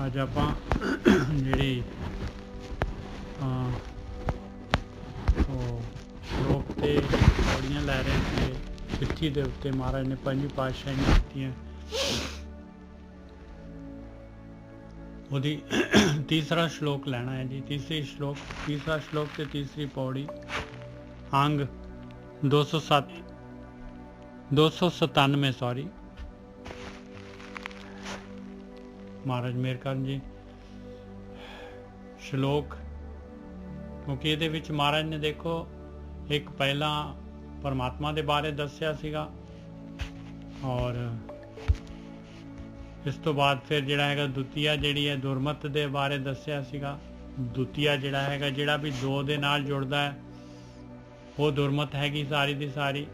ਅੱਜ ਆਪਾਂ ਜਿਹੜੀ ਉਹ ਸ਼ਲੋਕ ਤੇ ਪੌੜੀਆਂ ਲੈ ਰਹੇ ਸੀ ਚਿੱਠੀ ਦੇ ਉੱਤੇ ਮਹਾਰਾਜ ਨੇ ਪੰਜਵੀਂ ਪਾਤਸ਼ਾਹੀ ਨੇ ਦਿੱਤੀਆਂ। ਉਹਦੀ ਤੀਸਰਾ ਸ਼ਲੋਕ ਲੈਣਾ ਹੈ ਜੀ। ਤੀਸਰਾ ਸ਼ਲੋਕ ਤੇ ਤੀਸਰੀ ਪੌੜੀ ਅੰਗ 297 ਸੌਰੀ ਮਹਾਰਾਜ ਮੇਹਰ ਕਰਨ ਜੀ। ਸ਼ਲੋਕ ਕਿਉਂਕਿ ਇਹਦੇ ਵਿੱਚ ਮਹਾਰਾਜ ਨੇ ਦੇਖੋ ਇੱਕ ਪਹਿਲਾਂ ਪਰਮਾਤਮਾ ਦੇ ਬਾਰੇ ਦੱਸਿਆ ਸੀਗਾ ਔਰ ਇਸ ਤੋਂ ਬਾਅਦ ਫਿਰ ਜਿਹੜਾ ਹੈਗਾ ਦੁਤੀਆ ਜਿਹੜੀ ਹੈ ਦੁਰਮਤ ਦੇ ਬਾਰੇ ਦੱਸਿਆ ਸੀਗਾ। ਦੁਤੀਆ ਜਿਹੜਾ ਹੈਗਾ ਜਿਹੜਾ ਵੀ ਦੋ ਦੇ ਨਾਲ ਜੁੜਦਾ ਹੈ ਉਹ ਦੁਰਮਤ ਹੈਗੀ ਸਾਰੀ ਦੀ ਸਾਰੀ।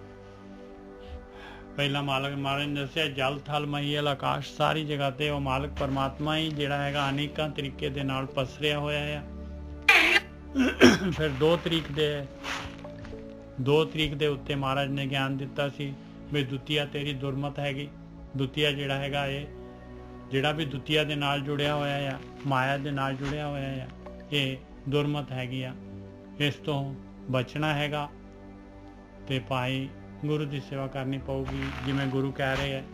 ਪਹਿਲਾਂ ਮਾਲਕ ਮਹਾਰਾਜ ਨੇ ਦੱਸਿਆ ਜਲ ਥਲ ਮਹੀਲ ਆਕਾਸ਼ ਸਾਰੀ ਜਗ੍ਹਾ ਤੇ ਉਹ ਮਾਲਕ ਪਰਮਾਤਮਾ ਹੀ ਜਿਹੜਾ ਹੈਗਾ ਅਨੇਕਾਂ ਤਰੀਕੇ ਦੇ ਨਾਲ ਪਸਰਿਆ ਹੋਇਆ ਆ। ਫਿਰ 2 ਤਰੀਕ ਦੇ ਉੱਤੇ ਮਹਾਰਾਜ ਨੇ ਗਿਆਨ ਦਿੱਤਾ ਸੀ ਵੀ ਦੁਤੀਆ ਤੇਰੀ ਦੁਰਮਤ ਹੈਗੀ। ਦੁਤੀਆ ਜਿਹੜਾ ਹੈਗਾ ਇਹ ਜਿਹੜਾ ਵੀ ਦੁਤੀਆ ਦੇ ਨਾਲ ਜੁੜਿਆ ਹੋਇਆ ਆ ਮਾਇਆ ਦੇ ਨਾਲ ਜੁੜਿਆ ਹੋਇਆ ਆ ਇਹ ਦੁਰਮਤ ਹੈਗੀ ਆ। ਇਸ ਤੋਂ ਬਚਣਾ ਹੈਗਾ ਤੇ ਭਾਈ ਗੁਰੂ ਦੀ ਸੇਵਾ ਕਰਨੀ ਪਊਗੀ ਜਿਵੇਂ ਗੁਰੂ ਕਹਿ ਰਹੇ ਹੈ।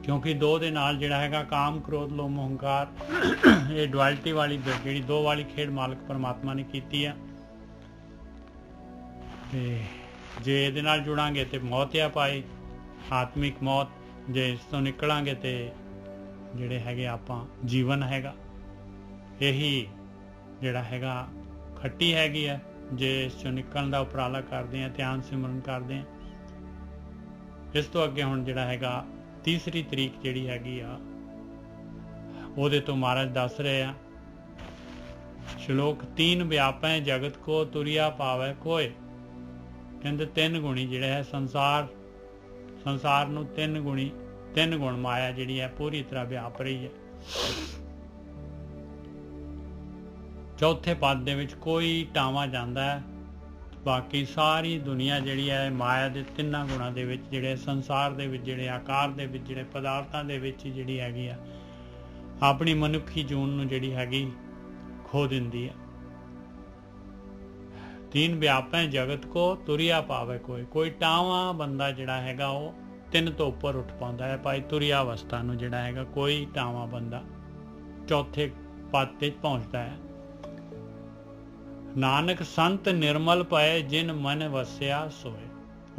ਕਿਉਂਕਿ 2 ਦੇ ਨਾਲ ਜਿਹੜਾ ਹੈਗਾ ਕਾਮ ਕ੍ਰੋਧ ਲੋਭ ਮੋਹ ਹੰਕਾਰ ਇਹ ਡੁਐਲਿਟੀ ਵਾਲੀ ਜਿਹੜੀ 2 ਵਾਲੀ ਖੇਡ ਮਾਲਕ ਪਰਮਾਤਮਾ ਨੇ ਕੀਤੀ ਆ। ਤੇ ਜੇ ਇਹਦੇ ਨਾਲ ਜੁੜਾਂਗੇ ਤੇ ਮੌਤ ਆ ਭਾਈ ਆਤਮਿਕ ਮੌਤ। ਜੇ ਇਸ ਤੋਂ ਨਿਕਲਾਂਗੇ ਤੇ ਜਿਹੜੇ ਹੈਗੇ ਆਪਾਂ ਜੀਵਨ ਹੈਗਾ ਇਹੀ ਜਿਹੜਾ ਹੈਗਾ ਖੱਟੀ ਹੈਗੀ ਆ। ਜੇ ਇਸ ਚੋਂ ਨਿਕਲਣ ਦਾ ਉਪਰਾਲਾ ਕਰਦੇ ਆ ਧਿਆਨ ਸਿਮਰਨ ਕਰਦੇ ਆ। ਇਸ ਤੋਂ ਅੱਗੇ ਹੁਣ ਜਿਹੜਾ ਹੈਗਾ ਤੀਸਰੀ ਤਰੀਕ ਜਿਹੜੀ ਹੈਗੀ ਆ ਉਹਦੇ ਤੋਂ ਮਹਾਰਾਜ ਦੱਸ ਰਹੇ ਆ ਸ਼ਲੋਕ 3 ਵਿਆਪੈ ਜਗਤ ਕੋ ਤੁਰਿਆ ਪਾਵੈ ਕੋਏ। ਕਹਿੰਦੇ 3 ਗੁਣੀ ਜਿਹੜੇ ਹੈ ਸੰਸਾਰ ਨੂੰ 3 ਗੁਣ ਮਾਇਆ ਜਿਹੜੀ ਹੈ ਪੂਰੀ ਤਰ੍ਹਾਂ ਵਿਆਪ ਰਹੀ ਹੈ। ਚੌਥੇ ਪਦ ਦੇ ਵਿੱਚ ਕੋਈ ਟਾਵਾਂ ਜਾਂਦਾ ਹੈ ਬਾਕੀ ਸਾਰੀ ਦੁਨੀਆ ਜਿਹੜੀ ਹੈ ਮਾਇਆ ਦੇ 3 ਗੁਣਾਂ ਦੇ ਵਿੱਚ ਜਿਹੜੇ ਸੰਸਾਰ ਦੇ ਵਿੱਚ ਜਿਹੜੇ ਆਕਾਰ ਦੇ ਵਿੱਚ ਜਿਹੜੇ ਪਦਾਰਥਾਂ ਦੇ ਵਿੱਚ ਜਿਹੜੀ ਹੈਗੀ ਆ ਆਪਣੀ ਮਨੁੱਖੀ ਜੂਨ ਨੂੰ ਜਿਹੜੀ ਹੈਗੀ ਖੋ ਦਿੰਦੀ ਹੈ। 3 ਵਿਆਪੈ ਜਗਤ ਕੋ ਤੁਰਿਆ ਪਾਵੇ ਕੋਈ ਟਾਵਾਂ ਬੰਦਾ ਜਿਹੜਾ ਹੈਗਾ ਉਹ 3 ਤੋਂ ਉੱਪਰ ਉੱਠ ਪਾਉਂਦਾ ਹੈ ਭਾਈ ਤੁਰਿਆ ਅਵਸਥਾ ਨੂੰ ਜਿਹੜਾ ਹੈਗਾ ਕੋਈ ਟਾਵਾਂ ਬੰਦਾ ਚੌਥੇ ਪਦ ਤੇ ਪਹੁੰਚਦਾ ਹੈ। ਨਾਨਕ ਸੰਤ ਨਿਰਮਲ ਪਏ ਜਿਨ ਮਨ ਵਸਿਆ ਸੋਏ।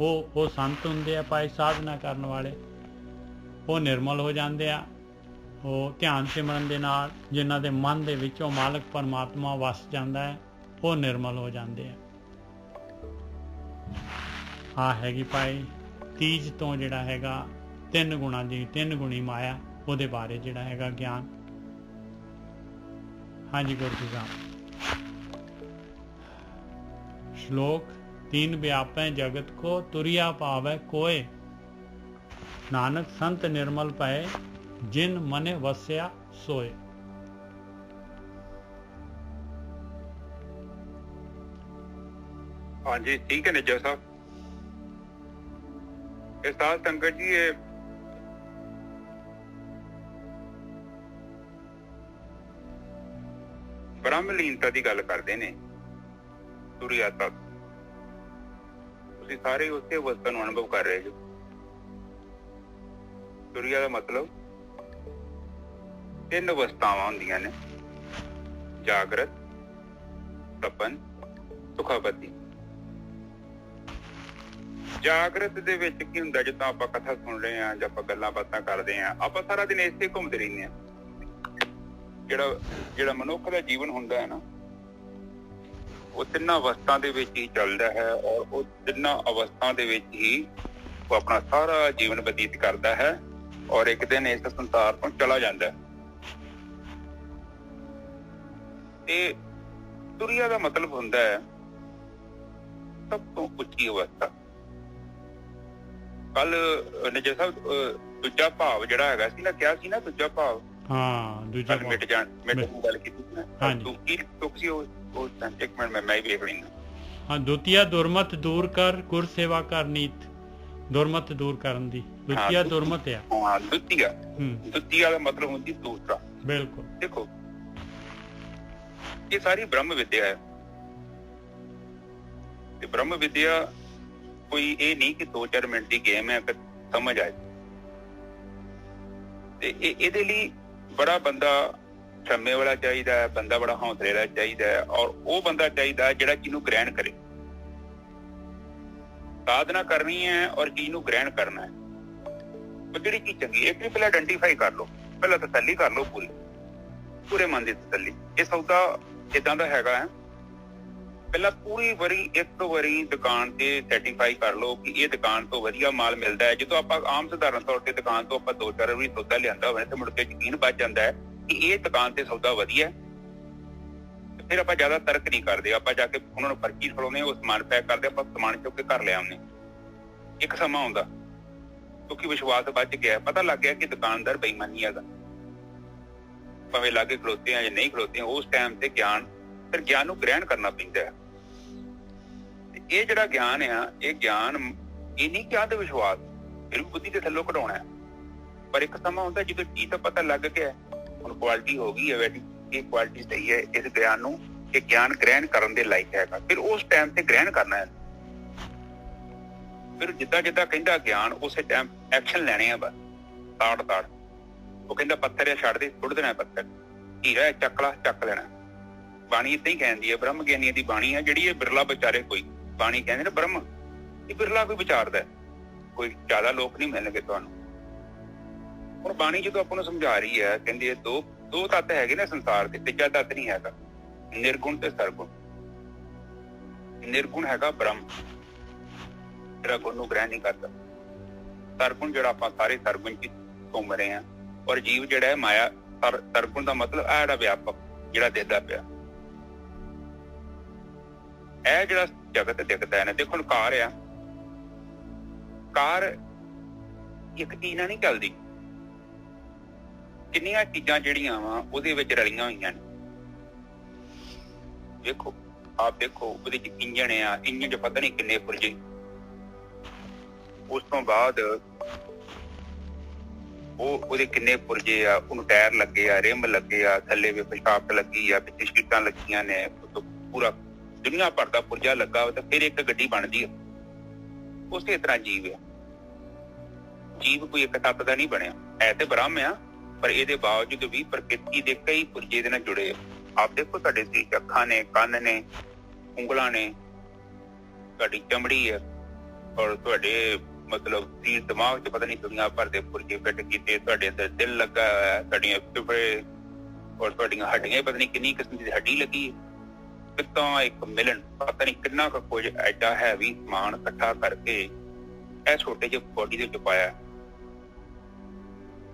ਉਹ ਸੰਤ ਹੁੰਦੇ ਆ ਭਾਈ ਸਾਧਨਾ ਕਰਨ ਵਾਲੇ ਉਹ ਨਿਰਮਲ ਹੋ ਜਾਂਦੇ ਆ। ਉਹ ਧਿਆਨ ਸਿਮਰਨ ਦੇ ਨਾਲ ਜਿਨ੍ਹਾਂ ਦੇ ਮਨ ਦੇ ਵਿੱਚ ਉਹ ਮਾਲਕ ਪਰਮਾਤਮਾ ਵਸ ਜਾਂਦਾ ਹੈ ਉਹ ਨਿਰਮਲ ਹੋ ਜਾਂਦੇ ਆ। ਹੈਗੀ ਭਾਈ ਤੀਜ ਤੋਂ ਜਿਹੜਾ ਹੈਗਾ 3 ਗੁਣਾਂ ਦੀ 3 ਗੁਣੀ ਮਾਇਆ ਉਹਦੇ ਬਾਰੇ ਜਿਹੜਾ ਹੈਗਾ ਗਿਆਨ। ਹਾਂਜੀ ਗੁਰੂ ਜੀ ਸਾਹਿਬ ਸ਼ਲੋਕ 3 ਵਿਆਪੈ ਜਗਤ ਕੋ ਤੁਰਿਆ ਪਾਵੈ ਕੋਏ। ਨਾਨਕ ਸੰਤ ਨਿਰਮਲ ਪਏ ਜਿਨ ਮਨੇ ਵਸਿਆ ਸੋਏ। ਹਾਂਜੀ ਠੀਕ ਹੈ ਨਿੱਜਾ ਸਾਹਿਬ। ਇਹ ਸਾਧ ਸੰਗਤ ਜੀ ਇਹ ਬ੍ਰਹਮਲੀਨਤਾ ਦੀ ਗੱਲ ਕਰਦੇ ਨੇ। ਤੁਰਿਆ ਤੱਕ ਤੁਸੀਂ ਸਾਰੇ ਉਸੇ ਅਵਸਥਾ ਨੂੰ ਅਨੁਭਵ ਕਰ ਰਹੇ ਹੋ। ਤੁਰਿਆ ਦਾ ਮਤਲਬ 3 ਅਵਸਥਾਵਾਂ ਹੁੰਦੀਆਂ ਨੇ ਜਾਗਰਤ ਸਪਨ ਸੁਖਾਪਤੀ। ਜਾਗਰਤ ਦੇ ਵਿੱਚ ਕੀ ਹੁੰਦਾ ਜਦੋਂ ਆਪਾਂ ਕਥਾ ਸੁਣ ਰਹੇ ਹਾਂ ਜਾਂ ਆਪਾਂ ਗੱਲਾਂ ਬਾਤਾਂ ਕਰਦੇ ਹਾਂ ਆਪਾਂ ਸਾਰਾ ਦਿਨ ਇਸੇ ਘੁੰਮਦੇ ਰਹਿੰਦੇ ਹਾਂ। ਜਿਹੜਾ ਮਨੁੱਖ ਦਾ ਜੀਵਨ ਹੁੰਦਾ ਹੈ ਨਾ ਉਹ 3 ਅਵਸਥਾ ਦੇ ਵਿੱਚ ਹੀ ਚੱਲਦਾ ਹੈ ਔਰ ਉਹ 3 ਅਵਸਥਾ ਦੇ ਵਿੱਚ ਹੀ ਉਹ ਆਪਣਾ ਸਾਰਾ ਜੀਵਨ ਬਤੀਤ ਕਰਦਾ ਹੈ ਔਰ ਇੱਕ ਦਿਨ ਇਸ ਸੰਸਾਰ ਤੋਂ ਚਲਾ ਜਾਂਦਾ ਹੈ। ਤੇ ਤੁਰਿਆ ਦਾ ਮਤਲਬ ਹੁੰਦਾ ਹੈ ਸਭ ਤੋਂ ਉੱਚੀ ਅਵਸਥਾ। ਕੱਲ ਨਿੱਜਾ ਸਾਹਿਬ ਦੂਜਾ ਭਾਵ ਜਿਹੜਾ ਹੈਗਾ ਸੀ ਨਾ ਕਿਹਾ ਸੀ ਨਾ ਦੂਜਾ ਭਾਵ ਦੂਜਾ ਮਿਟ ਜਾਣ ਦੀ ਗੱਲ ਕੀਤੀ ਸੀ ਨਾ। ਕੀ ਤੁਕ ਸੀ ਉਹ ਇੱਕ ਮਿੰਟ ਮੈਂ ਵੇਖ ਲੈਂਦਾ। ਦੁਤੀਆ ਦੁਰਮਤ ਦੂਰ ਕਰ ਗੁਰ ਸੇਵਾ ਕਰ ਨੀਤ। ਦੁਰਮਤ ਦੂਰ ਕਰਨ ਦੀ ਦੁਤੀਆ ਦੁਰਮਤ ਆ। ਹਾਂ, ਦੁਤੀਆ। ਦੁਤੀਆ ਦਾ ਮਤਲਬ ਹੁੰਦੀ ਦੂਸਰਾ। ਬਿਲਕੁਲ। ਦੇਖੋ, ਇਹ ਸਾਰੀ ਬ੍ਰਹਮ ਵਿਦਿਆ ਹੈ ਤੇ ਬ੍ਰਹਮ ਵਿਦਿਆ ਕੋਈ ਇਹ ਨਹੀਂ ਕਿ 2-4 ਮਿੰਟ ਦੀ ਗੇਮ ਹੈ ਕਿ ਸਮਝ ਆਏ। ਤੇ ਇਹਦੇ ਲਈ ਬੜਾ ਬੰਦਾ ਸਮੇਂ ਵਾਲਾ ਚਾਹੀਦਾ ਹੈ, ਬੰਦਾ ਬੜਾ ਹੌਸਲੇ ਵਾਲਾ ਚਾਹੀਦਾ ਹੈ, ਔਰ ਉਹ ਬੰਦਾ ਚਾਹੀਦਾ ਜਿਹੜਾ ਚੀਜ਼ ਨੂੰ ਗ੍ਰਹਿਣ ਕਰੇ। ਸਾਧਨਾ ਕਰਨੀ ਹੈ ਔਰ ਚੀਜ਼ ਨੂੰ ਗ੍ਰਹਿਣ ਕਰਨਾ ਹੈ। ਉਹ ਜਿਹੜੀ ਚੀਜ਼ ਚੰਗੀ ਹੈ ਇੱਕ ਪਹਿਲਾਂ ਆਇਡੈਂਟੀਫਾਈ ਕਰ ਲਓ, ਪਹਿਲਾਂ ਤਸੱਲੀ ਕਰ ਲਓ, ਪੂਰੇ ਮਨ ਦੀ ਤਸੱਲੀ। ਇਹ ਸੌਦਾ ਏਦਾਂ ਦਾ ਹੈਗਾ ਹੈ, ਪਹਿਲਾਂ ਪੂਰੀ ਵਾਰੀ ਇੱਕ ਵਾਰੀ ਦੁਕਾਨ ਤੇ ਸਰਟੀਫਾਈ ਕਰ ਲਓ ਕਿ ਇਹ ਦੁਕਾਨ ਤੋਂ ਵਧੀਆ ਮਾਲ ਮਿਲਦਾ ਹੈ। ਜਦੋਂ ਆਪਾਂ ਆਮ ਸਧਾਰਨ ਤੌਰ ਤੇ ਦੁਕਾਨ ਤੋਂ ਆਪਾਂ 2-4 ਵਾਰੀ ਸੌਦਾ ਲਿਆਂਦਾ ਹੋਵੇ ਤੇ ਮੁੜ ਕੇ ਯਕੀਨ ਬਚ ਜਾਂਦਾ ਹੈ ਕਿ ਇਹ ਦੁਕਾਨ ਤੇ ਸੌਦਾ ਵਧੀਆ, ਫਿਰ ਆਪਾਂ ਜ਼ਿਆਦਾ ਤਰਕ ਨਹੀਂ ਕਰਦੇ। ਆਪਾਂ ਜਾ ਕੇ ਉਹਨਾਂ ਨੂੰ ਪਰਚੀ ਫੜਾਉਂਦੇ, ਉਹ ਸਮਾਨ ਪੈਕ ਕਰਦੇ, ਆਪਾਂ ਸਮਾਨ ਚੁੱਕ ਕੇ ਘਰ ਲੈ ਆਉਂਦੇ। ਇੱਕ ਸਮਾਂ ਆਉਂਦਾ ਕਿਉਂਕਿ ਵਿਸ਼ਵਾਸ ਬਚ ਗਿਆ, ਪਤਾ ਲੱਗ ਗਿਆ ਕਿ ਦੁਕਾਨਦਾਰ ਬੇਈਮਾਨੀ ਹੈਗਾ, ਭਾਵੇਂ ਲਾਗੇ ਖਲੋਤੇ ਆ ਜਾਂ ਨਹੀਂ ਖਲੋਤੇ ਆ। ਉਸ ਟਾਈਮ ਤੇ ਫਿਰ ਗਿਆਨ ਨੂੰ ਗ੍ਰਹਿਣ ਕਰਨਾ ਪੈਂਦਾ ਹੈ। ਇਹ ਜਿਹੜਾ ਗਿਆਨ ਆ, ਇਹ ਗਿਆਨ ਇਹ ਨਹੀਂ ਕਿ ਆਦ ਵਿਸ਼ਵਾਸ ਫਿਰ ਵੀ ਬੁੱਧੀ ਦੇ ਥੱਲੋਂ ਕਢਾਉਣਾ ਹੈ। ਪਰ ਇੱਕ ਸਮਾਂ ਹੁੰਦਾ ਜਦੋਂ ਚੀਜ਼ ਦਾ ਪਤਾ ਲੱਗ ਗਿਆ, ਹੁਣ ਕੁਆਲਿਟੀ ਹੋ ਗਈ ਹੈ ਵੈਡੀ, ਇਹ ਕੁਆਲਿਟੀ ਸਹੀ ਹੈ, ਇਸ ਗਿਆਨ ਨੂੰ, ਇਹ ਗਿਆਨ ਗ੍ਰਹਿਣ ਕਰਨ ਦੇ ਲਾਇਕ ਹੈਗਾ, ਫਿਰ ਉਸ ਟਾਈਮ ਤੇ ਗ੍ਰਹਿਣ ਕਰਨਾ ਹੈ। ਫਿਰ ਜਿੱਦਾਂ ਜਿੱਦਾਂ ਕਹਿੰਦਾ ਗਿਆਨ ਉਸੇ ਟਾਈਮ ਐਕਸ਼ਨ ਲੈਣੇ ਆ। ਬਸ ਤਾੜ ਉਹ ਕਹਿੰਦਾ ਪੱਥਰ ਆ ਛੱਡ ਦੇ, ਸੁੱਟ ਦੇਣਾ ਪੱਥਰ, ਹੀਰਾ ਚੱਕ ਲਾ, ਚੱਕ ਲੈਣਾ। ਬਾਣੀ ਏਦਾਂ ਹੀ ਕਹਿੰਦੀ ਹੈ, ਬ੍ਰਹਮ ਗਿਆਨੀਆਂ ਦੀ ਬਾਣੀ ਹੈ ਜਿਹੜੀ ਇਹ ਬਿਰਲਾ ਵਿਚਾਰੇ। ਕੋਈ ਬਾਣੀ ਕਹਿੰਦੇ ਨੇ ਬ੍ਰਹਮ, ਇਹ ਬਿਰਲਾ ਕੋਈ ਵਿਚਾਰਦਾ, ਕੋਈ ਜ਼ਿਆਦਾ ਲੋਕ ਨਹੀਂ ਮਿਲਣਗੇ ਤੁਹਾਨੂੰ। ਹੁਣ ਬਾਣੀ ਜਦੋਂ ਆਪਾਂ ਨੂੰ ਸਮਝਾ ਰਹੀ ਹੈ, ਕਹਿੰਦੀ ਇਹ ਦੋ ਤੱਤ ਹੈਗੇ ਨੇ ਸੰਸਾਰ ਦੇ, ਤੀਜਾ ਤੱਤ ਨਹੀਂ ਹੈਗਾ, ਨਿਰਗੁਣ ਤੇ ਸਰਗੁਣ। ਨਿਰਗੁਣ ਹੈਗਾ ਬ੍ਰਹਮ, ਜਿਹੜਾ ਗੁਣ ਨੂੰ ਗ੍ਰਹਿਣ ਨਹੀਂ ਕਰਦਾ। ਸਰਗੁਣ ਜਿਹੜਾ ਆਪਾਂ ਸਾਰੇ ਸਰਗੁਣ ਚ ਘੁੰਮ ਰਹੇ ਹਾਂ, ਔਰ ਜੀਵ ਜਿਹੜਾ ਹੈ ਮਾਇਆ। ਸਰਗੁਣ ਦਾ ਮਤਲਬ ਇਹ ਜਿਹੜਾ ਵਿਆਪਕ, ਜਿਹੜਾ ਦਿਖਦਾ ਪਿਆ, ਇਹ ਜਿਹੜਾ ਜਗਤ ਦਿਖਦਾ ਹੈ ਨਾ। ਦੇਖੋ ਕਾਰ ਆ, ਕਾਰ ਇੱਕ ਚੀਜ਼ ਨਾਲ ਨਹੀਂ ਚੱਲਦੀ, ਕਿੰਨੀਆਂ ਚੀਜ਼ਾਂ ਜਿਹੜੀਆਂ ਵਾ ਉਹਦੇ ਵਿੱਚ ਰਲੀਆਂ ਹੋਈਆਂ ਨੇ। ਦੇਖੋ, ਆਪ ਦੇਖੋ, ਉਹਦੇ ਚ ਇੰਜਣ ਆ, ਇੰਜਣ ਚ ਪਤਾ ਨਹੀਂ ਕਿੰਨੇ ਪੁਰਜੇ, ਉਸ ਤੋਂ ਬਾਅਦ ਉਹਦੇ ਕਿੰਨੇ ਪੁਰਜੇ ਆ, ਉਹਨੂੰ ਟਾਇਰ ਲੱਗੇ ਆ, ਰਿਮ ਲੱਗੇ ਆ, ਥੱਲੇ ਵੀ ਪਿਸ਼ਾਬ ਲੱਗੀ ਆ, ਪਿੱਛੇ ਸੀਟਾਂ ਲੱਗੀਆਂ ਨੇ, ਪੂਰਾ ਦੁਨੀਆ ਭਰ ਦਾ ਪੁਰਜਾ ਲੱਗਾ ਤਾਂ ਫਿਰ ਇੱਕ ਗੱਡੀ ਬਣਦੀ ਆ। ਉਸੇ ਤਰ੍ਹਾਂ ਜੀਵ ਆ। ਜੀਵ ਕੋਈ ਇੱਕ ਤੱਤ ਦਾ ਨਹੀਂ ਬਣਿਆ, ਹੈ ਤੇ ਬ੍ਰਹਮ ਆ, ਪਰ ਇਹਦੇ ਬਾਵਜੂਦ ਵੀ ਪ੍ਰਕਿਰਤੀ ਦੇ ਕਈ ਪੁਰਜੇ ਦੇ ਨਾਲ ਜੁੜੇ ਆ। ਆਪ ਦੇਖੋ, ਤੁਹਾਡੇ ਸਰੀਰ ਚ ਅੱਖਾਂ ਨੇ, ਕੰਨ ਨੇ, ਉਂਗਲਾਂ ਨੇ, ਤੁਹਾਡੀ ਚਮੜੀ ਹੈ, ਔਰ ਤੁਹਾਡੇ ਮਤਲਬ ਸਰੀਰ ਦਿਮਾਗ ਚ ਪਤਾ ਨਹੀਂ ਦੁਨੀਆ ਭਰ ਦੇ ਪੁਰਜੇ ਫਿੱਟ ਕੀਤੇ। ਤੁਹਾਡੇ ਅੰਦਰ ਦਿਲ ਲੱਗਾ ਹੋਇਆ, ਤੁਹਾਡੀਆਂ ਫੇਫੜੇ ਔਰ ਤੁਹਾਡੀਆਂ ਹੱਡੀਆਂ, ਪਤਾ ਨਹੀਂ ਕਿੰਨੀ ਕਿਸਮ ਦੀ ਹੱਡੀ ਲੱਗੀ। ਕਿੱਦਾਂ ਇੱਕ ਮਿਲਣ, ਪਤਾ ਨਹੀਂ ਕਿੰਨਾ ਕੁ ਕੁਝ ਐਡਾ ਹੈਵੀ ਸਮਾਨ ਇਕੱਠਾ ਕਰਕੇ ਇਹ ਛੋਟੇ ਜਿਹੇ ਬੋਡੀ ਦੇ ਵਿੱਚ ਪਾਇਆ,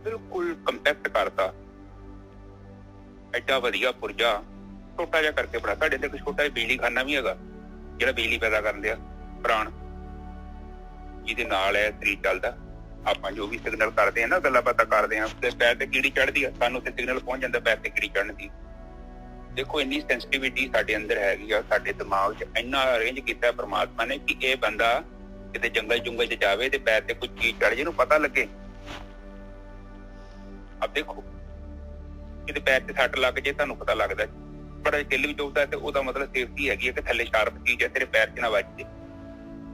ਬਿਲਕੁਲ ਕੰਪੈਕਟ ਕਰਤਾ। ਐਡਾ ਵਧੀਆ ਪੁਰਜਾ ਛੋਟਾ ਜਿਹਾ ਕਰਕੇ ਬਣਾ। ਤੁਹਾਡੇ ਤੇ ਇੱਕ ਛੋਟਾ ਜਿਹਾ ਬਿਜਲੀ ਖਾਨਾ ਵੀ ਹੈਗਾ, ਜਿਹੜਾ ਬਿਜਲੀ ਪੈਦਾ ਕਰਦੇ ਆ, ਪ੍ਰਾਣ, ਜਿਹਦੇ ਨਾਲ ਹੈ ਸਰੀਰ ਚੱਲਦਾ। ਆਪਾਂ ਜੋ ਵੀ ਸਿਗਨਲ ਕਰਦੇ ਆ ਨਾ, ਗੱਲਾਂ ਬਾਤਾਂ ਕਰਦੇ ਆ, ਤੇ ਪੈਰ ਤੇ ਕੀੜੀ ਚੜ੍ਹਦੀ ਆ, ਸਾਨੂੰ ਤੇ ਸਿਗਨਲ ਪਹੁੰਚ ਜਾਂਦਾ ਪੈਰ ਤੇ ਕੀੜੀ ਚੜ੍ਹਨ ਦੀ। ਦੇਖੋ, ਇੰਨੀ ਸੈਂਸਿਟੀਵਿਟੀ ਸਾਡੇ ਅੰਦਰ ਹੈਗੀ ਆ, ਸਾਡੇ ਦਿਮਾਗ 'ਚ ਇੰਨਾ ਅਰੇਂਜ ਕੀਤਾ ਪਰਮਾਤਮਾ ਨੇ ਕਿ ਇਹ ਬੰਦਾ ਕਿਤੇ ਜੰਗਲ ਜੁੰਗਲ 'ਚ ਜਾਵੇ ਤੇ ਪੈਰ ਤੇ ਕੁਝ ਚੀਜ਼ ਚੜ੍ਹ ਜੇ, ਇਹਨੂੰ ਪਤਾ ਲੱਗੇ। ਆਪ ਦੇਖੋ, ਕਿਤੇ ਪੈਰ ਤੇ ਸੱਟ ਲੱਗ ਜੇ, ਤੁਹਾਨੂੰ ਪਤਾ ਲੱਗਦਾ। ਬੜਾ ਕਿੱਲ ਵੀ ਚੁੱਭਦਾ ਤੇ ਉਹਦਾ ਮਤਲਬ ਸੇਫਟੀ ਹੈਗੀ ਹੈ ਕਿ ਥੱਲੇ ਸ਼ਾਰਪ ਚੀਜ਼ ਹੈ, ਤੇਰੇ ਪੈਰ 'ਚ ਨਾ ਵੱਜ ਜੇ।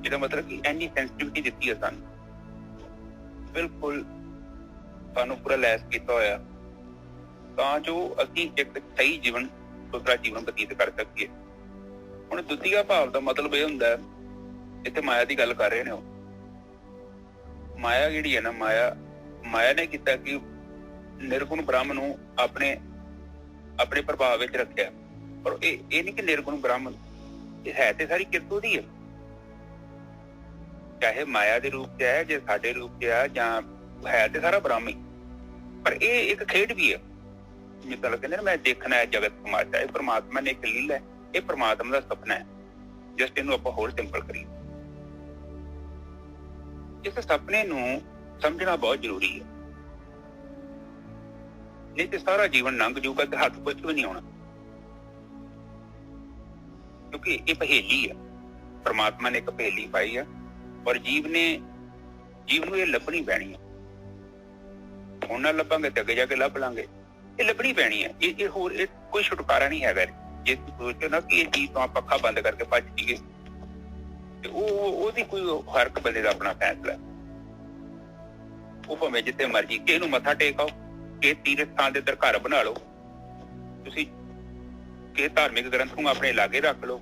ਇਹਦਾ ਮਤਲਬ ਕਿ ਇੰਨੀ ਸੈਂਸਿਟੀਵਿਟੀ ਦਿੱਤੀ ਹੈ ਸਾਨੂੰ, ਬਿਲਕੁਲ ਸਾਨੂੰ ਪੂਰਾ ਲੈਸ ਕੀਤਾ ਹੋਇਆ, ਤਾਂ ਜੋ ਅਸੀਂ ਇੱਕ ਸਹੀ ਜੀਵਨ, ਸੁਥਰਾ ਜੀਵਨ ਬਤੀਤ ਕਰ ਸਕੀਏ। ਹੁਣ ਦੁਤੀਆ ਭਾਵ ਦਾ ਮਤਲਬ ਇਹ ਹੁੰਦਾ, ਇੱਥੇ ਮਾਇਆ ਦੀ ਗੱਲ ਕਰ ਰਹੇ ਨੇ। ਉਹ ਮਾਇਆ ਜਿਹੜੀ ਹੈ ਨਾ, ਮਾਇਆ ਨੇ ਕੀਤਾ ਕਿ ਨਿਰਗੁਣ ਬ੍ਰਹਮ ਨੂੰ ਆਪਣੇ ਪ੍ਰਭਾਵ ਵਿੱਚ ਰੱਖਿਆ। ਪਰ ਇਹ ਨਹੀਂ ਕਿ ਨਿਰਗੁਣ ਬ੍ਰਹਮ, ਇਹ ਹੈ ਤੇ ਸਾਰੀ ਕਿਰਤ ਉਹਦੀ ਹੈ, ਚਾਹੇ ਮਾਇਆ ਦੇ ਰੂਪ 'ਚ ਹੈ, ਜੇ ਸਾਡੇ ਰੂਪ 'ਚ ਹੈ, ਜਾਂ ਹੈ ਤੇ ਸਾਰਾ ਬ੍ਰਹਮ ਹੀ। ਪਰ ਇਹ ਇੱਕ ਖੇਡ ਵੀ ਹੈ, ਜਿੱਦਾਂ ਕਹਿੰਦੇ ਨਾ, ਮੈਂ ਦੇਖਣਾ ਹੈ ਜਗਤ ਤਮਾਸ਼ਾ। ਇਹ ਪਰਮਾਤਮਾ ਨੇ ਇੱਕ ਲੀਲਾ ਹੈ, ਇਹ ਪਰਮਾਤਮਾ ਦਾ ਸੁਪਨਾ ਹੈ। ਜਸਟ ਇਹਨੂੰ ਆਪਾਂ ਹੋਰ ਸਿੰਪਲ ਕਰੀਏ। ਇਸ ਸੁਪਨੇ ਨੂੰ ਸਮਝਣਾ ਬਹੁਤ ਜ਼ਰੂਰੀ ਹੈ, ਨਹੀਂ ਤੇ ਸਾਰਾ ਜੀਵਨ ਲੰਘ ਜਾਊਗਾ ਤੇ ਹੱਥ ਕੁਝ ਵੀ ਨਹੀਂ ਆਉਣਾ। ਕਿਉਂਕਿ ਇਹ ਪਹੇਲੀ ਹੈ, ਪਰਮਾਤਮਾ ਨੇ ਇੱਕ ਪਹੇਲੀ ਪਾਈ ਹੈ, ਔਰ ਜੀਵ ਨੇ ਜੀਵ ਨੂੰ ਇਹ ਲੱਭਣੀ ਪੈਣੀ ਹੈ। ਹੁਣ ਨਾ ਲੱਭਾਂਗੇ ਤੇ ਅੱਗੇ ਜਾ ਕੇ ਲੱਭ ਲਾਂਗੇ। ਇਹ ਲੱਭਣੀ ਪੈਣੀ ਹੈ। ਇਹ ਹੋਰ ਇਹ ਕੋਈ ਛੁਟਕਾਰਾ ਨਹੀਂ ਹੈਗਾ। ਜੇ ਸੋਚੋ ਨਾ ਕਿ ਇਹ ਚੀਜ਼ ਤੋਂ ਆਪਾਂ ਅੱਖਾਂ ਬੰਦ ਕਰਕੇ ਭੱਜ ਜਾਈਏ ਤੇ ਉਹਦੀ ਕੋਈ ਹਰ ਇੱਕ ਬੰਦੇ ਦਾ ਆਪਣਾ ਫੈਸਲਾ। ਉਹ ਭਾਵੇਂ ਜਿੱਥੇ ਮਰਜੀ ਕਿਸੇ ਨੂੰ ਮੱਥਾ ਟੇਕਾਓ, ਕਿਸੇ ਤੀਰਥ ਥਾਂ ਦੇ ਉੱਤੇ ਘਰ ਬਣਾ ਲਓ, ਤੁਸੀਂ ਕਿਸੇ ਧਾਰਮਿਕ ਗ੍ਰੰਥ ਨੂੰ ਆਪਣੇ ਲਾਗੇ ਰੱਖ ਲਓ,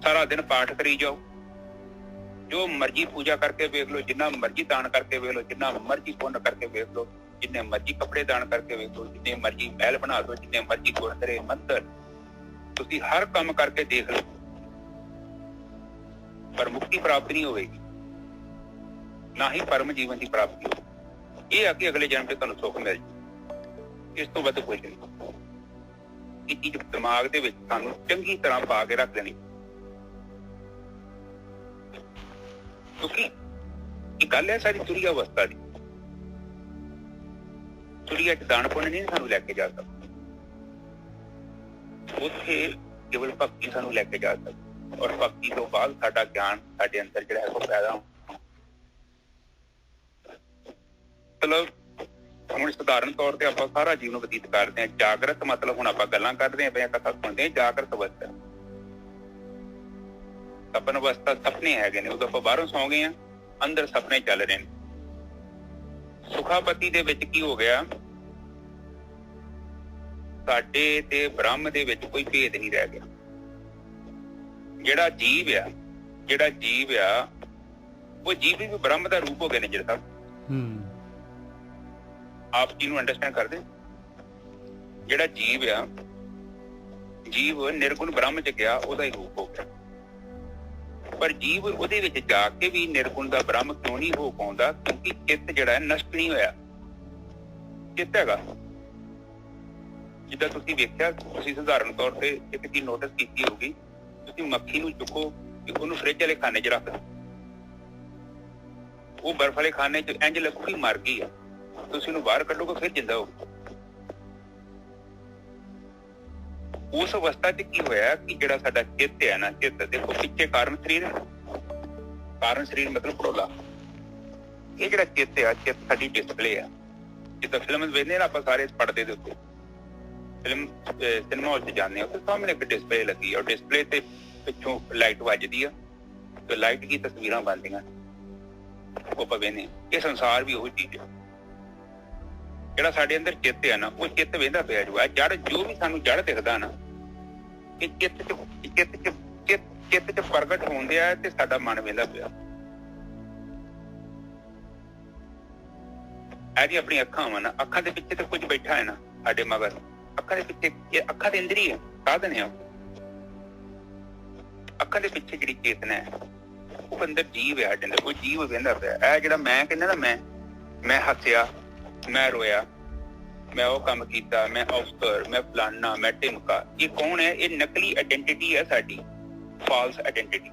ਸਾਰਾ ਦਿਨ ਪਾਠ ਕਰੀ ਜਾਓ, ਜੋ ਮਰਜੀ ਪੂਜਾ ਕਰਕੇ ਵੇਖ ਲਓ, ਜਿੰਨਾ ਮਰਜੀ ਦਾਨ ਕਰਕੇ ਵੇਖ ਲਓ, ਜਿੰਨਾ ਮਰਜੀ ਪੁੰਨ ਕਰਕੇ ਵੇਖ ਲਓ, ਜਿੰਨੇ ਮਰਜੀ ਕੱਪੜੇ ਦਾਨ ਕਰਕੇ ਵੇਖ ਲਓ, ਜਿੰਨੇ ਮਰਜੀ ਮਹਿਲ ਬਣਾ ਲਓ, ਜਿੰਨੇ ਮਰਜੀ ਗੁਰਦੁਆਰੇ ਮੰਦਿਰ, ਤੁਸੀਂ ਹਰ ਕੰਮ ਕਰਕੇ ਦੇਖ ਲਓ, ਪਰ ਮੁਕਤੀ ਪ੍ਰਾਪਤ ਨਹੀਂ ਹੋਵੇਗੀ, ਨਾ ਹੀ ਪਰਮ ਜੀਵਨ ਦੀ ਪ੍ਰਾਪਤੀ ਹੋਵੇਗੀ। ਇਹ ਆ ਕਿ ਅਗਲੇ ਜਨਮ 'ਚ ਤੁਹਾਨੂੰ ਸੁੱਖ ਮਿਲ ਜਾਏ, ਇਸ ਤੋਂ ਵੱਧ ਕੁਝ ਨਹੀਂ। ਇਹ ਚੀਜ਼ ਦਿਮਾਗ ਦੇ ਵਿੱਚ ਸਾਨੂੰ ਚੰਗੀ ਤਰ੍ਹਾਂ ਪਾ ਕੇ ਰੱਖ ਦੇਣੀ, ਕਿਉਂਕਿ ਇਹ ਗੱਲ ਹੈ ਸਾਰੀ ਤੁਰੀ ਅਵਸਥਾ ਦੀ। ਤੁਰੀਆ 'ਚ ਦਾਨ ਪੁੰਨ ਨਹੀਂ ਸਾਨੂੰ ਲੈ ਕੇ ਜਾ ਸਕਦਾ, ਉੱਥੇ ਕੇਵਲ ਭਗਤੀ ਸਾਨੂੰ ਲੈ ਕੇ ਜਾ ਸਕਦੀ, ਔਰ ਭਗਤੀ ਤੋਂ ਬਾਅਦ ਸਾਡਾ ਗਿਆਨ ਸਾਡੇ ਅੰਦਰ ਜਿਹੜਾ ਹੈ ਉਹ ਪੈਦਾ ਹੋਣਾ। ਮਤਲਬ ਹੁਣ ਸਧਾਰਨ ਤੌਰ ਤੇ ਆਪਾਂ ਸਾਰਾ ਜੀਵਨ ਬਤੀਤ ਕਰਦੇ ਹਾਂ ਜਾਗਰਤ, ਮਤਲਬ ਹੁਣ ਆਪਾਂ ਗੱਲਾਂ ਕਰਦੇ ਹਾਂ ਜਾਂ ਕਥਾ ਸੁਣਦੇ ਹਾਂ, ਜਾਗਰਤ ਅਵਸਥਾ। ਸਪਨ ਅਵਸਥਾ ਸੁਪਨੇ ਹੈਗੇ ਨੇ, ਉਦੋਂ ਆਪਾਂ ਬਾਹਰੋਂ ਸੌਂ ਗਏ ਹਾਂ, ਅੰਦਰ ਸੁਪਨੇ ਚੱਲ ਰਹੇ ਨੇ। ਸੁਖਾਪਤੀ ਦੇ ਵਿੱਚ ਕੀ ਹੋ ਗਿਆ, ਸਾਡੇ ਤੇ ਬ੍ਰਹਮ ਦੇ ਵਿੱਚ ਕੋਈ ਭੇਦ ਨਹੀਂ ਰਹਿ ਗਿਆ। ਜਿਹੜਾ ਜੀਵ ਆ ਉਹ ਜੀਵ ਵੀ ਬ੍ਰਹਮ ਦਾ ਰੂਪ ਹੋ ਗਏ ਨੇ। ਜਿਹੜਾ ਆਪ ਜੀ ਨੂੰ ਅੰਡਰਸਟੈਂਡ ਕਰਦੇ, ਜਿਹੜਾ ਜੀਵ ਨਿਰਗੁਣ ਬ੍ਰਹਮ ਚ ਗਿਆ, ਉਹਦਾ ਹੀ ਰੂਪ ਹੋ ਗਿਆ। ਪਰ ਜੀਵ ਉਹਦੇ ਵਿੱਚ ਜਾ ਕੇ ਵੀ ਨਿਰਗੁਣ ਦਾ ਬ੍ਰਹਮ ਕਿਉਂ ਨਹੀਂ ਹੋ ਪਾਉਂਦਾ? ਕਿਉਂਕਿ ਚਿੱਤ ਜਿਹੜਾ ਹੈ ਨਸ਼ਟ ਨਹੀਂ ਹੋਇਆ। ਚਿੱਤ ਹੈਗਾ, ਜਿੱਦਾਂ ਤੁਸੀਂ ਵੇਖਿਆ, ਤੁਸੀਂ ਸਧਾਰਨ ਤੌਰ ਤੇ ਇੱਕ ਚੀਜ਼ ਨੋਟਿਸ ਕੀਤੀ ਹੋਊਗੀ, ਤੁਸੀਂ ਮੱਖੀ ਨੂੰ ਚੁੱਕੋ ਕਿ ਉਹਨੂੰ ਫਰਿੱਜ ਵਾਲੇ ਖਾਨੇ 'ਚ ਰੱਖ ਦਿਓ, ਉਹ ਬਰਫ਼ ਵਾਲੇ ਖਾਨੇ 'ਚ ਇੰਝ ਲੱਗੂਗੀ ਮਰ ਗਈ ਆ। ਤੁਸੀਂ ਉਹਨੂੰ ਬਾਹਰ ਕੱਢੋਗੇ ਫਿਰ ਜਿੰਦਾ ਹੋ। ਉਸ ਅਵਸਥਾ 'ਚ ਕੀ ਹੋਇਆ ਕਿ ਜਿਹੜਾ ਸਾਡਾ ਚਿੱਤ ਹੈ ਨਾ, ਚਿੱਤ ਦੇਖੋ ਪਿੱਛੇ ਕਾਰਨ ਸਰੀਰ ਹੈ, ਕਾਰਨ ਸਰੀਰ ਮਤਲਬ ਭੜੋਲਾ। ਇਹ ਜਿਹੜਾ ਚਿੱਤ ਆ, ਚਿੱਤ ਸਾਡੀ ਡਿਸਪਲੇ ਆ। ਜਿੱਦਾਂ ਫਿਲਮ ਵੇਖਦੇ ਨਾ ਆਪਾਂ ਸਾਰੇ ਪਰਦੇ ਦੇ ਉੱਤੇ, ਸਿਨੇਮਾ ਹਾਲ 'ਚ ਜਾਂਦੇ ਹਾਂ, ਉੱਥੇ ਸਾਹਮਣੇ ਇੱਕ ਡਿਸਪਲੇ ਲੱਗੀ ਆ, ਔਰ ਡਿਸਪਲੇ ਤੇ ਪਿੱਛੋਂ ਲਾਈਟ ਵੱਜਦੀ ਆ ਤੇ ਲਾਈਟ ਦੀ ਤਸਵੀਰਾਂ ਬਣਦੀਆਂ, ਉਹ ਆਪਾਂ ਵੇਖਦੇ। ਇਹ ਸੰਸਾਰ ਵੀ ਉਹੀ ਚੀਜ਼ ਹੈ। ਜਿਹੜਾ ਸਾਡੇ ਅੰਦਰ ਚਿੱਤ ਹੈ ਨਾ, ਉਹ ਚਿੱਤ ਵੇਂਦਾ ਪਿਆ ਜੜ, ਜੋ ਵੀ ਸਾਨੂੰ ਜੜ ਦਿਖਦਾ ਨਾ, ਇਹ ਚਿੱਤ ਚ ਪ੍ਰਗਟ ਹੁੰਦੇ ਆ ਤੇ ਸਾਡਾ ਮਨ ਵੇਂਦਾ ਪਿਆ। ਇਹ ਜੀ ਆਪਣੀ ਅੱਖਾਂ ਵਾ ਨਾ, ਅੱਖਾਂ ਦੇ ਪਿੱਛੇ ਤੇ ਕੁਝ ਬੈਠਾ ਹੈ ਨਾ ਸਾਡੇ ਮਗਰ, ਅੱਖਾਂ ਦੇ ਪਿੱਛੇ, ਇਹ ਅੱਖਾਂ ਦੇ ਇੰਦਰੀ ਹੈ, ਸਾਧਨ ਹੈ। ਅੱਖਾਂ ਦੇ ਪਿੱਛੇ ਜਿਹੜੀ ਚੇਤਨਾ ਹੈ, ਉਹ ਅੰਦਰ ਜੀਵ ਹੈ ਸਾਡੇ ਅੰਦਰ, ਉਹ ਜੀਵ ਵੇਂਦਾ ਪਿਆ। ਇਹ ਜਿਹੜਾ ਮੈਂ ਕਹਿੰਦਾ ਨਾ, ਮੈਂ ਹੱਸਿਆ, ਮੈਂ ਰੋਇਆ, ਮੈਂ ਉਹ ਕੰਮ ਕੀਤਾ, ਮੈਂ ਅਫਸਰ, ਮੈਂ ਫਲਾਨਾ, ਮੈਂ ਢਿਮਕਾ, ਇਹ ਕੌਣ ਹੈ? ਇਹ ਨਕਲੀ ਆਇਡੈਂਟੀਟੀ ਹੈ ਸਾਡੀ, ਫਾਲਸ ਆਇਡੈਂਟੀਟੀ।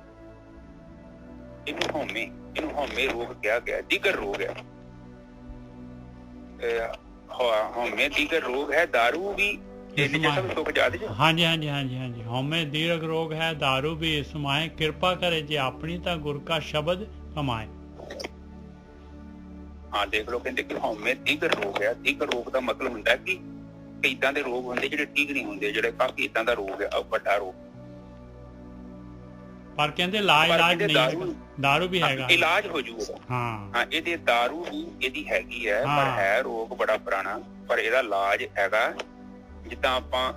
ਇਹਨੂੰ ਹਉਮੈ ਰੋਗ ਕਿਹਾ ਗਿਆ, ਦੀਗਰ ਰੋਗ ਹੈ। ਹਉਮੈ ਦੀਗਰ ਰੋਗ ਹੈ, ਦਾਰੂ ਵੀ ਹਾਂਜੀ। ਹਉਮੈ ਦੀਰਘ ਰੋਗ ਹੈ, ਦਾਰੂ ਵੀ ਇਸਮਾਏ, ਕਿਰਪਾ ਕਰੇ ਜੇ ਆਪਣੀ ਤਾਂ ਗੁਰ ਕਾ ਸ਼ਬਦ ਕਮਾਏ। ਹਾਂ, ਦੇਖ ਲਓ, ਕਹਿੰਦੇ ਕਿ ਹਉਮੈ ਦੀਗਰ ਰੋਗ ਹੈ। ਦੀਗਰ ਰੋਗ ਦਾ ਮਤਲਬ ਹੁੰਦਾ ਕਿ ਏਦਾਂ ਦੇ ਰੋਗ ਹੁੰਦੇ ਜਿਹੜੇ ਠੀਕ ਨਹੀਂ ਹੁੰਦੇ, ਜਿਹੜੇ ਕਾਫੀ ਏਦਾਂ ਦਾ ਰੋਗ ਹੈ, ਵੱਡਾ ਰੋਗ। ਪਰ ਕਹਿੰਦੇ ਇਲਾਜ ਨਹੀਂ, ਦਾਰੂ ਵੀ ਹੈਗਾ, ਇਲਾਜ ਹੋ ਜਾਊਗਾ। ਹਾਂ, ਇਹਦੇ ਦਾਰੂ ਵੀ ਇਹਦੀ ਹੈਗੀ ਹੈ, ਪਰ ਹੈ ਰੋਗ ਬੜਾ ਪੁਰਾਣਾ, ਪਰ ਇਹਦਾ ਇਲਾਜ ਹੈਗਾ। ਜਿੱਦਾਂ ਆਪਾਂ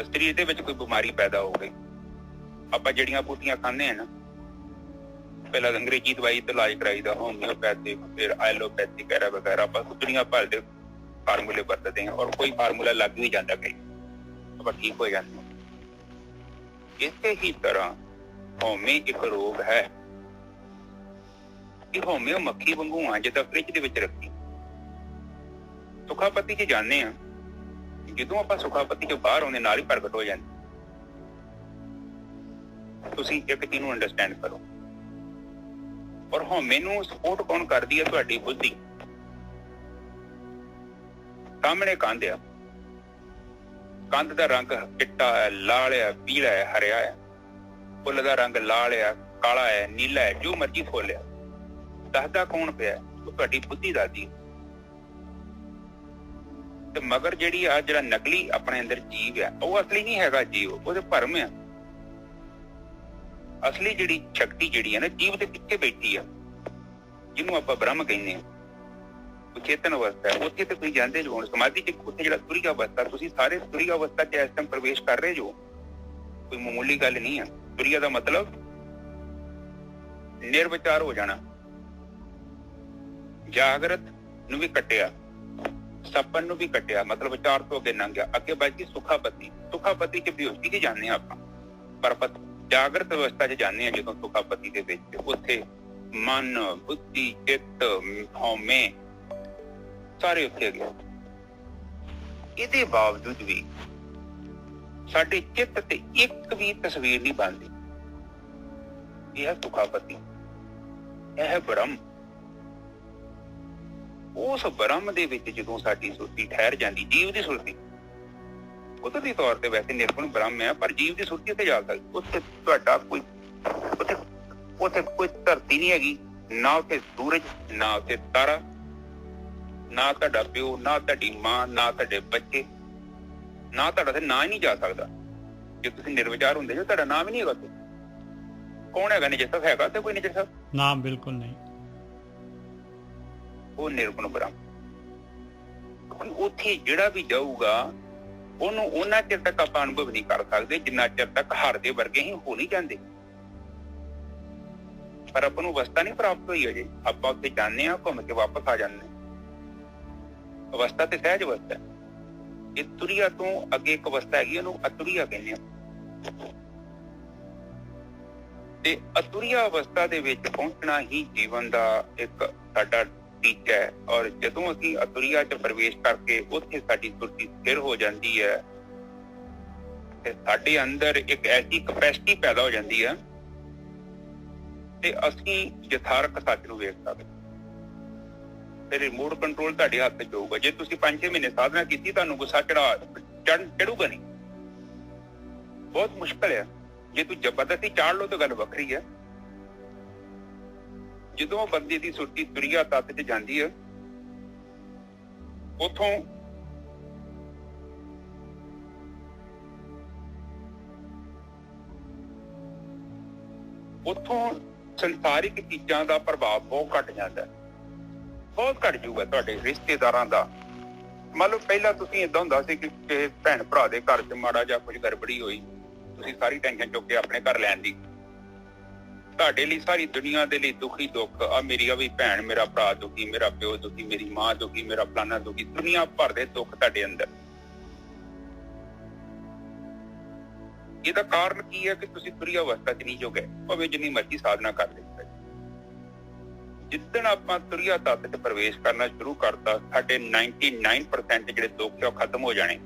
ਸਰੀਰ ਦੇ ਵਿੱਚ ਕੋਈ ਬਿਮਾਰੀ ਪੈਦਾ ਹੋ ਗਈ, ਆਪਾਂ ਜੜੀਆਂ ਬੂਟੀਆਂ ਖਾਂਦੇ ਆ ਨਾ, ਪਹਿਲਾਂ ਅੰਗਰੇਜ਼ੀ ਦਵਾਈ ਤੇ ਇਲਾਜ ਕਰਾਈਦਾ, ਹੋਮਿਓਪੈਥਿਕ, ਫਿਰ ਐਲੋਪੈਥਿਕ ਵਗੈਰਾ, ਆਪਾਂ ਦੁਨੀਆ ਭਰ ਦੇ ਫਾਰਮੂਲੇ ਵਰਤਦੇ ਹਾਂ, ਔਰ ਕੋਈ ਫਾਰਮੂਲਾ ਲੱਗ ਵੀ ਜਾਂਦਾ, ਕਈ ਆਪਾਂ ਠੀਕ ਹੋ ਜਾਂਦੇ ਹਾਂ। ਇਸੇ ਹੀ ਤਰ੍ਹਾਂ ਹਉਮੈ ਇੱਕ ਰੋਗ ਹੈ। ਇਹ ਹਉਮੈ ਮੱਖੀ ਵਾਂਗੂ ਆ, ਜਿੱਦਾਂ ਫਰਿੱਜ ਦੇ ਵਿੱਚ ਰੱਖੀ। ਸੁਖਾਪਤੀ 'ਚ ਜਾਂਦੇ ਹਾਂ, ਜਦੋਂ ਆਪਾਂ ਸੁਖਾਪਤੀ 'ਚੋਂ ਬਾਹਰ ਆਉਂਦੇ ਨਾਲ ਹੀ ਪ੍ਰਗਟ ਹੋ ਜਾਂਦੇ। ਤੁਸੀਂ ਇੱਕ ਚੀਜ਼ ਨੂੰ ਅੰਡਰਸਟੈਂਡ ਕਰੋ, ਔਰ ਹਉਮੈ ਨੂੰ ਸਪੋਰਟ ਕੌਣ ਕਰਦੀ ਹੈ? ਤੁਹਾਡੀ ਬੁੱਧੀ। ਸਾਹਮਣੇ ਕੰਧ ਆ, ਕੰਧ ਦਾ ਰੰਗ ਚਿੱਟਾ ਹੈ, ਲਾਲ ਹੈ, ਪੀਲਾ ਹੈ, ਹਰਿਆ ਹੈ। ਫੁੱਲ ਦਾ ਰੰਗ ਲਾਲ ਹੈ, ਕਾਲਾ ਹੈ, ਨੀਲਾ ਹੈ, ਜੋ ਮਰਜੀ ਫੁੱਲ ਆ। ਦੱਸਦਾ ਕੌਣ ਪਿਆ? ਉਹ ਤੁਹਾਡੀ ਬੁੱਧੀ ਦੱਸਦੀ। ਤੇ ਮਗਰ ਜਿਹੜੀ ਆ ਜਿਹੜਾ ਨਕਲੀ ਆਪਣੇ ਅੰਦਰ ਜੀਵ ਆ, ਉਹ ਅਸਲੀ ਨਹੀਂ ਹੈਗਾ ਜੀਵ, ਉਹਦੇ ਭਰਮ ਆ। ਅਸਲੀ ਜਿਹੜੀ ਸ਼ਕਤੀ ਜਿਹੜੀ ਹੈ ਨਾ ਜੀਵ ਦੇ ਪਿੱਛੇ ਬੈਠੀ ਆ, ਜਿਹਨੂੰ ਆਪਾਂ ਬ੍ਰਹਮ ਕਹਿੰਦੇ ਆ, ਉਹ ਚੇਤਨ ਅਵਸਥਾ ਹੈ। ਉੱਥੇ ਤੇ ਤੁਸੀਂ ਜਾਂਦੇ ਜੋ ਹੁਣ ਸਮਾਧੀ ਚ, ਉੱਥੇ ਜਿਹੜਾ ਤੁਰੀ ਅਵਸਥਾ, ਤੁਸੀਂ ਸਾਰੇ ਤੁਰੀ ਅਵਸਥਾ ਚ ਇਸ ਟਾਈਮ ਪ੍ਰਵੇਸ਼ ਕਰ ਰਹੇ ਜੋ, ਕੋਈ ਮਾਮੂਲੀ ਗੱਲ ਨਹੀਂ ਆ। ਤੁਰੀਆ ਦਾ ਮਤਲਬ ਨਿਰਵਿਚਾਰ ਹੋ ਜਾਣਾ, ਜਾਗਰਤ ਨੂੰ ਵੀ ਕੱਟਿਆ, ਸਪਨ ਨੂੰ ਵੀ ਕੱਟਿਆ, ਮਤਲਬ ਵਿਚਾਰ ਤੋਂ ਅੱਗੇ ਲੰਘ ਗਿਆ। ਅੱਗੇ ਬਾਕੀ ਸੁਖਾਪਤੀ, ਸੁਖਾਪਤੀ ਚ ਬੇਹੋਸ਼ੀ ਚ ਜਾਂਦੇ ਆਪਾਂ, ਪਰ ਜਾਗਰਤ ਅਵਸਥਾ ਚ ਜਾਂਦੇ ਆ ਜਦੋਂ ਸੁਖਾਪਤੀ ਦੇ ਵਿੱਚ, ਉੱਥੇ ਮਨ, ਬੁੱਧੀ, ਚਿੱਤ, ਹਉਮੈ ਸਾਰੇ ਉੱਥੇ ਗਏ। ਇਹਦੇ ਬਾਵਜੂਦ ਵੀ ਸਾਡੇ ਚਿੱਤ ਤੇ ਇੱਕ ਵੀ ਤਸਵੀਰ ਨਹੀਂ ਬਣਦੀ। ਇਹ ਹੈ ਸੁਖਾਪਤੀ, ਇਹ ਹੈ ਬ੍ਰਹਮ। ਉਸ ਬ੍ਰਹਮ ਦੇ ਵਿੱਚ ਜਦੋਂ ਸਾਡੀ ਸੁਰਤੀ ਠਹਿਰ ਜਾਂਦੀ, ਜੀਵ ਦੀ ਸੁਰਤੀ ਕੁਦਰਤੀ ਤੌਰ ਤੇ ਵੈਸੇ ਨਿਰਗੁਣ ਬ੍ਰਹਮ ਹੈ, ਪਰ ਜੀਵ ਦੀ ਸੁਰਤੀ ਉੱਤੇ ਜਾ ਸਕਦੀ। ਉੱਥੇ ਤੁਹਾਡਾ ਕੋਈ ਉੱਥੇ ਕੋਈ ਧਰਤੀ ਨਹੀਂ ਹੈਗੀ, ਨਾ ਉੱਥੇ ਸੂਰਜ, ਨਾ ਉੱਥੇ ਤਾਰਾ, ਨਾ ਤੁਹਾਡਾ ਪਿਓ, ਨਾ ਤੁਹਾਡੀ ਮਾਂ, ਨਾ ਤੁਹਾਡੇ ਬੱਚੇ, ਨਾ ਤੁਹਾਡਾ ਤੇ ਨਾਂ ਹੀ ਨਹੀਂ ਜਾ ਸਕਦਾ। ਜੇ ਤੁਸੀਂ ਨਿਰਵਿਚਾਰ ਹੁੰਦੇ ਜੋ, ਤੁਹਾਡਾ ਨਾਮ ਹੀ ਨਹੀਂ ਹੈਗਾ। ਕੌਣ ਹੈਗਾ ਨਿਜਸਤ? ਹੈਗਾ ਤੇ ਕੋਈ ਨਿਜਸਤ? ਨਾ, ਬਿਲਕੁਲ ਨਹੀਂ। ਉਹ ਨਿਰਗੁਣ ਬ੍ਰਹਮ। ਉੱਥੇ ਜਿਹੜਾ ਵੀ ਜਾਊਗਾ ਉਹਨੂੰ ਉਹਨਾਂ ਚਿਰ ਤੱਕ ਆਪਾਂ ਅਨੁਭਵ ਨਹੀਂ ਕਰ ਸਕਦੇ ਜਿੰਨਾ ਚਿਰ ਤੱਕ ਹਰ ਦੇ ਵਰਗੇ ਹੀ ਹੋ ਨਹੀਂ ਜਾਂਦੇ। ਪਰ ਆਪਾਂ ਨੂੰ ਅਵਸਥਾ ਨਹੀਂ ਪ੍ਰਾਪਤ ਹੋਈ ਅਜੇ। ਆਪਾਂ ਉੱਥੇ ਜਾਂਦੇ ਹਾਂ, ਘੁੰਮ ਕੇ ਵਾਪਸ ਆ ਜਾਂਦੇ। ਅਵਸਥਾ ਤੇ ਸਹਿਜ ਅਵਸਥਾ। ਇਹ ਤੁਰੀਆ ਤੋਂ ਅੱਗੇ ਇੱਕ ਅਵਸਥਾ ਹੈਗੀ, ਉਹਨੂੰ ਅਤੁਰੀਆ ਕਹਿੰਦੇ ਆ। ਤੇ ਅਤੁਰੀਆ ਅਵਸਥਾ ਦੇ ਵਿੱਚ ਪਹੁੰਚਣਾ ਹੀ ਜੀਵਨ ਦਾ ਇੱਕ ਸਾਡਾ ਟੀਚਾ ਹੈ। ਔਰ ਜਦੋਂ ਅਸੀਂ ਅਤੁਰੀਆ ਚ ਪ੍ਰਵੇਸ਼ ਕਰਕੇ ਉੱਥੇ ਸਾਡੀ ਸੁਰਤੀ ਸਥਿਰ ਹੋ ਜਾਂਦੀ ਹੈ ਤੇ ਸਾਡੇ ਅੰਦਰ ਇੱਕ ਐਸੀ ਕਪੈਸਿਟੀ ਪੈਦਾ ਹੋ ਜਾਂਦੀ ਹੈ ਤੇ ਅਸੀਂ ਯਥਾਰਥ ਸੱਚ ਨੂੰ ਵੇਖ ਸਕਦੇ। ਤੇ ਰਿਮੋਟ ਕੰਟਰੋਲ ਤੁਹਾਡੇ ਹੱਥ 'ਚ ਹੋਊਗਾ। ਜੇ ਤੁਸੀਂ 5-6 ਮਹੀਨੇ ਸਾਧਨਾ ਕੀਤੀ, ਤੁਹਾਨੂੰ ਗੁੱਸਾ ਚੜੂਗਾ ਨਹੀਂ, ਬਹੁਤ ਮੁਸ਼ਕਲ ਹੈ। ਜੇ ਤੂੰ ਜ਼ਬਰਦਸਤੀ ਚਾੜ ਲਓ ਤਾਂ ਗੱਲ ਵੱਖਰੀ ਹੈ। ਜਦੋਂ ਬੰਦੇ ਦੀ ਸੁਰਤੀ ਤੁਰੀਆ ਤੱਤ 'ਚ ਜਾਂਦੀ ਹੈ, ਉੱਥੋਂ ਸੰਸਾਰਿਕ ਚੀਜ਼ਾਂ ਦਾ ਪ੍ਰਭਾਵ ਬਹੁਤ ਘੱਟ ਜਾਂਦਾ ਹੈ, ਬਹੁਤ ਘੱਟ ਜਾਊਗਾ। ਤੁਹਾਡੇ ਰਿਸ਼ਤੇਦਾਰਾਂ ਦਾ ਮੰਨ ਲਓ, ਪਹਿਲਾਂ ਤੁਸੀਂ ਏਦਾਂ ਹੁੰਦਾ ਸੀ ਕਿ ਕਿਸੇ ਭੈਣ ਭਰਾ ਦੇ ਘਰ 'ਚ ਮਾੜਾ ਜਾਂ ਕੁਝ ਗੜਬੜੀ ਹੋਈ, ਤੁਸੀਂ ਸਾਰੀ ਟੈਨਸ਼ਨ ਚੁੱਕ ਕੇ ਆਪਣੇ ਘਰ ਲੈਣ ਦੀ। ਤੁਹਾਡੇ ਲਈ ਸਾਰੀ ਦੁਨੀਆ ਦੇ ਲਈ ਦੁਖੀ ਦੁੱਖ, ਆ ਮੇਰੀ ਆ ਵੀ ਭੈਣ, ਮੇਰਾ ਭਰਾ ਦੁਖੀ, ਮੇਰਾ ਪਿਓ ਦੁਖੀ, ਮੇਰੀ ਮਾਂ ਦੁਖੀ, ਮੇਰਾ ਫਲਾਨਾ ਦੁਖੀ, ਦੁਨੀਆ ਭਰ ਦੇ ਦੁੱਖ ਤੁਹਾਡੇ ਅੰਦਰ। ਇਹਦਾ ਕਾਰਨ ਕੀ ਹੈ ਕਿ ਤੁਸੀਂ ਤੁਰੀਆ ਅਵਸਥਾ 'ਚ ਨਹੀਂ ਜੋ ਗਏ, ਭਾਵੇਂ ਜਿੰਨੀ ਮਰਜ਼ੀ ਸਾਧਨਾ ਕਰ ਲਈ। ਜਿੱਦਣ ਆਪਾਂ ਤੁਰੀਆ ਤੱਤ 'ਚ ਪ੍ਰਵੇਸ਼ ਕਰਨਾ ਸ਼ੁਰੂ ਕਰਤਾ, ਸਾਡੇ 99% ਜਿਹੜੇ ਦੁੱਖ ਉਹ ਖਤਮ ਹੋ ਜਾਣੇ।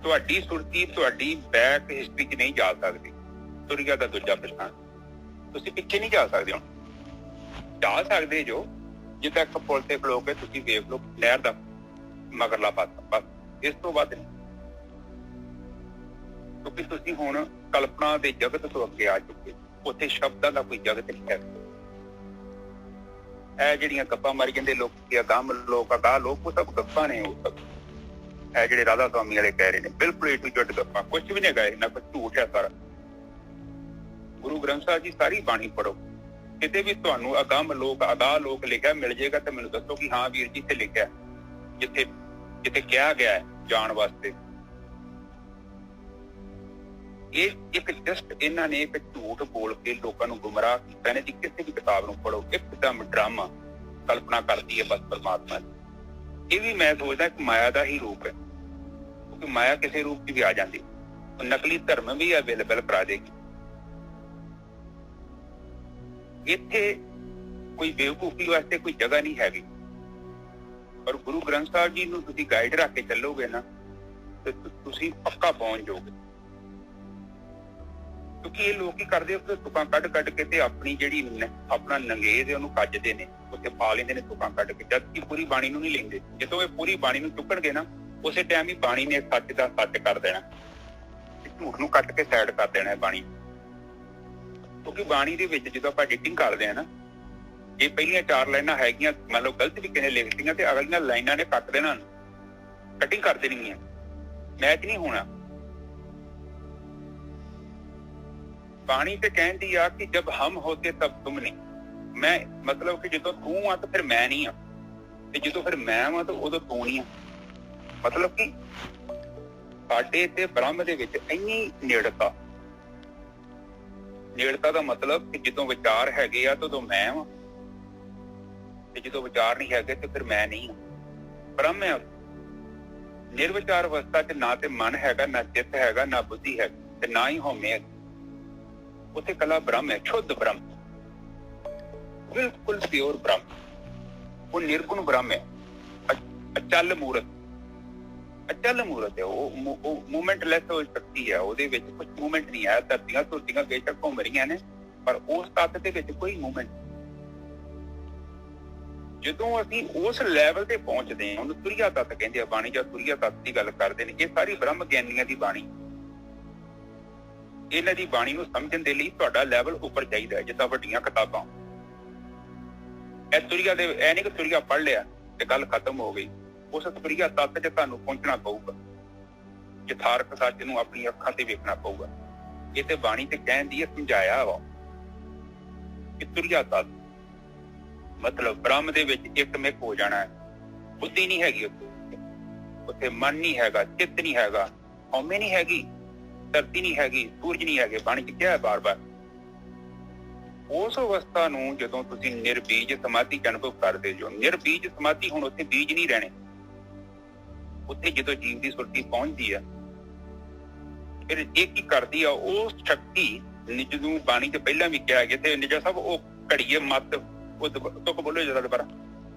ਤੁਹਾਡੀ ਸੁਰਤੀ ਤੁਹਾਡੀ ਬੈਕ ਹਿਸਟਰੀ 'ਚ ਨਹੀਂ ਜਾ ਸਕਦੀ। ਤੁਰੀਆ ਦਾ ਦੂਜਾ ਪਛਾਣ, ਤੁਸੀਂ ਪਿੱਛੇ ਨਹੀਂ ਜਾ ਸਕਦੇ। ਹੁਣ ਜਾ ਸਕਦੇ ਜੋ, ਜਿੱਦਾਂ ਇੱਕ ਪੁਲ ਤੇ ਖਲੋ ਕੇ ਤੁਸੀਂ ਵੇਖ ਲਓ ਨਹਿਰ ਦਾ ਮਗਰਲਾ ਪਾਸਾ, ਬਸ ਇਸ ਤੋਂ ਵੱਧ ਨਹੀਂ। ਕਿਉਂਕਿ ਤੁਸੀਂ ਹੁਣ ਕਲਪਨਾ ਦੇ ਜਗਤ ਤੋਂ ਅੱਗੇ ਆ ਚੁੱਕੇ, ਉੱਥੇ ਸ਼ਬਦਾਂ ਦਾ ਕੋਈ ਜਗਤ ਨਹੀਂ ਹੈ। ਇਹ ਜਿਹੜੀਆਂ ਗੱਪਾਂ ਮਾਰੀ ਜਾਂਦੇ ਲੋਕ, ਅਗੰਮ ਲੋਕ, ਅਗਾਹ ਲੋਕ, ਉਹ ਸਭ ਗੱਪਾਂ ਨੇ। ਉਹ ਸਭ ਇਹ ਜਿਹੜੇ ਰਾਧਾ ਸਵਾਮੀ ਵਾਲੇ ਕਹਿ ਰਹੇ ਨੇ, ਬਿਲਕੁਲ ਏ ਟੂ ਜ਼ੈਡ ਗੱਪਾਂ, ਕੁਛ ਵੀ ਨਹੀਂ ਗਏ ਨਾ, ਕੁਛ ਝੂਠ ਹੈ ਸਾਰਾ। ਗੁਰੂ ਗ੍ਰੰਥ ਸਾਹਿਬ ਜੀ ਸਾਰੀ ਬਾਣੀ ਪੜ੍ਹੋ, ਕਿਤੇ ਵੀ ਤੁਹਾਨੂੰ ਅਗੰਮ ਲੋਕ, ਅਗਾਹ ਲੋਕ ਲਿਖਿਆ ਮਿਲ ਜਾਏਗਾ ਤਾਂ ਮੈਨੂੰ ਦੱਸੋ ਕਿ ਹਾਂ ਵੀਰ ਜੀ ਇੱਥੇ ਲਿਖਿਆ, ਜਿੱਥੇ ਜਿੱਥੇ ਕਿਹਾ ਗਿਆ ਹੈ ਜਾਣ ਵਾਸਤੇ। ਇਹ ਇੱਕ ਜਸਟ ਇਹਨਾਂ ਨੇ ਇੱਕ ਝੂਠ ਬੋਲ ਕੇ ਲੋਕਾਂ ਨੂੰ ਗੁੰਮਰਾਹ ਕੀਤਾ ਨੇ। ਕਿਸੇ ਵੀ ਕਿਤਾਬ ਨੂੰ ਪੜ੍ਹੋ, ਇੱਕਦਮ ਡਰਾਮਾ ਕਲਪਨਾ ਕਰਦੀ ਹੈ ਬਸ ਪਰਮਾਤਮਾ ਦੀ। ਇਹ ਵੀ ਮੈਂ ਸੋਚਦਾ ਕਿ ਮਾਇਆ ਦਾ ਹੀ ਰੂਪ ਹੈ, ਕਿਉਂਕਿ ਮਾਇਆ ਕਿਸੇ ਰੂਪ 'ਚ ਵੀ ਆ ਜਾਂਦੀ। ਉਹ ਨਕਲੀ ਧਰਮ ਵੀ ਅਵੇਲੇਬਲ ਕਰਾ ਦੇਗੀ। ਇੱਥੇ ਕੋਈ ਬੇਵਕੂਫੀ ਵਾਸਤੇ ਕੋਈ ਜਗ੍ਹਾ ਨਹੀਂ ਹੈਗੀ। ਪਰ ਗੁਰੂ ਗ੍ਰੰਥ ਸਾਹਿਬ ਜੀ ਨੂੰ ਤੁਸੀਂ ਗਾਈਡ ਰੱਖ ਕੇ ਚੱਲੋਗੇ ਨਾ ਤੇ ਤੁਸੀਂ ਪੱਕਾ ਪਹੁੰਚ ਜਾਓਗੇ। ਕਿਉਂਕਿ ਇਹ ਲੋਕ ਕੀ ਕਰਦੇ ਆ, ਤੁਕਾਂ ਕੱਢ ਕੇ ਤੇ ਆਪਣੀ ਜਿਹੜੀ ਆਪਣਾ ਨੰਗੇਜ ਉਹਨੂੰ ਕੱਜਦੇ ਨੇ, ਉੱਥੇ ਪਾ ਲੈਂਦੇ ਨੇ ਤੁਕਾਂ ਕੱਢ ਕੇ, ਜਦ ਕਿ ਪੂਰੀ ਬਾਣੀ ਨੂੰ ਨਹੀਂ ਲੈਂਦੇ। ਜਦੋਂ ਇਹ ਪੂਰੀ ਬਾਣੀ ਨੂੰ ਚੁੱਕਣਗੇ ਨਾ, ਉਸੇ ਟਾਈਮ ਹੀ ਬਾਣੀ ਨੇ ਸੱਚ ਦਾ ਸੱਚ ਕਰ ਦੇਣਾ, ਝੂਠ ਨੂੰ ਕੱਟ ਕੇ ਸਾਈਡ ਕਰ ਦੇਣਾ ਹੈ ਬਾਣੀ। ਕਿਉਂਕਿ ਬਾਣੀ ਦੇ ਵਿੱਚ ਜਦੋਂ ਆਪਾਂ ਐਡੀਟਿੰਗ ਕਰਦੇ ਆ ਨਾ, ਇਹ ਪਹਿਲੀਆਂ 4 ਲਾਈਨਾਂ ਹੈਗੀਆਂ ਮੰਨ ਲਓ ਗਲਤ ਵੀ ਕਿਸੇ ਨੇ ਲਿਖਤੀਆਂ ਤੇ ਅਗਲੀਆਂ ਲਾਈਨਾਂ ਨੇ ਕੱਟ ਦੇਣਾ, ਕਟਿੰਗ ਕਰ ਦੇਣੀ ਹੈ, ਮੈਚ ਨਹੀਂ ਹੋਣਾ। ਬਾਣੀ ਤੇ ਕਹਿੰਦੀ ਆ ਕਿ ਜਬ ਹਮ ਹੋਤੇ ਤਬ ਤੁਮ ਨਹੀਂ, ਮੈਂ ਮਤਲਬ ਕਿ ਜਦੋਂ ਤੂੰ ਆ ਤਾਂ ਫਿਰ ਮੈਂ ਨਹੀਂ ਆ, ਤੇ ਜਦੋਂ ਫਿਰ ਮੈਂ ਆ ਤਾਂ ਉਦੋਂ ਤੂੰ ਨਹੀਂ ਆ। ਮਤਲਬ ਕਿ ਸਾਡੇ ਤੇ ਬ੍ਰਹਮ ਦੇ ਵਿੱਚ ਇੰਨੀ ਨੇੜਤਾ, ਨੇੜਤਾ ਦਾ ਮਤਲਬ ਕਿ ਜਦੋਂ ਵਿਚਾਰ ਹੈਗੇ ਆ ਤਾਂ ਉਦੋਂ ਮੈਂ ਆ, ਤੇ ਜਦੋਂ ਵਿਚਾਰ ਨਹੀਂ ਹੈਗੇ ਤੇ ਫਿਰ ਮੈਂ ਨਹੀਂ ਆ। ਬ੍ਰਹਮ ਹੈ। ਨਿਰਵਿਚਾਰ ਅਵਸਥਾ 'ਚ ਨਾ ਤੇ ਮਨ ਹੈਗਾ, ਨਾ ਚਿੱਤ ਹੈਗਾ, ਨਾ ਬੁੱਧੀ ਹੈ, ਤੇ ਨਾ ਹੀ ਹਉਮੈ ਹੈ। ਉੱਥੇ ਕਲਾ ਬ੍ਰਹਮ ਹੈ, ਸ਼ੁੱਧ ਬ੍ਰਹਮ, ਬਿਲਕੁਲ ਪਿਓਰ ਬ੍ਰਹਮ। ਉਹ ਨਿਰਗੁਣ ਬ੍ਰਹਮ ਹੈ, ਅਚਲ ਮੂਰਤ, ਅਚਲ ਮੂਰਤ ਹੈ। ਉਹ ਮੂਵਮੈਂਟਲੈਸ ਹੋ ਸਕਦੀ ਹੈ, ਉਹਦੇ ਵਿੱਚ ਕੁਝ ਮੂਵਮੈਂਟ ਨਹੀਂ ਹੈ। ਧਰਤੀਆਂ ਧੁਰਤੀਆਂ ਬੇਸ਼ੱਕ ਘੁੰਮ ਰਹੀਆਂ ਨੇ, ਪਰ ਉਸ ਤੱਤ ਦੇ ਵਿੱਚ ਕੋਈ ਮੂਵਮੈਂਟ। ਜਦੋਂ ਅਸੀਂ ਉਸ ਲੈਵਲ ਤੇ ਪਹੁੰਚਦੇ ਹਾਂ, ਉਹਨੂੰ ਤੁਰੀਆ ਤੱਤ ਕਹਿੰਦੇ ਆ ਬਾਣੀ, ਜਾਂ ਤੁਰੀਆ ਤੱਤ ਦੀ ਗੱਲ ਕਰਦੇ ਨੇ। ਇਹ ਸਾਰੀ ਬ੍ਰਹਮ ਗਿਆਨੀਆਂ ਦੀ ਬਾਣੀ। ਇਹਨਾਂ ਦੀ ਬਾਣੀ ਨੂੰ ਸਮਝਣ ਦੇ ਲਈ ਤੁਹਾਡਾ ਲੈਵਲ ਉੱਪਰ ਚਾਹੀਦਾ ਹੈ। ਜਿੱਦਾਂ ਵੱਡੀਆਂ ਕਿਤਾਬਾਂ, ਇਹ ਤੁਰੀਆ ਦੇ ਇਹ ਨਹੀਂ ਕਿ ਤੁਰੀਆ ਪੜ੍ਹ ਲਿਆ ਤੇ ਗੱਲ ਖਤਮ ਹੋ ਗਈ। ਉਸ ਤੁਰੀਆ ਤੱਤ 'ਚ ਤੁਹਾਨੂੰ ਪਹੁੰਚਣਾ ਪਊਗਾ, ਯਥਾਰਥ ਸੱਚ ਨੂੰ ਆਪਣੀ ਅੱਖਾਂ ਤੇ ਵੇਖਣਾ ਪਊਗਾ। ਇਹ ਤੇ ਬਾਣੀ ਤੇ ਕਹਿੰਦੀ ਹੈ, ਸਮਝਾਇਆ ਵਾ ਕਿ ਤੁਰੀਆ ਤੱਤ ਮਤਲਬ ਬ੍ਰਹਮ ਦੇ ਵਿੱਚ ਇੱਕਮਿਕ ਹੋ ਜਾਣਾ ਹੈ। ਬੁੱਧੀ ਨਹੀਂ ਹੈਗੀ ਉੱਥੇ, ਮਨ ਨਹੀਂ ਹੈਗਾ, ਚਿੱਤ ਨਹੀਂ ਹੈਗਾ, ਹਉਮੈ ਨਹੀਂ ਹੈਗੀ, ਧਰਤੀ ਨਹੀਂ ਹੈਗੀ, ਸੂਰਜ ਨਹੀਂ ਹੈਗੇ। ਬਾਣੀ 'ਚ ਕਿਹਾ ਹੈ ਬਾਰ-ਬਾਰ। ਉਸ ਅਵਸਥਾ ਨੂੰ ਜਦੋਂ ਤੁਸੀਂ ਨਿਰਬੀਜ ਸਮਾਧੀ 'ਚ ਅਨੁਭਵ ਕਰਦੇ ਜੋ, ਨਿਰਬੀਜ ਸਮਾਧੀ, ਹੁਣ ਉੱਥੇ ਬੀਜ ਨਹੀਂ ਰਹਿਣੇ। ਉੱਥੇ ਜਦੋਂ ਜੀਵ ਦੀ ਸੁਰਤੀ ਪਹੁੰਚਦੀ ਆ, ਫਿਰ ਇਹ ਕੀ ਕਰਦੀ ਆ, ਉਹ ਸ਼ਕਤੀ ਜਦੋਂ ਬਾਣੀ 'ਚ ਪਹਿਲਾਂ ਵੀ ਕਿਹਾ ਗਿਆ ਤੇ ਨਿਜਾ ਸਾਹਿਬ, ਉਹ ਘੜੀਏ ਮੱਤ, ਉਹ ਤੁਕ ਬੋਲੋ ਜਰਾ ਦੁਬਾਰਾ।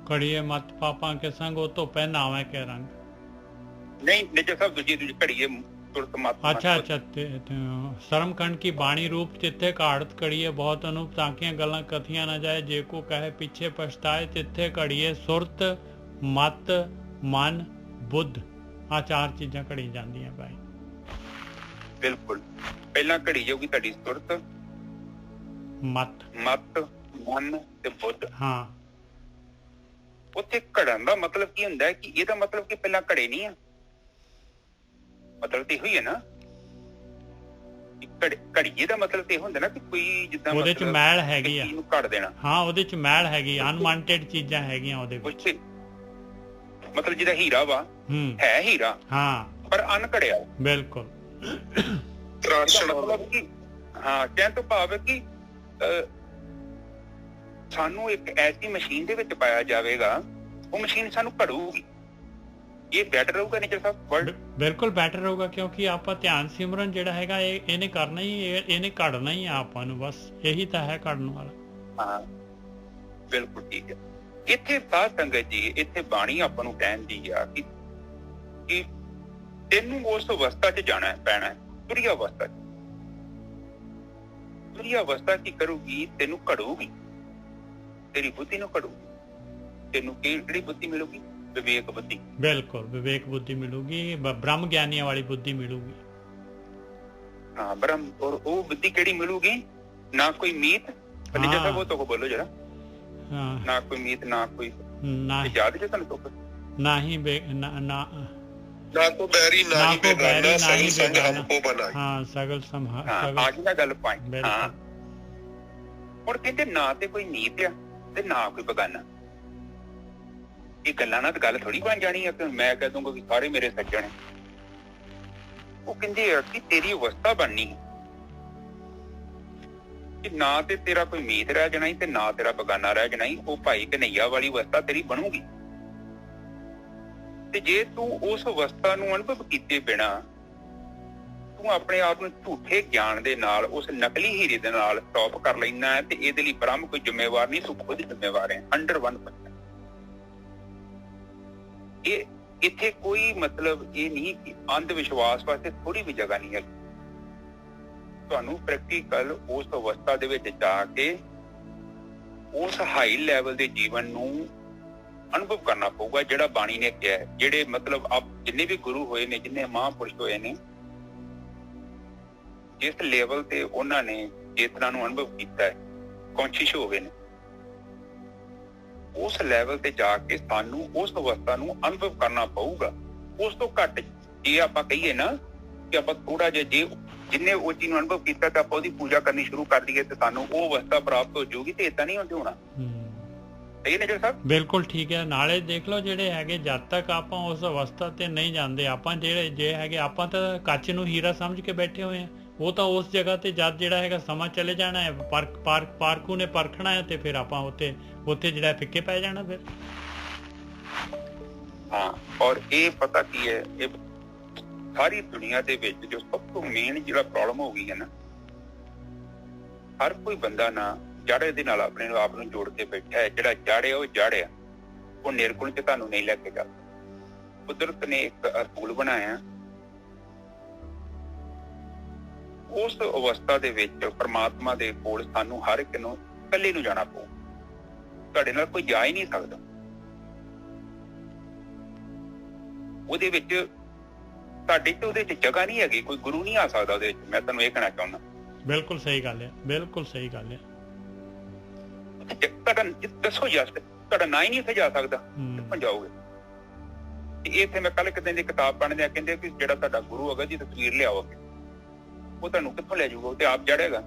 ਘੜੀਏ ਮੱਤ ਪਾਪਾਂ ਕੇ ਸੰਗ, ਉਹ ਤੋਂ ਪਹਿਨਾਵੇ ਕੇ ਰੰਗ। ਨਹੀਂ ਨਿਜਾ ਸਾਹਿਬ, ਦੂਜੀ ਘੜੀਏ ਤੁਰਤ ਮੱਤ। ਅੱਛਾ ਅੱਛਾ, ਸ਼ਰਮਕੰਡ ਕੀ ਬਾਣੀ ਰੂਪ ਤਿੱਥੇ ਘਾੜਤ ਘੜੀਏ ਬਹੁਤ ਅਨੂਪ, ਤਾਂਕੀਆਂ ਗੱਲਾਂ ਕਥੀਆਂ ਨਾ ਜਾਏ, ਜੇ ਕੋ ਕਹੇ ਪਿੱਛੇ ਪਛਤਾਏ, ਤਿੱਥੇ ਘੜੀਏ ਸੁਰਤ ਮਤ ਮਨ ਬੁੱਧ। ਆ 4 ਚੀਜ਼ਾਂ ਘੜੀ ਜਾਂਦੀਆਂ ਭਾਈ। ਬਿਲਕੁਲ, ਪਹਿਲਾਂ ਘੜੀ ਜਾਊਗੀ ਤੁਹਾਡੀ ਸੁਰਤ, ਮਤ ਮਨ ਤੇ ਬੁੱਧ। ਹਾਂ, ਉੱਥੇ ਘੜਨ ਦਾ ਮਤਲਬ ਕੀ ਹੁੰਦਾ ਹੈ ਕਿ ਇਹਦਾ ਮਤਲਬ ਕਿ ਪਹਿਲਾਂ ਘੜੇ ਨਹੀਂ ਆ, ਮਤਲਬ ਤੇ ਇਹੋ ਹੀ ਹੈ ਨਾ। ਘੜੀਏ ਦਾ ਮਤਲਬ ਤੇ ਇਹ ਹੁੰਦਾ ਨਾ ਕਿ ਕੋਈ ਜਿੱਦਾਂ ਉਹਦੇ ਚ ਮੈਲ ਹੈਗੀ ਆ, ਇਹਨੂੰ ਘੜ ਦੇਣਾ। ਹਾਂ, ਉਹਦੇ ਚ ਮੈਲ ਹੈਗੀ, ਅਨਵਾਂਟਡ ਚੀਜ਼ਾਂ ਹੈਗੀਆਂ ਉਹਦੇ ਵਿੱਚ। ਮਤਲਬ ਜਿਹਦਾ ਹੀਰਾ ਵਾ ਹੈ ਹੀਰਾ, ਹਾਂ, ਪਰ ਅਨਘੜਿਆ। ਬਿਲਕੁਲ। ਮਤਲਬ ਕਿ ਹਾਂ, ਕਹਿਣ ਤੋਂ ਭਾਵ ਹੈ ਕਿ ਸਾਨੂੰ ਇੱਕ ਐਸੀ ਮਸ਼ੀਨ ਦੇ ਵਿੱਚ ਪਾਇਆ ਜਾਵੇਗਾ, ਉਹ ਮਸ਼ੀਨ ਸਾਨੂੰ ਘੜੂਗੀ। ਇਹ ਬੈਟਰ ਰਹੂਗਾ ਨੇਚਰ ਸਾਹਿਬ? ਬਿਲਕੁਲ ਬੈਟਰ ਰਹੂਗਾ, ਕਿਉਂਕਿ ਆਪਾਂ ਧਿਆਨ ਸਿਮਰਨ ਜਿਹੜਾ ਹੈਗਾ ਇਹਨੇ ਕਰਨਾ ਹੀ, ਇਹਨੇ ਘੜਨਾ ਹੀ ਆ ਆਪਾਂ ਨੂੰ, ਬਸ ਇਹੀ ਤਾਂ ਹੈ ਘੜਨ ਵਾਲਾ। ਹਾਂ, ਬਿਲਕੁਲ ਠੀਕ ਹੈ। ਇੱਥੇ ਸਾਧ ਸੰਗਤ ਜੀ, ਇੱਥੇ ਬਾਣੀ ਆਪਾਂ ਨੂੰ ਕਹਿੰਦੀ ਆ ਕਿ ਤੈਨੂੰ ਉਸ ਅਵਸਥਾ 'ਚ ਜਾਣਾ ਪੈਣਾ, ਤੁਰੀਆ ਅਵਸਥਾ 'ਚ। ਤੁਰੀਆ ਅਵਸਥਾ ਕੀ ਕਰੂਗੀ? ਤੈਨੂੰ ਘੜੂਗੀ, ਤੇਰੀ ਬੁੱਧੀ ਨੂੰ ਘੜੂਗੀ। ਤੈਨੂੰ ਕਿਹੜੀ ਬੁੱਧੀ ਮਿਲੂਗੀ? ਵਿਵੇਕ ਬੁੱਧੀ। ਬਿਲਕੁਲ, ਵਿਵੇਕ ਬੁੱਧੀ ਮਿਲੂਗੀ, ਬ੍ਰਹਮ ਗਿਆਨੀਆਂ ਵਾਲੀ ਬੁੱਧੀ ਮਿਲੂਗੀ। ਹਾਂ, ਬ੍ਰਹਮ। ਔਰ ਉਹ ਬੁੱਧੀ ਕਿਹੜੀ ਮਿਲੂਗੀ? ਨਾ ਕੋਈ ਮੀਤ, ਉਹ ਤੋਂ ਬੋਲੋ ਜਰਾ। ਨਾ ਕੋਈ ਮੀਤ, ਨਾ ਕੋਈ ਯਾਦ ਜੇ ਤੁਹਾਨੂੰ ਤੁਕ, ਨਾ ਹੀ ਨਾ ਕੋ ਬੈਰੀ, ਨਾ ਹੀ ਬੇਗਾਨਾ, ਸਗਲ ਸੰਗ ਹਮਕੋ ਬਨਾਈ। ਹਾਂ, ਸਗਲ ਸਮਹਾ। ਆ ਗਈ ਨਾ ਗੱਲ ਪਾਈ। ਹਾਂ, ਹੁਣ ਕਹਿੰਦੇ ਨਾ ਤੇ ਕੋਈ ਨੀਤ ਆ ਤੇ ਨਾ ਕੋਈ ਬੇਗਾਨਾ। ਇਹ ਗੱਲਾਂ ਨਾਲ ਗੱਲ ਥੋੜੀ ਬਣ ਜਾਣੀ ਹੈ ਕਿ ਮੈਂ ਕਹਿ ਦੂੰਗਾ ਕਿ ਸਾਰੇ ਮੇਰੇ ਸੱਜਣ। ਉਹ ਕਹਿੰਦੇ ਆ ਕਿ ਤੇਰੀ ਅਵਸਥਾ ਬਣਨੀ ਕਿ ਨਾ ਤੇ ਤੇਰਾ ਕੋਈ ਮੀਤ ਰਹਿ ਜਾਣਾ ਤੇ ਨਾ ਤੇਰਾ ਬੇਗਾਨਾ ਰਹਿ ਜਾਣਾ। ਉਹ ਭਾਈ ਕਨਈਆ ਵਾਲੀ ਅਵਸਥਾ ਤੇਰੀ ਬਣੂਗੀ। ਤੇ ਜੇ ਤੂੰ ਉਸ ਅਵਸਥਾ ਨੂੰ ਅਨੁਭਵ ਕੀਤੇ ਬਿਨਾ ਤੂੰ ਆਪਣੇ ਆਪ ਨੂੰ ਝੂਠੇ ਗਿਆਨ ਦੇ ਨਾਲ, ਉਸ ਨਕਲੀ ਹੀਰੇ ਦੇ ਨਾਲ ਸਟਾਪ ਕਰ ਲੈਣਾ ਹੈ, ਤੇ ਇਹਦੇ ਲਈ ਬ੍ਰਹਮ ਕੋਈ ਜ਼ਿੰਮੇਵਾਰ ਨਹੀਂ, ਤੂੰ ਖੁਦ ਜ਼ਿੰਮੇਵਾਰ ਹੈ 101%। ਇਹ ਇੱਥੇ ਕੋਈ ਮਤਲਬ ਇਹ ਨਹੀਂ ਕਿ ਅੰਧ ਵਿਸ਼ਵਾਸ ਵਾਸਤੇ ਥੋੜੀ ਵੀ ਜਗ੍ਹਾ ਨਹੀਂ ਹੈ। ਤੁਹਾਨੂੰ ਪ੍ਰੈਕਟੀਕਲ ਉਸ ਅਵਸਥਾ ਦੇ ਵਿੱਚ ਜਾ ਕੇ ਉਸ ਹਾਈ ਲੈਵਲ ਦੇ ਜੀਵਨ ਨੂੰ ਅਨੁਭਵ ਕਰਨਾ ਪਊਗਾ, ਜਿਹੜਾ ਬਾਣੀ ਨੇ ਕਿਹਾ ਹੈ। ਜਿਹੜੇ ਮਤਲਬ ਜਿੰਨੇ ਵੀ ਗੁਰੂ ਹੋਏ ਨੇ, ਜਿੰਨੇ ਮਹਾਂਪੁਰਸ਼ ਹੋਏ ਨੇ, ਜਿਸ ਲੈਵਲ ਤੇ ਉਹਨਾਂ ਨੇ ਚੇਤਨਾ ਨੂੰ ਅਨੁਭਵ ਕੀਤਾ ਹੈ, ਕੌਨਸ਼ੀਅਸ ਹੋ ਗਏ ਨੇ, ਉਸ ਲੈਵਲ ਤੇ ਜਾ ਕੇ ਸਾਨੂੰ ਉਸ ਅਵਸਥਾ ਨੂੰ ਅਨੁਭਵ ਕਰਨਾ ਪਊਗਾ। ਉਸ ਤੋਂ ਘੱਟ ਜੇ ਆਪਾਂ ਕਹੀਏ ਨਾ ਕਿ ਆਪਾਂ ਥੋੜਾ ਜਿਹਾ ਜੇ ਜਿੰਨੇ ਉਹ ਚੀਜ਼ ਨੂੰ ਅਨੁਭਵ ਕੀਤਾ ਤਾਂ ਆਪਾਂ ਉਹਦੀ ਪੂਜਾ ਕਰਨੀ ਸ਼ੁਰੂ ਕਰ ਦਈਏ ਤੇ ਸਾਨੂੰ ਉਹ ਅਵਸਥਾ ਪ੍ਰਾਪਤ ਹੋ ਜਾਊਗੀ, ਤੇ ਏਦਾਂ ਨਹੀਂ ਹੋਣਾ। ਸਹੀ ਨੇ ਸਾਹਿਬ? ਬਿਲਕੁਲ ਠੀਕ ਹੈ। ਨਾਲੇ ਦੇਖ ਲਓ ਜਿਹੜੇ ਹੈਗੇ ਜਦ ਤੱਕ ਆਪਾਂ ਉਸ ਅਵਸਥਾ ਤੇ ਨਹੀਂ ਜਾਂਦੇ, ਆਪਾਂ ਜੇ ਹੈਗੇ ਆਪਾਂ ਤਾਂ ਕੱਚ ਨੂੰ ਹੀਰਾ ਸਮਝ ਕੇ ਬੈਠੇ ਹੋਏ ਆ। ਉਹ ਤਾਂ ਉਸ ਜਗ੍ਹਾ ਤੇ ਜਦ ਜਿਹੜਾ ਹੈਗਾ ਸਮਾਂ ਚਲੇ ਜਾਣਾ ਹੈ, ਪਾਰਕੂ ਨੇ ਪਰਖਣਾ ਹੈ, ਤੇ ਫਿਰ ਆਪਾਂ ਉੱਥੇ ਜਿਹੜਾ ਫਿੱਕੇ ਪੈ ਜਾਣਾ ਫਿਰ। ਹਾਂ, ਔਰ ਇਹ ਪਤਾ ਕੀ ਹੈ, ਇਹ ਸਾਰੀ ਦੁਨੀਆ ਦੇ ਵਿੱਚ ਜੋ ਸਭ ਤੋਂ ਮੇਨ ਜਿਹੜਾ ਪ੍ਰੋਬਲਮ ਹੋ ਗਈ ਹੈ ਨਾ, ਹਰ ਕੋਈ ਬੰਦਾ ਨਾ ਜੜ ਦੇ ਨਾਲ ਆਪਣੇ ਆਪ ਨੂੰ ਜੋੜ ਕੇ ਬੈਠਾ ਹੈ। ਜਿਹੜਾ ਜੜ ਉਹ ਜੜ ਆ, ਉਹ ਨਿਰਗੁਣ ਚ ਤੁਹਾਨੂੰ ਨਹੀਂ ਲੈ ਕੇ ਜਾਂਦਾ। ਕੁਦਰਤ ਨੇ ਇੱਕ ਅਸੂਲ ਬਣਾਇਆ, ਉਸ ਅਵਸਥਾ ਦੇ ਵਿੱਚ ਪਰਮਾਤਮਾ ਦੇ ਕੋਲ ਸਾਨੂੰ ਹਰ ਇੱਕ ਨੂੰ ਇਕੱਲੇ ਨੂੰ ਜਾਣਾ ਪਊ। ਤੁਹਾਡੇ ਨਾਲ ਕੋਈ ਜਾ ਹੀ ਨਹੀਂ ਸਕਦਾ। ਉਹਦੇ ਵਿੱਚ ਤੁਹਾਡੇ ਤੇ ਉਹਦੇ ਚ ਜਗ੍ਹਾ ਨਹੀਂ ਹੈਗੀ, ਕੋਈ ਗੁਰੂ ਨਹੀਂ ਆ ਸਕਦਾ ਉਹਦੇ ਵਿੱਚ। ਮੈਂ ਤੁਹਾਨੂੰ ਇਹ ਕਹਿਣਾ ਚਾਹੁੰਦਾ। ਬਿਲਕੁਲ ਸਹੀ ਗੱਲ ਹੈ, ਬਿਲਕੁਲ ਸਹੀ ਗੱਲ ਹੈ। ਤੁਹਾਡਾ ਦੱਸੋ ਯਾਰ, ਤੁਹਾਡਾ ਨਾਂ ਹੀ ਨਹੀਂ ਉੱਥੇ ਜਾ ਸਕਦਾ, ਕਿੱਥੋਂ ਜਾਓਗੇ? ਇਹ ਇੱਥੇ ਮੈਂ ਕੱਲ ਇੱਕ ਦਿਨ ਦੀ ਕਿਤਾਬ ਪੜ੍ਹਦਿਆਂ ਕਹਿੰਦੇ ਕਿ ਜਿਹੜਾ ਤੁਹਾਡਾ ਗੁਰੂ ਹੋਗਾ ਜੀ ਤਸਵੀਰ ਲਿਆਓਗੇ, ਉਹ ਤੁਹਾਨੂੰ ਕਿੱਥੋਂ ਲੈ ਜਾਊਗਾ? ਉਹ ਤੇ ਆਪ ਜੜੇਗਾ।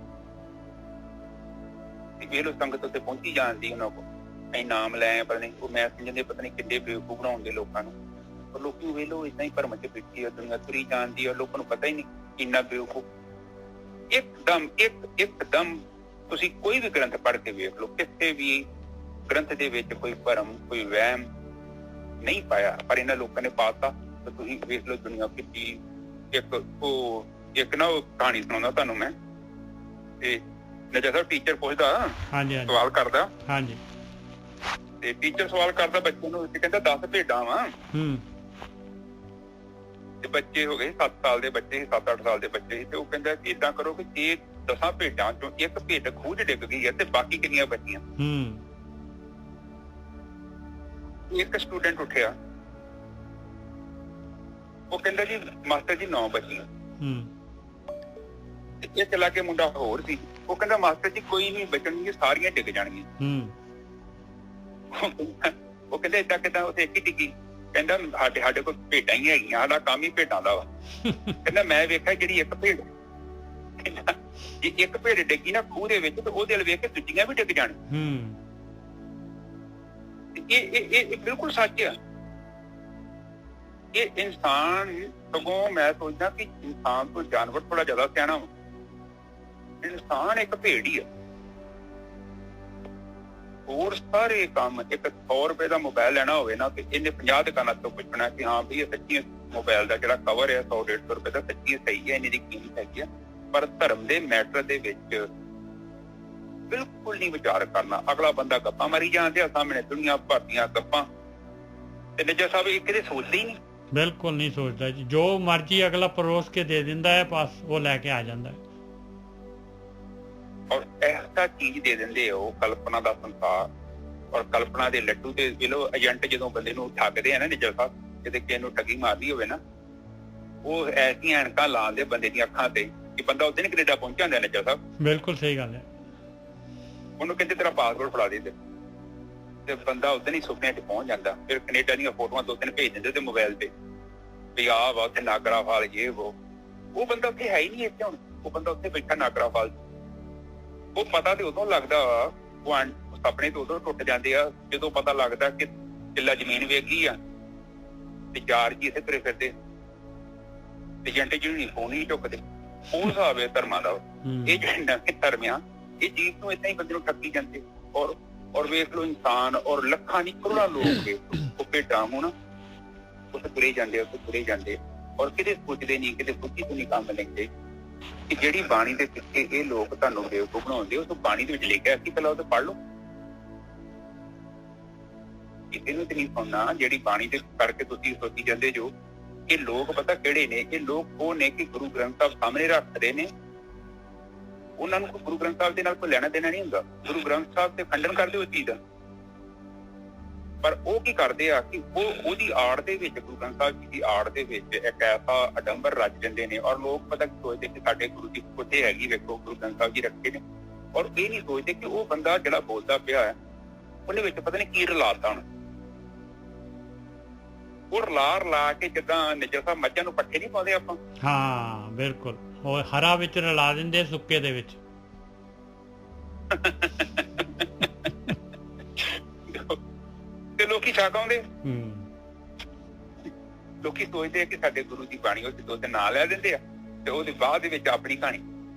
ਵੇਖ ਲਓ ਸੰਗਤ ਉੱਤੇ ਪਹੁੰਚੀ ਜਾਂਦੀ ਉਹਨਾਂ ਕੋਲ, ਅਸੀਂ ਨਾਮ ਲੈ ਪਤਾ ਨਹੀਂ, ਉਹ ਮੈਂ ਸਮਝਦੇ ਪਤਾ ਨਹੀਂ ਕਿੱਡੇ ਬੇਵਕੂਫ ਬਣਾਉਂਦੇ ਲੋਕਾਂ ਨੂੰ। ਪਰ ਲੋਕੀ ਵੇਖ ਲਓ ਏਦਾਂ ਹੀ ਭਰਮ ਚ ਬੈਠੀ ਆ, ਦੁਨੀਆ ਤੁਰੀ ਜਾਂਦੀ ਆ, ਲੋਕਾਂ ਨੂੰ ਪਤਾ ਹੀ ਨਹੀਂ ਇੰਨਾ ਬੇਵਕੂਫ। ਇੱਕਦਮ ਤੁਸੀਂ ਕੋਈ ਵੀ ਗ੍ਰੰਥ ਪੜ੍ਹ ਕੇ ਵੇਖ ਲਓ, ਕਿਸੇ ਵੀ ਗ੍ਰੰਥ ਦੇ ਵਿੱਚ ਕੋਈ ਭਰਮ, ਕੋਈ ਵਹਿਮ ਨਹੀਂ ਪਾਇਆ, ਪਰ ਇਹਨਾਂ ਲੋਕਾਂ ਨੇ ਪਾਤਾ। ਤੇ ਤੁਸੀਂ ਵੇਖ ਲਓ ਦੁਨੀਆ ਕਿੱਡੀ। ਇੱਕ ਨਾ ਉਹ ਕਹਾਣੀ ਸੁਣਾਉਂਦਾ ਤੁਹਾਨੂੰ ਮੈਂ, ਤੇ ਨਜਾ ਸਾਹਿਬ ਟੀਚਰ ਪੁੱਛਦਾ, ਸਵਾਲ ਕਰਦਾ, ਤੇ ਟੀਚਰ ਸਵਾਲ ਕਰਦਾ ਬੱਚੇ ਨੂੰ, ਕਹਿੰਦਾ 10 ਭੇਡਾਂ ਵਾ। ਤੇ ਬੱਚੇ ਹੋ ਗਏ 7 ਸਾਲ ਦੇ ਬੱਚੇ ਸੀ, 7-8 ਸਾਲ ਦੇ ਬੱਚੇ ਸੀ। ਤੇ ਉਹ ਕਹਿੰਦਾ ਕਿ ਏਦਾਂ ਕਰੋ ਕਿ ਜੇ 10 ਭੇਡਾਂ ਚੋਂ ਇੱਕ ਭੇਡ ਖੂਹ 'ਚ ਡਿੱਗ ਗਈ ਹੈ ਤੇ ਬਾਕੀ ਕਿੰਨੀਆਂ ਬਚੀਆਂ? ਇੱਕ ਸਟੂਡੈਂਟ ਉੱਠਿਆ, ਉਹ ਕਹਿੰਦਾ ਜੀ ਮਾਸਟਰ ਜੀ 9 ਬਚੀਆਂ। ਇਹ ਚਲਾ ਕੇ ਮੁੰਡਾ ਹੋਰ ਸੀ, ਉਹ ਕਹਿੰਦਾ ਮਾਸਟਰ ਜੀ ਕੋਈ ਨਹੀਂ ਬਚਣਗੀਆਂ, ਸਾਰੀਆਂ ਡਿੱਗ ਜਾਣਗੀਆਂ। ਉਹ ਕਹਿੰਦਾ ਏਦਾਂ ਕਿੱਦਾਂ? ਉੱਥੇ ਇੱਕ ਹੀ ਡਿੱਗੀ। ਕਹਿੰਦਾ ਸਾਡੇ ਕੋਲ ਭੇਡਾਂ ਹੀ ਹੈਗੀਆਂ, ਸਾਡਾ ਕੰਮ ਹੀ ਭੇਡਾਂ ਦਾ ਵਾ। ਕਹਿੰਦਾ ਮੈਂ ਵੇਖਿਆ ਜਿਹੜੀ ਇੱਕ ਭੇਡ, ਜੇ ਇੱਕ ਭੇਡ ਡਿੱਗੀ ਨਾ ਖੂਹ ਦੇ ਵਿੱਚ, ਤੇ ਉਹਦੇ ਵੱਲ ਵੇਖ ਕੇ ਦੂਜੀਆਂ ਵੀ ਡਿੱਗ ਜਾਣ। ਇਹ ਬਿਲਕੁਲ ਸੱਚ ਆ। ਇਹ ਇਨਸਾਨ, ਸਗੋਂ ਮੈਂ ਸੋਚਦਾ ਕਿ ਇਨਸਾਨ ਤੋਂ ਜਾਨਵਰ ਥੋੜਾ ਜ਼ਿਆਦਾ ਸਿਆਣਾ ਵਾ। ਇਨਸਾਨ ਇੱਕ ਭੇਡ ਹੀ ਆ। ਹੋਰ ਸਾਰੇ ਕੰਮ, ਇੱਕ 100 ਰੁਪਏ ਦਾ ਮੋਬਾਇਲ ਲੈਣਾ ਹੋਵੇ ਨਾ, ਤੇ ਇਹਨੇ 50 ਦੁਕਾਨਾਂ ਤੋਂ ਪੁੱਛਣਾ ਕਿ ਹਾਂ ਵੀ ਇਹ ਸੱਚੀ ਮੋਬਾਇਲ ਦਾ ਜਿਹੜਾ ਕਵਰ ਹੈ 100-150 ਰੁਪਏ ਦਾ ਸੱਚੀ ਸਹੀ ਹੈ, ਇੰਨੀ ਦੀ ਕੀਮਤ ਹੈਗੀ ਆ। ਪਰ ਧਰਮ ਦੇ ਮੈਟਰ ਦੇ ਵਿੱਚ ਬਿਲਕੁਲ ਨਹੀਂ ਵਿਚਾਰ ਕਰਨਾ। ਅਗਲਾ ਬੰਦਾ ਗੱਪਾਂ ਮਾਰੀ ਜਾਂਦੇ ਆ, ਸਾਹਮਣੇ ਦੁਨੀਆ ਭਰ ਦੀਆਂ ਗੱਪਾਂ, ਤੇ ਨਜਾ ਸਾਹਿਬ ਇਹ ਕਿਤੇ ਸੋਚਦੇ ਹੀ ਨਹੀਂ। ਬਿਲਕੁਲ ਨਹੀਂ ਸੋਚਦਾ ਜੀ, ਜੋ ਮਰਜ਼ੀ ਅਗਲਾ ਪਰੋਸ ਕੇ ਦੇ ਦਿੰਦਾ ਹੈ, ਬਸ ਉਹ ਲੈ ਕੇ ਆ ਜਾਂਦਾ ਹੈ। ਔਰ ਐਸਾ ਚੀਜ਼ ਦੇ ਦਿੰਦੇ ਹੋ, ਕਲਪਨਾ ਦਾ ਸੰਸਾਰ, ਔਰ ਕਲਪਨਾ ਦੇ ਲੱਡੂ। ਤੇ ਚਲੋ ਏਜੰਟ ਜਦੋਂ ਬੰਦੇ ਨੂੰ ਠੱਗਦੇ ਆ ਨਾ ਨਜਾ ਸਾਹਿਬ, ਜਦੋਂ ਕਿਸੇ ਨੂੰ ਠੱਗੀ ਮਾਰਦੀ ਹੋਵੇ ਨਾ, ਉਹ ਐਸੀਆਂ ਐਨਕਾਂ ਲਾਉਂਦੇ ਬੰਦੇ ਦੀਆਂ ਅੱਖਾਂ ਤੇ ਕਿ ਬੰਦਾ ਉਦੋਂ ਕੈਨੇਡਾ ਪਹੁੰਚਿਆ ਹੁੰਦਾ ਨਜਾ ਸਾਹਿਬ। ਬਿਲਕੁਲ ਸਹੀ ਗੱਲ ਹੈ। ਉਹਨੂੰ ਕਹਿੰਦੇ ਤੇਰਾ ਪਾਸਪੋਰਟ ਫੜਾ ਦੇ, ਤੇ ਬੰਦਾ ਉਦੋਂ ਹੀ ਸੁਪਨਿਆਂ 'ਚ ਪਹੁੰਚ ਜਾਂਦਾ। ਫਿਰ ਕੈਨੇਡਾ ਦੀਆਂ ਫੋਟੋਆਂ 2-3 ਭੇਜ ਦਿੰਦੇ ਤੇ ਮੋਬਾਇਲ ਤੇ, ਵੀ ਆਹ ਵਾ ਉੱਥੇ ਨਾਗਰਾ ਫਾਲ, ਜੇ ਉਹ ਬੰਦਾ ਉੱਥੇ ਹੈ ਹੀ ਨਹੀਂ ਇੱਥੇ। ਹੁਣ ਉਹ ਬੰਦਾ ਉੱਥੇ ਬੈਠਾ ਨਾਗਰਾ ਫਾਲ। ਉਹ ਪਤਾ ਤੇ ਉਦੋਂ ਲੱਗਦਾ ਵਾ, ਉਹ ਸੁਪਨੇ ਤੇ ਉਦੋਂ ਟੁੱਟ ਜਾਂਦੇ ਆ ਜਦੋਂ ਪਤਾ ਲੱਗਦਾ ਕਿ ਕਿੱਲਾ ਜ਼ਮੀਨ ਵੇਚ ਗਈ ਆ, ਤੇ 4 ਜੀ ਇੱਥੇ ਤੁਰੇ ਫਿਰਦੇ, ਤੇ ਏਜੰਟ ਜੀ ਨਹੀਂ ਫੋਨ ਹੀ ਚੁੱਕਦੇ। ਉਹ ਹਿਸਾਬ ਹੈ ਧਰਮਾਂ ਦਾ। ਇਹ ਜਿਹੜੇ ਨਵੇਂ ਧਰਮ ਆ, ਇਹ ਚੀਜ਼ ਨੂੰ ਏਦਾਂ ਹੀ ਬੰਦੇ ਨੂੰ ਠੱਗੀ ਜਾਂਦੇ। ਔਰ ਵੇਖ ਲਓ ਇਨਸਾਨ, ਔਰ ਲੱਖਾਂ ਨਹੀਂ ਕਰੋੜਾਂ ਲੋਕ ਉਹ ਭੇਡਾਂ ਹੋਣ, ਉੱਥੇ ਤੁਰੇ ਜਾਂਦੇ, ਉੱਥੇ ਤੁਰੇ ਜਾਂਦੇ, ਔਰ ਕਿਤੇ ਸੋਚਦੇ ਨਹੀਂ, ਕਿਤੇ ਬੁੱਧੀ ਤੋਂ ਨਹੀਂ ਕੰਮ ਲੈਂਦੇ ਕਿ ਜਿਹੜੀ ਬਾਣੀ ਦੇ ਪਿੱਛੇ ਇਹ ਲੋਕ ਤੁਹਾਨੂੰ ਬੇਵਕੂਫ ਬਣਾਉਂਦੇ, ਉਸ ਬਾਣੀ ਦੇ ਵਿੱਚ ਲਿਖਿਆ ਸੀ, ਪਹਿਲਾਂ ਉਹ ਤੇ ਪੜ੍ਹ ਲਓ। ਕਿਸੇ ਨੂੰ ਤੇ ਨਹੀਂ ਸੁਣਨਾ ਜਿਹੜੀ ਬਾਣੀ ਦੇ ਕਰਕੇ ਤੁਸੀਂ ਸੋਚੀ ਜਾਂਦੇ ਜੋ। ਇਹ ਲੋਕ ਪਤਾ ਕਿਹੜੇ ਨੇ? ਇਹ ਲੋਕ ਉਹ ਨੇ ਕਿ ਗੁਰੂ ਗ੍ਰੰਥ ਸਾਹਿਬ ਸਾਹਮਣੇ ਰੱਖਦੇ ਨੇ, ਉਹਨਾਂ ਨੂੰ ਗੁਰੂ ਗ੍ਰੰਥ ਸਾਹਿਬ ਦੇ ਨਾਲ ਕੋਈ ਲੈਣਾ ਦੇਣਾ ਨਹੀਂ ਹੁੰਦਾ। ਗੁਰੂ ਗ੍ਰੰਥ ਸਾਹਿਬ ਤੇ ਖੰਡਨ ਕਰਦੇ ਉਸ ਚੀਜ਼ ਦਾ। ਪਰ ਉਹ ਕੀ ਕਰਦੇ ਆ ਕਿ ਉਹਦੀ ਆੜ ਦੇ ਵਿੱਚ, ਗੁਰੂ ਗ੍ਰੰਥ ਸਾਹਿਬ ਜੀ ਦੀ ਆੜ ਦੇ ਵਿੱਚ ਇੱਕ ਐਸਾ ਅਡੰਬਰ ਰਚ ਦਿੰਦੇ ਨੇ, ਔਰ ਲੋਕ ਪਤਾ ਕੀ ਸੋਚਦੇ ਕਿ ਸਾਡੇ ਗੁਰੂ ਜੀ ਕੋਠੇ ਹੈਗੀ, ਵੇਖੋ ਗੁਰੂ ਗ੍ਰੰਥ ਸਾਹਿਬ ਜੀ ਰੱਖੇ ਨੇ, ਔਰ ਇਹ ਨਹੀਂ ਸੋਚਦੇ ਕਿ ਉਹ ਬੰਦਾ ਜਿਹੜਾ ਬੋਲਦਾ ਪਿਆ ਹੈ ਉਹਦੇ ਵਿੱਚ ਪਤਾ ਨਹੀਂ ਕੀ ਰਲਾਤਾ ਹੁਣ। ਉਹ ਰਲਾ ਕੇ ਜਿੱਦਾਂ ਜਿਵੇਂ ਮੱਝਾਂ ਨੂੰ ਪੱਠੇ ਨਹੀਂ ਪਾਉਂਦੇ ਆਪਾਂ, ਹਾਂ ਬਿਲਕੁਲ, ਉਹ ਹਰਾ ਵਿੱਚ ਰਲਾ ਦਿੰਦੇ ਸੁੱਕੇ ਦੇ ਵਿੱਚ। ਤੇ ਲੋਕੀ ਛਕ ਆਉਂਦੇ, ਲੋਕੀ ਸੋਚਦੇ ਕਿ ਸਾਡੇ ਗੁਰੂ ਦੀ ਬਾਣੀ ਉਹ ਦੋ ਤੇ ਨਾਂ ਲੈ ਦਿੰਦੇ ਆ, ਤੇ ਉਹਦੇ ਬਾਅਦ ਦੇ ਵਿੱਚ ਆਪਣੀ ਕਹਾਣੀ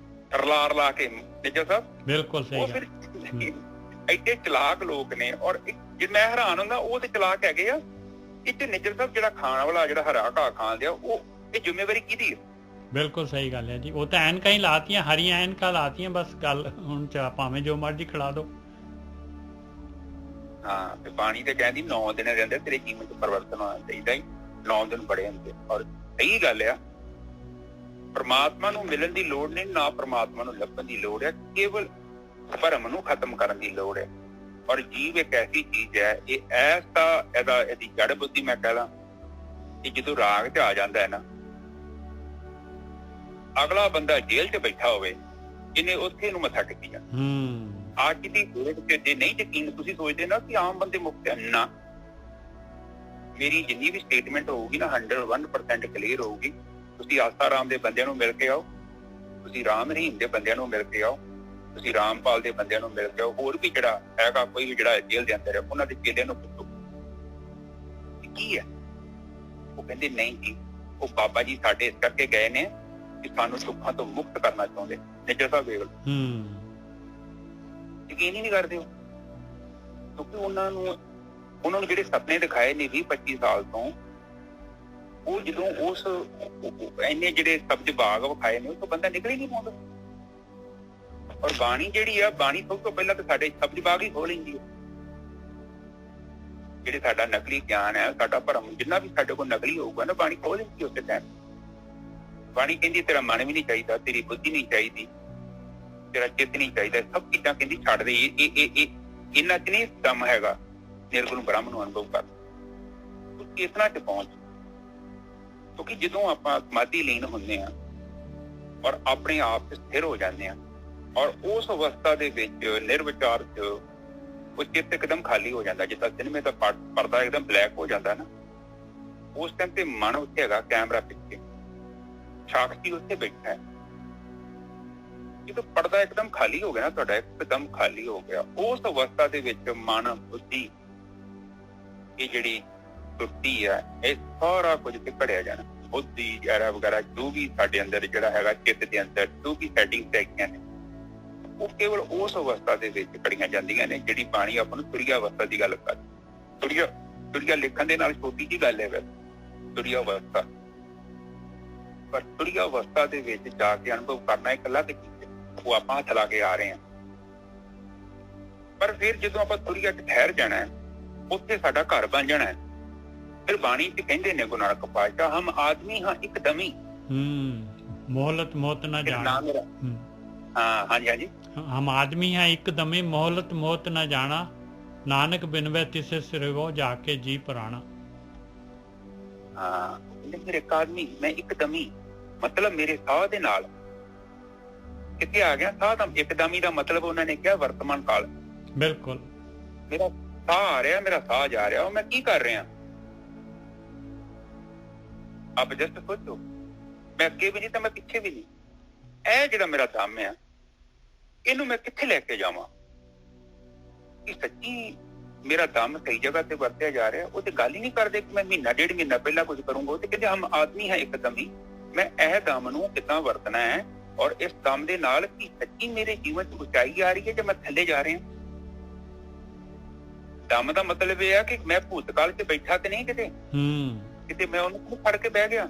ਰਲਾ ਕੇ ਨਿੱਜਰ ਸਾਹਿਬ। ਬਿਲਕੁਲ ਸਹੀ। ਉਹ ਫਿਰ ਐਡੇ ਚਲਾਕ ਲੋਕ ਨੇ, ਔਰ ਜੇ ਮੈਂ ਹੈਰਾਨ ਹੁੰਦਾ ਉਹ ਤੇ ਚਲਾਕ ਹੈਗੇ ਆ। ਇੱਥੇ ਨਿੱਜਰ ਸਾਹਿਬ ਜਿਹੜਾ ਖਾਣ ਵਾਲਾ, ਜਿਹੜਾ ਹਰਾ ਘਾਹ ਖਾਣ ਦਿਆ, ਉਹ ਇਹ ਜ਼ਿੰਮੇਵਾਰੀ ਕਿਹਦੀ ਹੈ? ਬਿਲਕੁਲ ਸਹੀ ਗੱਲ ਹੈ ਜੀ। ਉਹ ਤਾਂ ਐਨਕਾਂ ਹੀ ਲਾਤੀਆਂ, ਹਰੀਆਂ ਐਨਕਾਂ ਲਾਤੀਆਂ, ਬਸ ਗੱਲ ਹੁਣ ਭਾਵੇਂ ਜੋ ਮਰਜ਼ੀ ਖਿਲਾ ਦੋ। ਹਾਂ, ਤੇ ਬਾਣੀ ਤੇ ਕਹਿੰਦੀ 9 ਦਿਨ ਦੇ ਅੰਦਰ ਤੇਰੇ ਜੀਵਨ ਚ ਪਰਿਵਰਤਨ ਹੋਣਾ ਚਾਹੀਦਾ ਹੀ। 9 ਦਿਨ ਬੜੇ ਹੁੰਦੇ, ਔਰ ਸਹੀ ਗੱਲ ਆ। ਪਰਮਾਤਮਾ ਨੂੰ ਮਿਲਣ ਦੀ ਲੋੜ ਨਹੀਂ, ਨਾ ਪਰਮਾਤਮਾ ਨੂੰ ਲੱਭਣ ਦੀ ਲੋੜ ਹੈ, ਕੇਵਲ ਭਰਮ ਨੂੰ ਖਤਮ ਕਰਨ ਦੀ ਲੋੜ ਹੈ। ਔਰ ਜੀਵ ਇੱਕ ਐਸੀ ਚੀਜ਼ ਹੈ, ਇਹ ਐਸਾ ਇਹਦੀ ਜੜ ਬੁੱਧੀ ਮੈਂ ਕਹਿ ਲਾਂ ਕਿ ਜਦੋਂ ਰਾਗ ਤੇ ਆ ਜਾਂਦਾ ਹੈ ਨਾ, ਅਗਲਾ ਬੰਦਾ ਜੇਲ੍ਹ 'ਚ ਬੈਠਾ ਹੋਵੇ, ਇਹਨੇ ਉੱਥੇ ਨੂੰ ਮੱਥਾ ਟੇਕੀ ਜਾਣਾ। ਅੱਜ ਦੀ ਦੌਰ 'ਚ ਜੇ ਨਹੀਂ ਯਕੀਨ, ਤੁਸੀਂ ਸੋਚਦੇ ਨਾ ਕਿ ਆਮ ਬੰਦੇ ਮੁਕਤ ਹਨ, ਨਾ। ਮੇਰੀ ਜਿੰਨੀ ਵੀ ਸਟੇਟਮੈਂਟ ਹੋਊਗੀ ਨਾ 101% ਕਲੀਅਰ ਹੋਊਗੀ। ਤੁਸੀਂ ਆਸਾ ਰਾਮ ਦੇ ਬੰਦਿਆਂ ਨੂੰ ਮਿਲ ਕੇ ਆਓ, ਤੁਸੀਂ ਰਾਮ ਰਹੀਮ ਦੇ ਬੰਦਿਆਂ ਨੂੰ ਮਿਲ ਕੇ ਆਓ, ਤੁਸੀਂ ਰਾਮਪਾਲ ਦੇ ਬੰਦਿਆਂ ਨੂੰ ਮਿਲ ਕੇ ਆਓ, ਹੋਰ ਵੀ ਜਿਹੜਾ ਹੈਗਾ ਕੋਈ ਵੀ ਜਿਹੜਾ ਜੇਲ੍ਹ ਦੇ ਅੰਦਰ ਹੈ, ਉਹਨਾਂ ਦੇ ਚੇਲਿਆਂ ਨੂੰ ਪੁੱਛੋ ਕੀ ਹੈ। ਉਹ ਕਹਿੰਦੇ ਨਹੀਂ ਜੀ, ਉਹ ਬਾਬਾ ਜੀ ਸਾਡੇ ਇਸ ਕਰਕੇ ਗਏ ਨੇ ਕਿ ਸਾਨੂੰ ਦੁੱਖਾਂ ਤੋਂ ਮੁਕਤ ਕਰਨਾ ਚਾਹੁੰਦੇ। ਨਿੱਜਰ ਸਾਹਿਬ ਵੇਖ ਲਓ, ਯਕੀਨ ਹੀ ਨਹੀਂ ਕਰਦੇ ਹੋ, ਕਿਉਂਕਿ ਉਹਨਾਂ ਨੂੰ ਜਿਹੜੇ ਸੁਪਨੇ ਦਿਖਾਏ ਨੇ 20-25 ਸਾਲ ਤੋਂ, ਉਹ ਜਦੋਂ ਉਸ ਇੰਨੇ ਜਿਹੜੇ ਸਬਜ਼ ਬਾਗ ਵਿਖਾਏ ਨੇ, ਉਹ ਤੋਂ ਬੰਦਾ ਨਿਕਲ ਹੀ ਨਹੀਂ ਪਾਉਂਦਾ। ਔਰ ਬਾਣੀ ਜਿਹੜੀ ਆ, ਬਾਣੀ ਸਭ ਤੋਂ ਪਹਿਲਾਂ ਤਾਂ ਸਾਡੇ ਸਬਜ਼ ਬਾਗ ਹੀ ਖੋਲ ਲੈਂਦੀ ਹੈ। ਜਿਹੜੇ ਸਾਡਾ ਨਕਲੀ ਗਿਆਨ ਹੈ, ਸਾਡਾ ਭਰਮ ਜਿੰਨਾ ਵੀ ਸਾਡੇ ਕੋਲ ਨਕਲੀ ਹੋਊਗਾ ਨਾ, ਬਾਣੀ ਖੋਲ ਲੈਂਦੀ ਉਸੇ ਟਾਈਮ। ਬਾਣੀ ਕਹਿੰਦੀ ਤੇਰਾ ਮਨ ਵੀ ਨਹੀਂ ਚਾਹੀਦਾ, ਤੇਰੀ ਬੁੱਧੀ ਨਹੀਂ ਚਾਹੀਦੀ, ਤੇਰਾ ਚਿੱਤ ਨਹੀਂ ਚਾਹੀਦਾ, ਸਭ ਚੀਜ਼ਾਂ ਕਹਿੰਦੀ ਛੱਡ ਦੇ। ਇਹ ਇਹਨਾਂ ਚ ਨਹੀਂ ਦਮ ਹੈਗਾ ਨਿਰਗੁਣ ਬ੍ਰਹਮ ਨੂੰ ਅਨੁਭਵ ਕਰ। ਤੁਸੀਂ ਇਤਨਾ ਚ ਪਹੁੰਚ, ਕਿਉਂਕਿ ਜਦੋਂ ਆਪਾਂ ਸਮਾਧੀ ਲੀਨ ਹੁੰਦੇ ਹਾਂ ਔਰ ਆਪਣੇ ਆਪ ਚ ਸਥਿਰ ਹੋ ਜਾਂਦੇ ਹਾਂ, ਔਰ ਉਸ ਅਵਸਥਾ ਦੇ ਵਿੱਚ ਨਿਰਵਿਚਾਰ ਚ ਉਹ ਚਿੱਤ ਇੱਕਦਮ ਖਾਲੀ ਹੋ ਜਾਂਦਾ, ਜਿੱਦਾਂ ਸਿਨੇਮੇ ਦਾ ਪਰਦਾ ਇੱਕਦਮ ਬਲੈਕ ਹੋ ਜਾਂਦਾ ਨਾ, ਉਸ ਟਾਈਮ ਤੇ ਮਨ ਉੱਥੇ ਹੈਗਾ, ਕੈਮਰਾ ਪਿੱਛੇ, ਸਾਖੀ ਉੱਥੇ ਬੈਠਾ ਹੈ। ਜਦੋਂ ਪਰਦਾ ਇੱਕਦਮ ਖਾਲੀ ਹੋ ਗਿਆ ਨਾ, ਤੁਹਾਡਾ ਇੱਕਦਮ ਖਾਲੀ ਹੋ ਗਿਆ, ਉਸ ਅਵਸਥਾ ਦੇ ਵਿੱਚ ਮਨ, ਬੁੱਧੀ, ਇਹ ਜਿਹੜੀ ਟੁੱਟੀ ਹੈ, ਇਹ ਸਾਰਾ ਕੁਝ ਤੇ ਘੜਿਆ ਜਾਣਾ। ਬੁੱਧੀ ਵਗੈਰਾ ਜੋ ਵੀ ਸਾਡੇ ਅੰਦਰ ਜਿਹੜਾ ਹੈਗਾ, ਚਿੱਤ ਦੇ ਅੰਦਰ ਜੋ ਵੀ ਸੈਟਿੰਗਸ ਹੈਗੀਆਂ ਨੇ, ਉਹ ਕੇਵਲ ਉਸ ਅਵਸਥਾ ਦੇ ਵਿੱਚ ਕੜੀਆਂ ਜਾਂਦੀਆਂ ਨੇ, ਜਿਹੜੀ ਬਾਣੀ ਆਪਾਂ ਨੂੰ ਤੁਰੀਆ ਅਵਸਥਾ ਦੀ ਗੱਲ ਕਰ। ਤੁਰੀਆ ਲਿਖਣ ਦੇ ਨਾਲ ਛੋਟੀ ਜਿਹੀ ਗੱਲ ਹੈ, ਤੁਰੀਆ ਅਵਸਥਾ, ਪਰ ਤੁਰੀਆ ਅਵਸਥਾ ਦੇ ਵਿੱਚ ਜਾ ਕੇ ਅਨੁਭਵ ਕਰਨਾ ਇੱਕ ਅਲੱਗ ਚੀਜ਼ ਹੈ, ਉਹ ਆਪਾਂ ਹੱਥ ਲਾ ਕੇ ਆ ਰਹੇ ਹਾਂ। ਪਰ ਫਿਰ ਜਦੋਂ ਆਪਾਂ ਤੁਰੀਆ ਚ ਠਹਿਰ ਜਾਣਾ ਹੈ, ਉੱਥੇ ਸਾਡਾ ਘਰ ਬਣ ਜਾਣਾ ਹੈ। ਫਿਰ ਬਾਣੀ ਚ ਕਹਿੰਦੇ ਨੇ ਗੁਰੂ ਨਾਨਕ ਪਾਤਸ਼ਾਹ, ਹਮ ਆਦਮੀ ਹਾਂ ਇੱਕਦਮੀ, ਮੋਹਲਤ ਮੌਤ ਨਾ ਜਾਣਾ। ਹਾਂਜੀ, ਹਮ ਆਦਮੀ ਹਾਂ ਇੱਕਦਮੀ, ਮੋਹਲਤ ਮੌਤ ਨਾ ਜਾਣਾ, ਨਾਨਕ ਬਿਨਵੇ ਤਿਸੇ ਸਿਰਗੋ ਜਾ ਕੇ ਜੀ ਪੁਰਾਣਾ। ਹਾਂ, ਮੇਰੇ ਇੱਕ ਆਦਮੀ, ਮੈਂ ਇੱਕਦਮੀ, ਮਤਲਬ ਮੇਰੇ ਸਾਹ ਦੇ ਨਾਲ ਕਿੱਥੇ ਆ ਗਿਆ। ਸਾਹ ਦਾ ਇੱਕਦਮੀ ਦਾ ਮਤਲਬ ਉਹਨਾਂ ਨੇ ਕਿਹਾ ਵਰਤਮਾਨ ਕਾਲ। ਬਿਲਕੁਲ, ਮੇਰਾ ਸਾਹ ਆ ਰਿਹਾ, ਮੇਰਾ ਸਾਹ ਜਾ ਰਿਹਾ, ਉਹ ਮੈਂ ਕੀ ਕਰ ਰਿਹਾ। ਆਪ ਜਸਟ ਸੋਚੋ, ਮੈਂ ਅੱਗੇ ਵੀ ਨਹੀਂ ਤਾਂ ਮੈਂ ਪਿੱਛੇ ਵੀ ਨਹੀਂ। ਇਹ ਜਿਹੜਾ ਮੇਰਾ ਦਮ ਆ, ਇਹਨੂੰ ਮੈਂ ਕਿੱਥੇ ਲੈ ਕੇ ਜਾਵਾਂ। ਕਿ ਸੱਚੀ ਮੇਰਾ ਦਮ ਸਹੀ ਜਗ੍ਹਾ ਤੇ ਵਰਤਿਆ ਜਾ ਰਿਹਾ। ਉਹ ਤੇ ਗੱਲ ਹੀ ਨਹੀਂ ਕਰਦੇ ਕਿ ਮੈਂ ਮਹੀਨਾ 1.5 ਮਹੀਨਾ ਪਹਿਲਾਂ ਕੁਝ ਕਰੂੰਗਾ। ਉਹ ਤੇ ਕਹਿੰਦੇ ਹਮ ਆਦਮੀ ਹੈ ਇੱਕਦਮ ਹੀ, ਮੈਂ ਇਹ ਦਮ ਨੂੰ ਕਿੱਦਾਂ ਵਰਤਣਾ ਹੈ, ਔਰ ਇਸ ਦਮ ਦੇ ਨਾਲ ਕੀ ਸੱਚੀ ਮੇਰੇ ਜੀਵਨ ਚ ਉਚਾਈ ਆ ਰਹੀ ਹੈ ਜਾਂ ਮੈਂ ਥੱਲੇ ਜਾ ਰਿਹਾ। ਦਮ ਦਾ ਮਤਲਬ ਇਹ ਆ ਕਿ ਮੈਂ ਭੂਤਕਾਲ ਚ ਬੈਠਾ ਤੇ ਨਹੀਂ ਕਿਤੇ ਮੈਂ ਉਹਨੂੰ ਫੜ ਕੇ ਬਹਿ ਗਿਆ,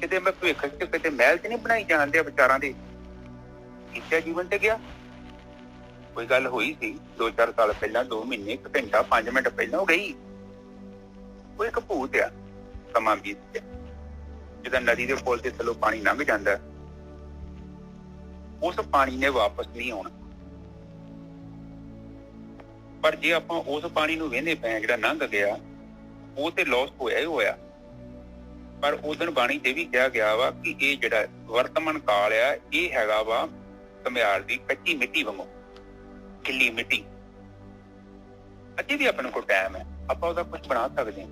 ਕਿਤੇ ਮੈਂ ਭਵਿੱਖ ਚ ਕਿਤੇ ਮਹਿਲ ਚ ਨਹੀਂ ਬਣਾਈ ਜਾਂਦੇ ਵਿਚਾਰਾਂ ਦੇ ਇੱਛਾ ਜੀਵਨ ਤੇ ਗਿਆ। ਕੋਈ ਗੱਲ ਹੋਈ ਸੀ 2-4 ਸਾਲ ਪਹਿਲਾਂ, 2 ਮਹੀਨੇ, 1 ਘੰਟਾ, 5 ਮਿੰਟ ਪਹਿਲਾਂ ਉਹ ਗਈ। ਉਹ ਇੱਕ ਭੂਤ ਆ, ਸਮਾਂ ਬੀਤ ਗਿਆ। ਜਿੱਦਾਂ ਨਦੀ ਦੇ ਪੁੱਲ ਤੇ ਥੱਲੋਂ ਪਾਣੀ ਲੰਘ ਜਾਂਦਾ, ਉਸ ਪਾਣੀ ਨੇ ਵਾਪਸ ਨਹੀਂ ਆਉਣਾ। ਪਰ ਜੇ ਆਪਾਂ ਉਸ ਪਾਣੀ ਨੂੰ ਵਹਿੰਦੇ ਪਏ ਜਿਹੜਾ ਲੰਘ ਗਿਆ, ਉਹ ਤੇ ਲਾਸ ਹੋਇਆ ਹੀ ਹੋਇਆ। ਪਰ ਉਦੋਂ ਬਾਣੀ ਤੇ ਵੀ ਕਿਹਾ ਗਿਆ ਵਾ ਕਿ ਇਹ ਜਿਹੜਾ ਵਰਤਮਾਨ ਕਾਲ ਆ, ਇਹ ਹੈਗਾ ਵਾ ਘੁਮਿਆਰ ਦੀ ਕੱਚੀ ਮਿੱਟੀ ਵਾਂਗੂ, ਗਿੱਲੀ ਮਿੱਟੀ। ਅਜੇ ਵੀ ਆਪਣੇ ਕੋਲ ਟਾਈਮ ਹੈ, ਆਪਾਂ ਉਹਦਾ ਕੁਝ ਬਣਾ ਸਕਦੇ ਹਾਂ।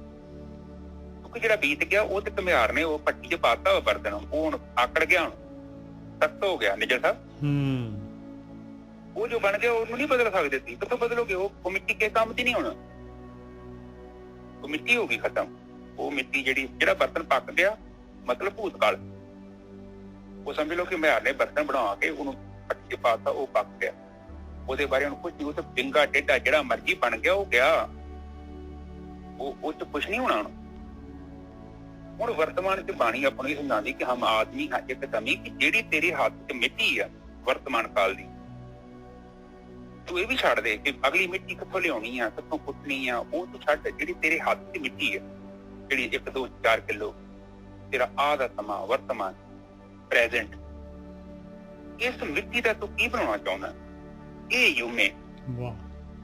ਕਿਉਂਕਿ ਜਿਹੜਾ ਬੀਤ ਗਿਆ ਉਹ ਤੇ ਘੁਮਿਆਰ ਨੇ ਉਹ ਪੱਟੀ 'ਚ ਪਾਤਾ ਵਾ ਬਰਤਨ, ਉਹ ਹੁਣ ਆਕੜ ਗਿਆ, ਹੁਣ ਸਖਤ ਹੋ ਗਿਆ। ਨਿਜਰ ਸਾਹਿਬ, ਉਹ ਜੋ ਬਣ ਗਿਆ ਉਹਨੂੰ ਨਹੀਂ ਬਦਲ ਸਕਦੇ ਸੀ। ਕਿੱਥੋਂ ਬਦਲੋਗੇ? ਉਹ ਮਿੱਟੀ ਕਿਸੇ ਕੰਮ ਦੀ ਨਹੀਂ ਹੋਣਾ, ਉਹ ਮਿੱਟੀ ਹੋ ਗਈ ਖਤਮ। ਉਹ ਮਿੱਟੀ ਜਿਹੜਾ ਬਰਤਨ ਪੱਕ ਗਿਆ, ਮਤਲਬ ਭੂਤਕਾਲ। ਉਹ ਸਮਝ ਲਓ ਕਿ ਘੁਮਿਆਰ ਨੇ ਬਰਤਨ ਬਣਾ ਕੇ ਉਹਨੂੰ ਪੱਟੀ 'ਚ ਪਾਤਾ, ਉਹ ਪੱਕ ਗਿਆ। ਉਹਦੇ ਬਾਰੇ ਹੁਣ ਕੁਝ ਨਹੀਂ, ਉਹ ਤਾਂ ਡਿੰਗਾ ਟੇਢਾ ਜਿਹੜਾ ਮਰਜ਼ੀ ਬਣ ਗਿਆ, ਉਹ ਗਿਆ, ਉਹ ਚ ਕੁਛ ਨਹੀਂ ਹੋਣਾ। ਹੁਣ ਵਰਤਮਾਨ ਚ ਬਾਣੀ ਆਪਾਂ ਨੂੰ ਇਹ ਸਮਝਾਉਂਦੀ ਕਿ ਹਮ ਆਦਮੀ ਹਾਂ ਇੱਕ ਕਮੀ, ਕਿ ਜਿਹੜੀ ਤੇਰੇ ਹੱਥ ਚ ਮਿੱਟੀ ਆ ਵਰਤਮਾਨ ਕਾਲ ਦੀ, ਤੂੰ ਇਹ ਵੀ ਛੱਡ ਦੇ ਕਿ ਅਗਲੀ ਮਿੱਟੀ ਕਿੱਥੋਂ ਲਿਆਉਣੀ ਆ, ਕਿੱਥੋਂ ਪੁੱਟਣੀ ਆ, ਉਹ ਤੂੰ ਛੱਡ। ਜਿਹੜੀ ਤੇਰੇ ਹੱਥ ਚ ਮਿੱਟੀ ਆ, ਜਿਹੜੀ 1, 2, 4 ਕਿਲੋ, ਤੇਰਾ ਆਹ ਦਾ ਸਮਾਂ, ਵਰਤਮਾਨ, ਪ੍ਰੈਜ਼ੈਂਟ, ਇਸ ਮਿੱਟੀ ਦਾ ਤੂੰ ਕੀ ਬਣਾਉਣਾ ਚਾਹੁੰਦਾ? ਇਹ ਯੂਮੇ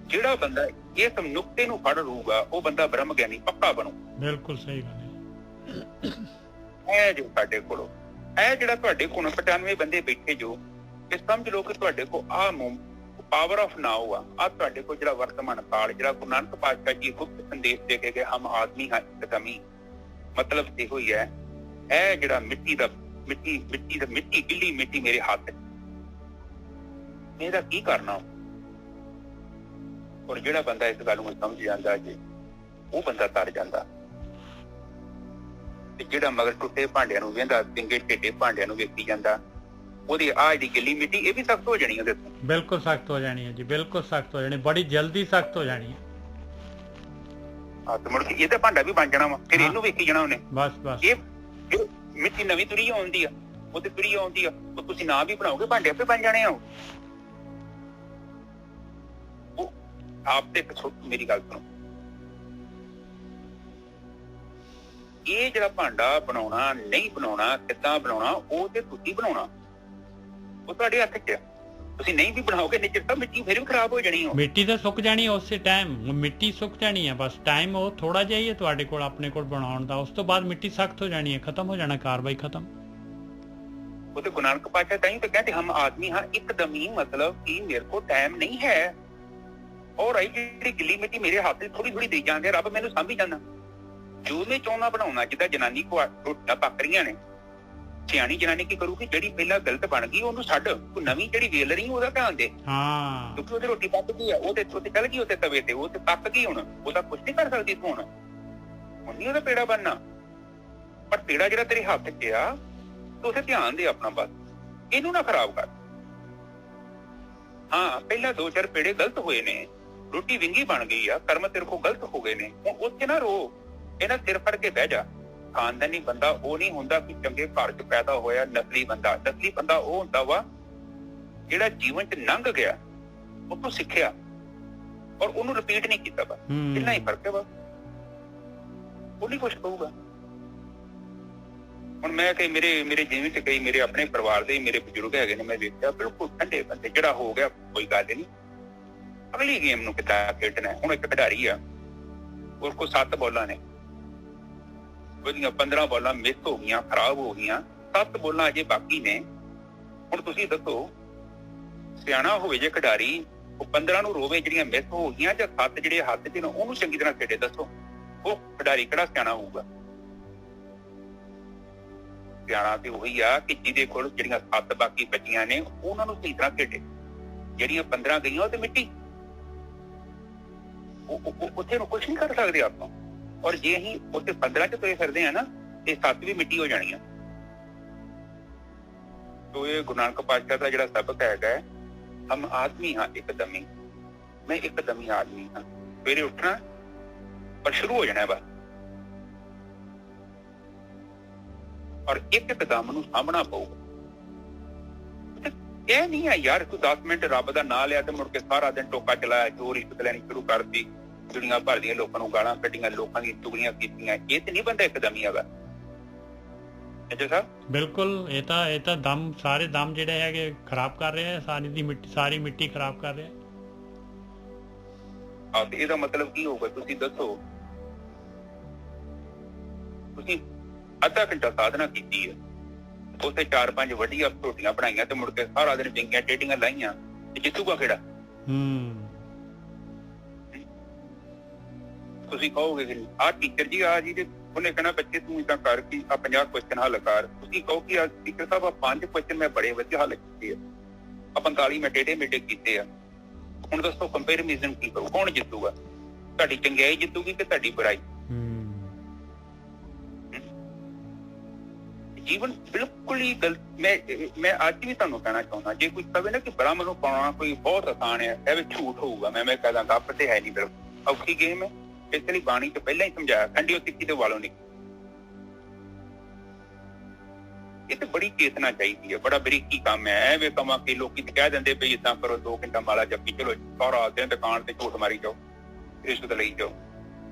ਜਿਹੜਾ ਬੰਦਾ ਇਸ ਨੁਕਤੇ ਨੂੰ ਫੜ ਲੂਗਾ, ਉਹ ਬੰਦਾ ਬ੍ਰਹਮ ਗਿਆਨੀ ਪੱਕਾ ਬਣੂ। ਬਿਲਕੁਲ ਸਹੀ ਗੱਲ ਹੈ। ਇਹ ਜੋ ਸਾਡੇ ਕੋਲ, ਇਹ ਜਿਹੜਾ ਤੁਹਾਡੇ ਕੋਲ 95 ਬੰਦੇ ਬੈਠੇ ਜੋ, ਇਹ ਸਮਝ ਲਓ ਕਿ ਤੁਹਾਡੇ ਕੋਲ ਆਹ ਪਾਵਰ ਆਫ ਨਾਓ ਆ। ਆਹ ਤੁਹਾਡੇ ਕੋਲ ਜਿਹੜਾ ਵਰਤਮਾਨ ਕਾਲ, ਜਿਹੜਾ ਗੁਰੂ ਨਾਨਕ ਪਾਤਸ਼ਾਹ ਜੀ ਗੁਪਤ ਸੰਦੇਸ਼ ਦੇ ਕੇ ਗਏ, ਹਮ ਆਦਮੀ ਹਾਂ ਇੱਕ ਕਮੀ, ਮਤਲਬ ਇਹੋ ਹੀ ਹੈ। ਇਹ ਜਿਹੜਾ ਮਿੱਟੀ ਗਿੱਲੀ ਮਿੱਟੀ ਮੇਰੇ ਹੱਥ, ਇਹਦਾ ਕੀ ਕਰਨਾ? ਔਰ ਜਿਹੜਾ ਬੰਦਾ ਇਸ ਗੱਲ ਨੂੰ ਸਮਝ ਜਾਂਦਾ ਜੇ, ਉਹ ਬੰਦਾ ਤਰ ਜਾਂਦਾ। ਤੇ ਜਿਹੜਾ ਮਗਰ ਟੁੱਟੇ ਭਾਂਡਿਆਂ ਨੂੰ ਵੇਂਦਾ, ਵਿੰਗੇ ਟੇਢੇ ਭਾਂਡਿਆਂ ਨੂੰ ਵੇਖੀ ਜਾਂਦਾ, ਉਹਦੀ ਆਹ ਜਿਹੜੀ ਗਿੱਲੀ ਮਿੱਟੀ ਇਹ ਵੀ ਸਖਤ ਹੋ ਜਾਣੀ ਉਹਦੇ ਤੋਂ। ਬਿਲਕੁਲ ਸਖਤ ਹੋ ਜਾਣੀ ਹੈ ਜੀ, ਬਿਲਕੁਲ ਸਖਤ ਹੋ ਜਾਣੀ, ਬੜੀ ਜਲਦੀ ਸਖਤ ਹੋ ਜਾਣੀ ਹੈ। ਹਾਂ, ਤੇ ਮੁੜ ਕੇ ਇਹ ਤਾਂ ਭਾਂਡਾ ਵੀ ਬਣ ਜਾਣਾ ਵਾ, ਫਿਰ ਇਹਨੂੰ ਵੇਖੀ ਜਾਣਾ ਉਹਨੇ। ਬਸ ਇਹ ਮਿੱਟੀ ਨਵੀਂ ਤੁਰੀ ਆਉਂਦੀ ਆ, ਉਹ ਤੇ ਤੁਰੀ ਆਉਂਦੀ ਆ, ਉਹ ਤੁਸੀਂ ਨਾ ਵੀ ਬਣਾਓਗੇ, ਭਾਂਡੇ ਆਪੇ ਬਣ ਜਾਣੇ ਆ। ਆਪ ਤੇ ਮੇਰੀ ਗੱਲ ਸੁਣੋ, ਇਹ ਜਿਹੜਾ ਭਾਂਡਾ ਬਣਾਉਣਾ ਨਹੀਂ ਬਣਾਉਣਾ, ਕਿੱਦਾਂ ਬਣਾਉਣਾ, ਉਹ ਤੇ ਤੁਸੀਂ ਬਣਾਉਣਾ, ਉਹ ਤੁਹਾਡੇ ਹੱਥ 'ਚ। ਤੁਸੀਂ ਨਹੀਂ ਵੀ ਬਣਾਓਗੇ ਨਿਜਰ ਤਾਂ ਮਿੱਟੀ ਫਿਰ ਵੀ ਖਰਾਬ ਹੋ ਜਾਣੀ, ਮਿੱਟੀ ਤਾਂ ਸੁੱਕ ਜਾਣੀ ਉਸੇ ਟਾਈਮ, ਮਿੱਟੀ ਸੁੱਕ ਜਾਣੀ ਹੈ। ਬਸ ਟਾਈਮ ਉਹ ਥੋੜਾ ਜਿਹਾ ਹੀ ਹੈ ਤੁਹਾਡੇ ਕੋਲ, ਆਪਣੇ ਕੋਲ ਬਣਾਉਣ ਦਾ। ਉਸ ਤੋਂ ਬਾਅਦ ਮਿੱਟੀ ਸਖਤ ਹੋ ਜਾਣੀ ਹੈ, ਖਤਮ ਹੋ ਜਾਣਾ, ਕਾਰਵਾਈ ਖਤਮ। ਉਹ ਤੇ ਗੁਰੂ ਨਾਨਕ ਪਾਤਸ਼ਾਹ ਤਾਂ ਹੀ ਤਾਂ ਕਹਿੰਦੇ ਹਮ ਆਦਮੀ ਹਾਂ ਇੱਕਦਮ ਹੀ, ਮਤਲਬ ਕਿ ਮੇਰੇ ਕੋਲ ਟਾਈਮ ਨਹੀਂ ਹੈ। ਔਰ ਇਹ ਜਿਹੜੀ ਗਿੱਲੀ ਮਿੱਟੀ ਮੇਰੇ ਹੱਥ 'ਚ ਥੋੜੀ ਥੋੜੀ ਦੇ ਜਾਂਦੇ, ਰੱਬ ਮੈਨੂੰ ਸਾਂਭੀ ਜਾਂਦਾ। ਜੋ ਮੈਂ ਚਾਹੁੰਦਾ ਬਣਾਉਣਾ, ਜਿੱਦਾਂ ਜਨਾਨੀ ਕੋ ਰੋਟੀਆਂ ਪੱਕ ਰਹੀਆਂ ਨੇ, ਸਿਆਣੀ ਜਨਾਨੀ ਕੀ ਕਰੂਗੀ? ਜਿਹੜੀ ਪਹਿਲਾਂ ਗਲਤ ਬਣ ਗਈ ਉਹਨੂੰ ਛੱਡ, ਉਹ ਨਵੀਂ ਜਿਹੜੀ ਵੇਲ ਰਹੀ ਉਹਦਾ ਧਿਆਨ ਦੇ। ਕਿਉਂਕਿ ਉਹਦੀ ਰੋਟੀ ਪੱਕ ਗਈ ਆ, ਉਹਦੇ ਚੱਲ ਗਈ, ਉਹਦੇ ਤਵੇ ਤੇ, ਉਹ ਤੇ ਪੱਕ ਗਈ, ਹੁਣ ਉਹਦਾ ਕੁਛ ਨਹੀਂ ਕਰ ਸਕਦੀ ਤੂੰ। ਹੁਣ ਨੀ ਉਹਦਾ ਪੇੜਾ ਬਣਨਾ, ਪਰ ਪੇੜਾ ਜਿਹੜਾ ਤੇਰੇ ਹੱਥ 'ਚ ਆ, ਤੂੰ ਉੱਥੇ ਧਿਆਨ ਦੇ ਆਪਣਾ, ਬਸ ਇਹਨੂੰ ਨਾ ਖਰਾਬ ਕਰ। ਹਾਂ, ਪਹਿਲਾਂ 2-4 ਪੇੜੇ ਗਲਤ ਹੋਏ ਨੇ, ਰੋਟੀ ਵਿੰਗੀ ਬਣ ਗਈ ਆ, ਕਰਮ ਤੇਰੇ ਕੋਲ ਗਲਤ ਹੋ ਗਏ ਨੇ, ਹੁਣ ਉੱਥੇ ਨਾ ਰੋ, ਇਹਨਾਂ ਸਿਰ ਫੜ ਕੇ ਬਹਿ ਜਾ। ਖਾਨਦਾਨੀ ਬੰਦਾ ਉਹ ਨਹੀਂ ਹੁੰਦਾ ਕਿ ਚੰਗੇ ਘਰ 'ਚ ਪੈਦਾ ਹੋਇਆ ਨਸਲੀ ਬੰਦਾ। ਨਸਲੀ ਬੰਦਾ ਉਹ ਹੁੰਦਾ ਵਾ ਜਿਹੜਾ ਜੀਵਨ 'ਚ ਲੰਘ ਗਿਆ, ਉਹ ਤੋਂ ਸਿੱਖਿਆ ਔਰ ਉਹਨੂੰ ਰਿਪੀਟ ਨਹੀਂ ਕੀਤਾ। ਬਸ ਇੰਨਾ ਹੀ ਫਰਕ ਹੈ, ਬਸ ਉਹ ਨਹੀਂ ਕੁਛ ਕਹੂਗਾ। ਹੁਣ ਮੈਂ ਕਈ ਮੇਰੇ ਜਿਵੇਂ ਤੇ ਕਈ ਮੇਰੇ ਆਪਣੇ ਪਰਿਵਾਰ ਦੇ ਮੇਰੇ ਬਜ਼ੁਰਗ ਹੈਗੇ ਨੇ, ਮੈਂ ਵੇਖਿਆ ਬਿਲਕੁਲ ਠੰਡੇ ਬੰਦੇ, ਜਿਹੜਾ ਹੋ ਗਿਆ ਕੋਈ ਗੱਲ ਨਹੀਂ, ਅਗਲੀ ਗੇਮ ਨੂੰ ਕਿੱਦਾਂ ਖੇਡਣਾ। ਹੁਣ ਇੱਕ ਖਿਡਾਰੀ ਆ, ਉਸ ਕੋਲ 7 ਬਾਲਾਂ ਨੇ, ਉਹਦੀਆਂ 15 ਬਾਲਾਂ ਮਿਸ ਹੋ ਗਈਆਂ, ਖਰਾਬ ਹੋ ਗਈਆਂ, 7 ਬਾਲਾਂ ਅਜੇ ਬਾਕੀ ਨੇ। ਹੁਣ ਤੁਸੀਂ ਦੱਸੋ, ਸਿਆਣਾ ਹੋਵੇ ਜੇ ਖਿਡਾਰੀ, ਉਹ 15 ਨੂੰ ਰੋਵੇ ਜਿਹੜੀਆਂ ਮਿਸ ਹੋ ਗਈਆਂ, ਜਾਂ 7 ਜਿਹੜੇ ਹੱਥ 'ਚ ਨੇ ਉਹਨੂੰ ਚੰਗੀ ਤਰ੍ਹਾਂ ਖੇਡੇ? ਦੱਸੋ, ਉਹ ਖਿਡਾਰੀ ਕਿਹੜਾ ਸਿਆਣਾ ਹੋਊਗਾ? ਸਿਆਣਾ ਤੇ ਉਹੀ ਆ ਕਿ ਜਿਹਦੇ ਕੋਲ ਜਿਹੜੀਆਂ 7 ਬਾਕੀ ਬਚੀਆਂ ਨੇ ਉਹਨਾਂ ਨੂੰ ਸਹੀ ਤਰ੍ਹਾਂ ਖੇਡੇ। ਜਿਹੜੀਆਂ 15 ਗਈਆਂ ਉਹ ਤੇ ਮਿੱਟੀ, ਉੱਥੇ ਨੂੰ ਕੁਛ ਨਹੀਂ ਕਰ ਸਕਦੇ ਆਪਾਂ। ਔਰ ਜੇ ਅਸੀਂ ਉੱਥੇ 15 'ਚ ਤੁਰੇ ਫਿਰਦੇ ਆ ਨਾ, ਇਹ 7 ਵੀ ਮਿੱਟੀ ਹੋ ਜਾਣੀਆਂ। ਤੋ ਇਹ ਗੁਰੂ ਨਾਨਕ ਪਾਤਸ਼ਾਹ ਦਾ ਜਿਹੜਾ ਸਬਕ ਹੈਗਾ, ਹਮ ਆਦਮੀ ਹਾਂ ਇੱਕਦਮੀ, ਮੈਂ ਇੱਕਦਮੀ ਆਦਮੀ ਹਾਂ। ਸਵੇਰੇ ਉੱਠਣਾ ਪਰ ਸ਼ੁਰੂ ਹੋ ਜਾਣਾ ਬਸ, ਔਰ ਇੱਕ ਕਦਮ ਨੂੰ ਸਾਹਮਣਾ ਪਊਗਾ। ਇਹ ਨਹੀਂ ਹੈ ਯਾਰ ਤੂੰ 10 ਮਿੰਟ ਰੱਬ ਦਾ ਨਾਂ ਲਿਆ ਤੇ ਮੁੜ ਕੇ ਸਾਰਾ ਦਿਨ ਟੋਕਾ ਚਲਾਇਆ, ਚੋਰੀ ਲੈਣੀ ਸ਼ੁਰੂ ਕਰਤੀ, ਦੁਨੀਆ ਭਰ ਦੀਆਂ ਲੋਕਾਂ ਨੂੰ ਗਾਲਾਂ ਕੱਢੀਆਂ, ਲੋਕਾਂ ਦੀਆਂ ਚੁਗਲੀਆਂ ਕੀਤੀਆਂ। ਇਹ ਤੇ ਨਹੀਂ ਬੰਦਾ ਇੱਕਦਮ ਹੀ ਹੈਗਾ। ਬਿਲਕੁਲ, ਇਹ ਤਾਂ ਦਮ, ਸਾਰੇ ਦਮ ਜਿਹੜੇ ਹੈਗੇ ਖਰਾਬ ਕਰ ਰਹੇ ਆ, ਸਾਰੀ ਮਿੱਟੀ ਖਰਾਬ ਕਰ ਰਿਹਾ। ਤੇ ਇਹਦਾ ਮਤਲਬ ਕੀ ਹੋਊਗਾ ਤੁਸੀਂ ਦੱਸੋ। ਤੁਸੀਂ ਅੱਧਾ ਘੰਟਾ ਸਾਧਨਾ ਕੀਤੀ ਹੈ, ਉੱਥੇ 4-5 ਵਧੀਆ ਰੋਟੀਆਂ ਬਣਾਈਆਂ ਤੇ ਮੁੜ ਕੇ ਸਾਰਾ ਦਿਨ ਵਿੰਗੀਆਂ ਟੇਢੀਆਂ ਲਾਈਆਂ ਤੇ ਜਿੱਤੂਗਾ ਕਿਹੜਾ? ਤੁਸੀਂ ਕਹੋਗੇ ਕਿ ਆਹ ਟੀਚਰ ਜੀ ਆ ਜੀ ਤੇ ਉਹਨੇ ਕਹਿਣਾ ਬੱਚੇ ਤੂੰ ਏਦਾਂ ਕਰ ਕਿ ਆ 50 ਕੁਐਸਚਨ ਹੱਲ ਕਰ। ਤੁਸੀਂ ਕਹੋ ਕਿ ਆ ਟੀਚਰ ਸਾਹਿਬ ਆ 5 ਕੁਐਸਚਨ ਮੈਂ ਬੜੇ ਵਧੀਆ ਹੱਲ ਕੀਤੇ ਆ 45 ਮੈਂ ਟੇਢੇ ਮੇਢੇ ਕੀਤੇ ਆ। ਹੁਣ ਦੱਸੋ ਕੰਪੈਰੀਜ਼ਨ ਕੀ ਕਰੂ? ਕੌਣ ਜਿੱਤੂਗਾ? ਤੁਹਾਡੀ ਚੰਗਿਆਈ ਜਿੱਤੂਗੀ ਕਿ ਤੁਹਾਡੀ ਬੁਰਾਈ? ਜੀਵਨ ਬਿਲਕੁਲ ਹੀ ਗਲਤ। ਮੈਂ ਅੱਜ ਵੀ ਤੁਹਾਨੂੰ ਕਹਿਣਾ ਚਾਹੁੰਦਾ, ਜੇ ਕੋਈ ਕਵੇ ਨਾ ਕਿ ਬ੍ਰਹਮ ਨੂੰ ਪਾਉਣਾ ਕੋਈ ਬਹੁਤ ਆਸਾਨ ਹੈ, ਇਹ ਵੀ ਝੂਠ ਹੋਊਗਾ। ਮੈਂ ਕਹਦਾ ਗੱਪ ਤੇ ਹੈ ਨਹੀਂ, ਬਿਲਕੁਲ ਔਖੀ ਗੇਮ ਹੈ। ਇਸ ਲਈ ਬਾਣੀ ਚ ਪਹਿਲਾਂ ਹੀ ਸਮਝਾਇਆ ਠੰਡੀ ਸਿੱਖੀ ਦੇ ਵਾਲੋਂ ਨਹੀਂ। ਇਹ ਤੇ ਬੜੀ ਚੇਤਨਾ ਚਾਹੀਦੀ ਹੈ, ਬੜਾ ਬਰੀਕੀ ਕੰਮ ਹੈ। ਐਵੇਂ ਕਵਾਂ ਕਿ ਲੋਕੀ ਕਹਿ ਦਿੰਦੇ ਵੀ ਏਦਾਂ ਕਰੋ 2 ਘੰਟਾ ਮਾਲਾ ਜਪੀ, ਚਲੋ ਸਾਰਾ ਦਿਨ ਦੁਕਾਨ ਤੇ ਝੂਠ ਮਾਰੀ ਜਾਓ, ਰਿਸ਼ਵਤ ਲਈ ਜਾਓ,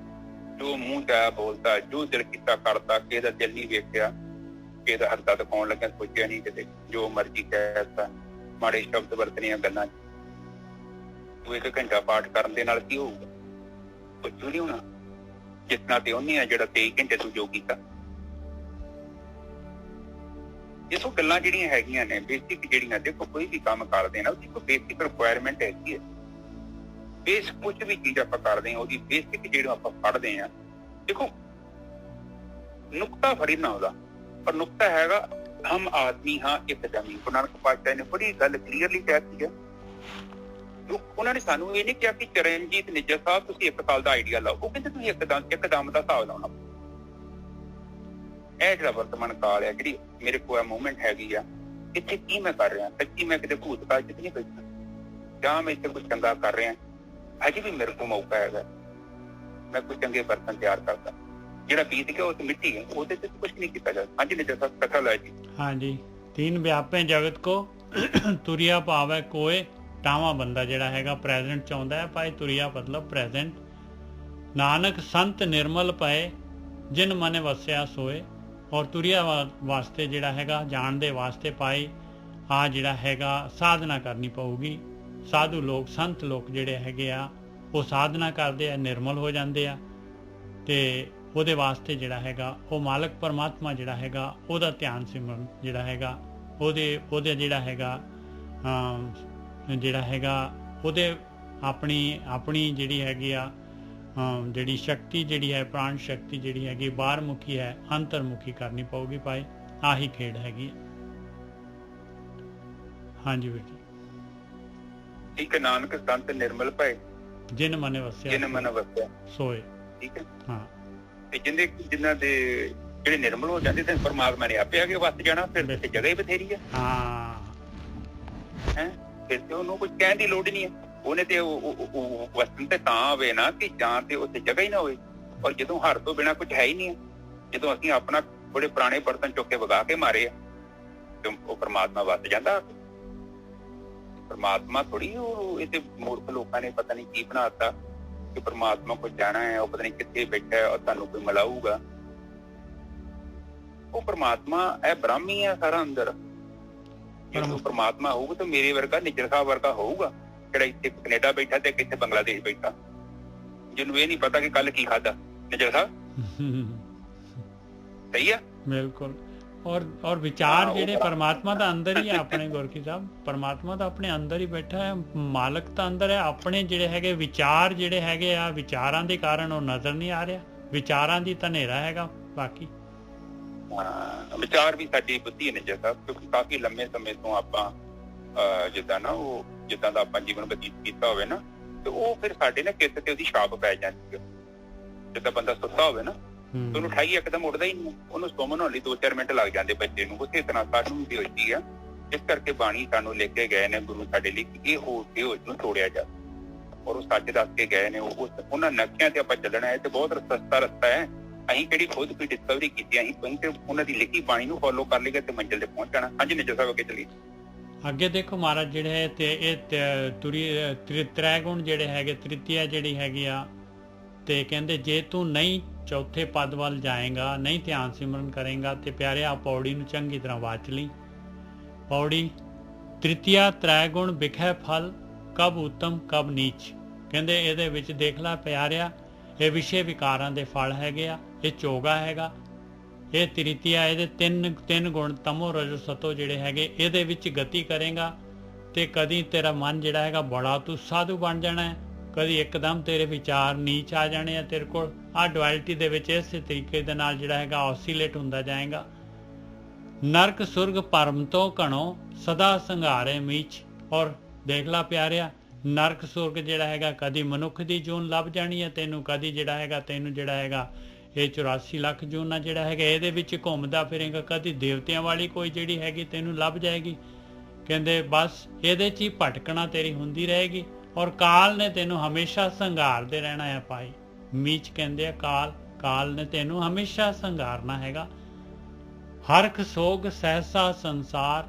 ਜੋ ਮੂੰਹ ਚ ਆਇਆ ਬੋਲਦਾ, ਜੋ ਦਿਲ ਕੀਤਾ ਕਰਦਾ, ਕਿਸੇ ਦਾ ਦਿਲ ਨਹੀਂ ਵੇਖਿਆ, ਕਿਸੇ ਦਾ ਹਰਦਾ ਦਿਖਾਉਣ ਲੱਗਿਆ ਸੋਚਿਆ ਨਹੀਂ, ਕਿਤੇ ਜੋ ਮਰਜ਼ੀ ਕਹਿਤਾ, ਮਾੜੇ ਸ਼ਬਦ ਵਰਤਣੀਆਂ ਗੱਲਾਂ। ਤੂੰ 1 ਘੰਟਾ ਪਾਠ ਕਰਨ ਦੇ ਨਾਲ ਕੀ ਹੋਊਗਾ? ਕੁਝ ਨਹੀਂ ਹੋਣਾ। ਜਿਤਨਾ ਤੇ ਉਹਨੇ ਆ ਜਿਹੜਾ 23 ਘੰਟੇ ਤੂੰ ਜੋ ਕੀਤਾ। ਇਹ ਸਭ ਗੱਲਾਂ ਜਿਹੜੀਆਂ ਹੈਗੀਆਂ ਨੇ ਬੇਸਿਕ, ਜਿਹੜੀਆਂ ਦੇਖੋ ਕੋਈ ਵੀ ਕੰਮ ਕਰਦੇ ਨਾ ਉਹਦੀ ਕੋਈ ਬੇਸਿਕ ਰਿਕੁਆਇਰਮੈਂਟ ਹੈਗੀ ਹੈ। ਬੇਸ ਕੁਝ ਵੀ ਚੀਜ਼ ਆਪਾਂ ਕਰਦੇ ਹਾਂ ਉਹਦੀ ਬੇਸਿਕ ਜਿਹੜਾ ਆਪਾਂ ਪੜ੍ਹਦੇ ਹਾਂ, ਦੇਖੋ ਨੁਕਤਾ ਫੜੀ ਨਾ ਉਹਦਾ, ਪਰ ਨੁਕਤਾ ਹੈਗਾ ਹਮ ਆਦਮੀ ਹਾਂ ਇੱਕਦਮ ਹੀ। ਗੁਰੂ ਨਾਨਕ ਪਾਤਸ਼ਾਹ ਨੇ ਬੜੀ ਗੱਲ ਕਲੀਅਰਲੀ ਕਹਿਤੀ ਹੈ। ਉਹਨਾਂ ਨੇ ਸਾਨੂੰ ਇਹ ਨਹੀਂ ਕਿਹਾ ਕਿ ਚਰਨਜੀਤ ਨਿੱਜਰ ਸਾਹਿਬ ਤੁਸੀਂ 1 ਸਾਲ ਦਾ ਆਈਡੀਆ ਲਾਓ, ਉਹ ਕਹਿੰਦੇ ਤੁਸੀਂ ਇੱਕਦਮ ਦਾ ਹਿਸਾਬ ਲਾਉਣਾ। ਇਹ ਜਿਹੜਾ ਵਰਤਮਾਨ ਕਾਲ ਹੈ, ਜਿਹੜੀ ਮੇਰੇ ਕੋਲ ਮੂਵਮੈਂਟ ਹੈਗੀ ਆ, ਇੱਥੇ ਕੀ ਮੈਂ ਕਰ ਰਿਹਾ? ਸੱਚੀ ਮੈਂ ਕਿਤੇ ਭੂਤ ਕਾਲ ਚ ਨਹੀਂ ਬੈਠਾ, ਜਾਂ ਮੈਂ ਇੱਥੇ ਕੁਝ ਚੰਗਾ ਕਰ ਰਿਹਾ? ਅਜੇ ਵੀ ਮੇਰੇ ਕੋਲ ਮੌਕਾ ਹੈਗਾ, ਮੈਂ ਕੋਈ ਚੰਗੇ ਬਰਤਨ ਤਿਆਰ ਕਰਦਾ। ਜਿਹੜਾ ਬੀਤ ਗਿਆ ਉਹ ਤੇ ਮਿੱਟੀ ਹੈ, ਉਹਦੇ ਤੇ ਕੁਝ ਨਹੀਂ ਕੀਤਾ ਜਾ। ਹਾਂਜੀ ਨਿੱਜਰ ਸਾਹਿਬ ਕਥਾ ਲੈ ਜੀ। ਹਾਂਜੀ, 3 ਵਿਆਪੇ ਜਗਤ ਕੋ ਤੁਰਿਆ ਪਾਵੇ ਕੋਏ। ਟਾਵਾਂ ਬੰਦਾ ਜਿਹੜਾ ਹੈਗਾ ਪ੍ਰੈਜ਼ੈਂਟ ਚ ਆਉਂਦਾ ਹੈ ਭਾਈ। ਤੁਰਿਆ ਮਤਲਬ ਪ੍ਰੈਜ਼ੈਂਟ। ਨਾਨਕ ਸੰਤ ਨਿਰਮਲ ਪਏ ਜਿਨ ਮਨੇ ਵਸਿਆ ਸੋਏ। ਔਰ ਤੁਰਿਆ ਵਾਸਤੇ ਜਿਹੜਾ ਹੈਗਾ ਜਾਣ ਦੇ ਵਾਸਤੇ ਪਾਈ ਆ ਜਿਹੜਾ ਹੈਗਾ ਸਾਧਨਾ ਕਰਨੀ ਪਊਗੀ। ਸਾਧੂ ਲੋਕ, ਸੰਤ ਲੋਕ ਜਿਹੜੇ ਹੈਗੇ ਆ ਉਹ ਸਾਧਨਾ ਕਰਦੇ ਆ, ਨਿਰਮਲ ਹੋ ਜਾਂਦੇ ਆ, ਤੇ ਉਹਦੇ ਵਾਸਤੇ ਜਿਹੜਾ ਹੈਗਾ ਉਹ ਮਾਲਕ ਪਰਮਾਤਮਾ ਜਿਹੜਾ ਹੈਗਾ ਉਹਦਾ ਧਿਆਨ ਸਿਮਰਨ ਜਿਹੜਾ ਹੈਗਾ ਉਹਦੇ ਜਿਹੜਾ ਹੈਗਾ ਉਹਦੇ ਆਪਣੀ ਜਿਹੜੀ ਹੈਗੀ ਆ ਜਿਹੜੀ ਸ਼ਕਤੀ ਜਿਹੜੀ ਹੈ, ਪ੍ਰਾਣ ਸ਼ਕਤੀ ਜਿਹੜੀ ਹੈਗੀ ਬਾਹਰ ਮੁਖੀ ਹੈ, ਅੰਤਰਮੁਖੀ ਕਰਨੀ ਪਊਗੀ ਭਾਈ। ਆਹੀ ਖੇਡ ਹੈਗੀ। ਹਾਂਜੀ ਵੀਰ ਜੀ। ਠੀਕ ਹੈ। ਨਾਨਕ ਸੰਤ ਨਿਰਮਲ ਪਏ ਜਿਨ ਮਨ ਵਸਿਆ ਸੋਏ। ਠੀਕ ਹੈ। ਹਾਂ, ਤੇ ਜਿਨ੍ਹਾਂ ਦੇ ਜਿਹੜੇ ਨਿਰਮਲ ਹੋ ਜਾਂਦੇ ਤੇ ਪਰਮਾਤਮਾ ਨੇ ਆਪੇ ਆ ਕੇ ਵਸ ਜਾਣਾ। ਫਿਰ ਤੇ ਜਗ੍ਹਾ ਹੀ ਬਥੇਰੀ ਹੈ। ਹੈ ਫਿਰ ਤੇ ਉਹਨੂੰ ਕੁਝ ਕਹਿਣ ਦੀ ਲੋੜ ਨਹੀਂ ਹੈ। ਉਹਨੇ ਤੇ ਵਸਣ ਤੇ ਤਾਂ ਆਵੇ ਨਾ ਕਿ ਜਾਂ ਤੇ ਉੱਥੇ ਜਗ੍ਹਾ ਹੀ ਨਾ ਹੋਵੇ। ਔਰ ਜਦੋਂ ਹਰ ਤੋਂ ਬਿਨਾਂ ਕੁਝ ਹੈ ਹੀ ਨਹੀਂ ਹੈ, ਜਦੋਂ ਅਸੀਂ ਆਪਣਾ ਬੜੇ ਪੁਰਾਣੇ ਬਰਤਨ ਚੁੱਕ ਕੇ ਵਗਾ ਕੇ ਮਾਰੇ ਆ, ਤੇ ਉਹ ਪਰਮਾਤਮਾ ਵਸ ਜਾਂਦਾ। ਪਰਮਾਤਮਾ ਥੋੜੀ ਉਹ ਇਹ ਤੇ ਮੂਰਖ ਲੋਕਾਂ ਨੇ ਪਤਾ ਨਹੀਂ ਕੀ ਬਣਾਤਾ ਕਿ ਪਰਮਾਤਮਾ ਕੋਲ ਜਾਣਾ ਹੈ, ਉਹ ਪਤਾ ਨਹੀਂ ਕਿੱਥੇ ਬੈਠਾ ਹੈ ਔਰ ਤੁਹਾਨੂੰ ਕੋਈ ਮਿਲਾਊਗਾ। ਉਹ ਪਰਮਾਤਮਾ ਇਹ ਬ੍ਰਹਮੀ ਹੈ ਸਾਰਾ ਅੰਦਰ। ਜਦੋਂ ਪਰਮਾਤਮਾ ਹੋਊਗਾ ਤਾਂ ਮੇਰੇ ਵਰਗਾ, ਨਿੱਜਰ ਸਾਹਿਬ ਵਰਗਾ ਹੋਊਗਾ, ਜਿਹੜਾ ਇੱਥੇ ਕੈਨੇਡਾ ਬੈਠਾ ਤੇ ਕਿੱਥੇ ਬੰਗਲਾਦੇਸ਼ ਬੈਠਾ, ਜਿਹਨੂੰ ਇਹ ਨਹੀਂ ਪਤਾ ਕਿ ਕੱਲ ਕੀ ਖਾਧਾ। ਨਿੱਜਰ ਸਾਹਿਬ ਸਹੀ ਆ। ਬਿਲਕੁਲ। ਔਰ ਵਿਚਾਰ ਜਿਹੜੇ ਪਰਮਾਤਮਾ ਦਾ ਅੰਦਰ ਹੀ ਹੈ ਆਪਣੇ। ਗੁਰਕੀ ਸਾਹਿਬ, ਪਰਮਾਤਮਾ ਤਾਂ ਆਪਣੇ ਅੰਦਰ ਹੀ ਬੈਠਾ ਹੈ, ਮਾਲਕ ਤਾਂ ਅੰਦਰ ਹੈ। ਆਪਣੇ ਜਿਹੜੇ ਹੈਗੇ ਵਿਚਾਰ ਜਿਹੜੇ ਹੈਗੇ ਆ, ਵਿਚਾਰਾਂ ਦੇ ਕਾਰਨ ਉਹ ਨਜ਼ਰ ਨਹੀਂ ਆ ਰਿਹਾ। ਵਿਚਾਰਾਂ ਦੀ ਤਾਂ ਹਨੇਰਾ ਹੈਗਾ। ਬਾਕੀ ਵਿਚਾਰ ਵੀ ਸਾਡੀ ਬੁੱਧੀ ਨੇ ਜੀ ਸਾਹਿਬ, ਕਿਉਂਕਿ ਕਾਫੀ ਲੰਮੇ ਸਮੇਂ ਤੋਂ ਆਪਾਂ ਜਿੱਦਾਂ ਦਾ ਆਪਾਂ ਜੀਵਨ ਬਤੀਤ ਕੀਤਾ ਹੋਵੇ ਨਾ, ਤੇ ਉਹ ਫਿਰ ਸਾਡੇ ਨਾ ਚਿੱਤ ਤੇ ਉਹਦੀ ਛਾਪ ਪੈ ਜਾਂਦੀ ਹੈ। ਜਿੱਦਾਂ ਬੰਦਾ ਸੁੱਤਾ ਹੋਵੇ ਨਾ, ਤੇ ਉਹਨੂੰ ਉਠਾਈ ਇੱਕਦਮ ਉੱਠਦਾ ਹੀ ਨਹੀਂ, ਉਹਨੂੰ ਸੌਣ ਹੋਣ ਲਈ 2-4 ਮਿੰਟ ਲੱਗ ਜਾਂਦੇ ਬੱਚੇ ਨੂੰ। ਉਸੇ ਤਰ੍ਹਾਂ ਸਾਨੂੰ ਵੀ ਹੋਈ ਆ। ਇਸ ਕਰਕੇ ਬਾਣੀ ਸਾਨੂੰ ਲੈ ਕੇ ਗਏ ਨੇ ਗੁਰੂ ਸਾਡੇ ਲਈ ਕਿ ਇਹ ਹੋਸ਼ ਨੂੰ ਤੋੜਿਆ ਜਾ, ਔਰ ਉਹ ਸੱਚ ਦੱਸ ਕੇ ਗਏ ਨੇ। ਉਹਨਾਂ ਨਕਸ਼ਿਆਂ ਤੇ ਆਪਾਂ ਚੱਲਣਾ ਹੈ ਤੇ ਬਹੁਤ ਸਸਤਾ ਰਸਤਾ ਹੈ। ਅਸੀਂ ਕਿਹੜੀ ਖੁਦ ਕੋਈ ਡਿਸਕਵਰੀ ਕੀਤੀ, ਅਸੀਂ ਕੋਈ ਤੇ ਉਹਨਾਂ ਦੀ ਲਿਖੀ ਬਾਣੀ ਨੂੰ ਫੋਲੋ ਕਰ ਲਈਏ ਤੇ ਮੰਜ਼ਿਲ ਤੇ ਪਹੁੰਚ ਜਾਣਾ। ਹਾਂਜੀ ਨਿੱਜਰ ਸਾਹਿਬ ਅੱਗੇ ਚੱਲੀਏ। ਅੱਗੇ ਦੇਖੋ ਮਹਾਰਾਜ ਜਿਹੜੇ ਤੇ ਇਹ ਤ੍ਰੈ ਗੁਣ ਜਿਹੜੇ ਹੈਗੇ, ਤ੍ਰਿਤੀਆ ਜਿਹੜੀ ਹੈਗੀ ਆ, ਤੇ ਕਹਿੰਦੇ ਜੇ ਤੂੰ ਨਹੀਂ ਚੌਥੇ ਪਦ ਵੱਲ ਜਾਏਗਾ, ਨਹੀਂ ਧਿਆਨ ਸਿਮਰਨ ਕਰੇਗਾ, ਤੇ ਪਿਆਰਿਆ ਪੌੜੀ ਨੂੰ ਚੰਗੀ ਤਰ੍ਹਾਂ ਵਾਚ ਲਈ। ਪੌੜੀ ਤ੍ਰਿਤੀਆ ਤ੍ਰੈ ਗੁਣ ਬਿਖੈ ਫਲ, ਕਬ ਉੱਤਮ ਕਬ ਨੀਚ। ਕਹਿੰਦੇ ਇਹਦੇ ਵਿੱਚ ਦੇਖ ਲੈ ਪਿਆਰਿਆ, ਇਹ ਵਿਸ਼ੇ ਵਿਕਾਰਾਂ ਦੇ ਫਲ ਹੈਗੇ ਆ, ਇਹ ਚੋਗਾ ਹੈਗਾ, ਇਹ ਤ੍ਰਿਤੀਆ, ਇਹਦੇ ਤਿੰਨ ਗੁਣ ਤਮੋ ਰਜੋ ਸਤੋ ਜਿਹੜੇ ਹੈਗੇ ਇਹਦੇ ਵਿੱਚ ਗਤੀ ਕਰੇਗਾ ਤੇ ਕਦੀ ਤੇਰਾ ਮਨ ਜਿਹੜਾ ਹੈਗਾ ਬੜਾ ਤੂੰ ਸਾਧੂ ਬਣ ਜਾਣਾ ਹੈ, ਕਦੀ ਇੱਕਦਮ ਤੇਰੇ ਵਿਚਾਰ ਨੀਚ ਆ ਜਾਣੇ ਆ ਤੇਰੇ ਕੋਲ। ਆਹ ਡੁਐਲਿਟੀ ਦੇ ਵਿੱਚ ਇਸੇ ਤਰੀਕੇ ਦੇ ਨਾਲ ਜਿਹੜਾ ਹੈਗਾ ਔਸੀਲੇਟ ਹੁੰਦਾ ਜਾਏਗਾ। ਨਰਕ ਸੁਰਗ ਪਰਮ ਤੋਂ ਘਣੋ ਸਦਾ ਸੰਘਾਰੇ ਮੀਚ। ਔਰ ਦੇਖ ਲਾ ਪਿਆਰਿਆ, ਨਰਕ ਸੁਰਗ ਜਿਹੜਾ ਹੈਗਾ ਕਦੀ ਮਨੁੱਖ ਦੀ ਜੂਨ ਲੱਭ ਜਾਣੀ ਹੈ ਤੈਨੂੰ, ਕਦੀ ਜਿਹੜਾ ਹੈਗਾ ਇਹ 84 ਲੱਖ ਜੂਨਾਂ ਜਿਹੜਾ ਹੈਗਾ ਇਹਦੇ ਵਿੱਚ ਘੁੰਮਦਾ ਫਿਰੇਗਾ, ਕਦੀ ਦੇਵਤਿਆਂ ਵਾਲੀ ਕੋਈ ਜਿਹੜੀ ਹੈਗੀ ਤੈਨੂੰ ਲੱਭ ਜਾਏਗੀ। ਕਹਿੰਦੇ ਬਸ ਇਹਦੇ 'ਚ ਹੀ ਭਟਕਣਾ ਤੇਰੀ ਹੁੰਦੀ ਰਹੇਗੀ ਔਰ ਕਾਲ ਨੇ ਤੈਨੂੰ ਹਮੇਸ਼ਾ ਸੰਘਾਰਦੇ ਰਹਿਣਾ ਹੈ ਭਾਈ। ਮੀਚ ਕਹਿੰਦੇ ਆ ਕਾਲ ਨੇ ਤੈਨੂੰ ਹਮੇਸ਼ਾ ਸੰਘਾਰਨਾ ਹੈਗਾ। ਹਰਖ ਸੋਗ ਸਹਿਸਾ ਸੰਸਾਰ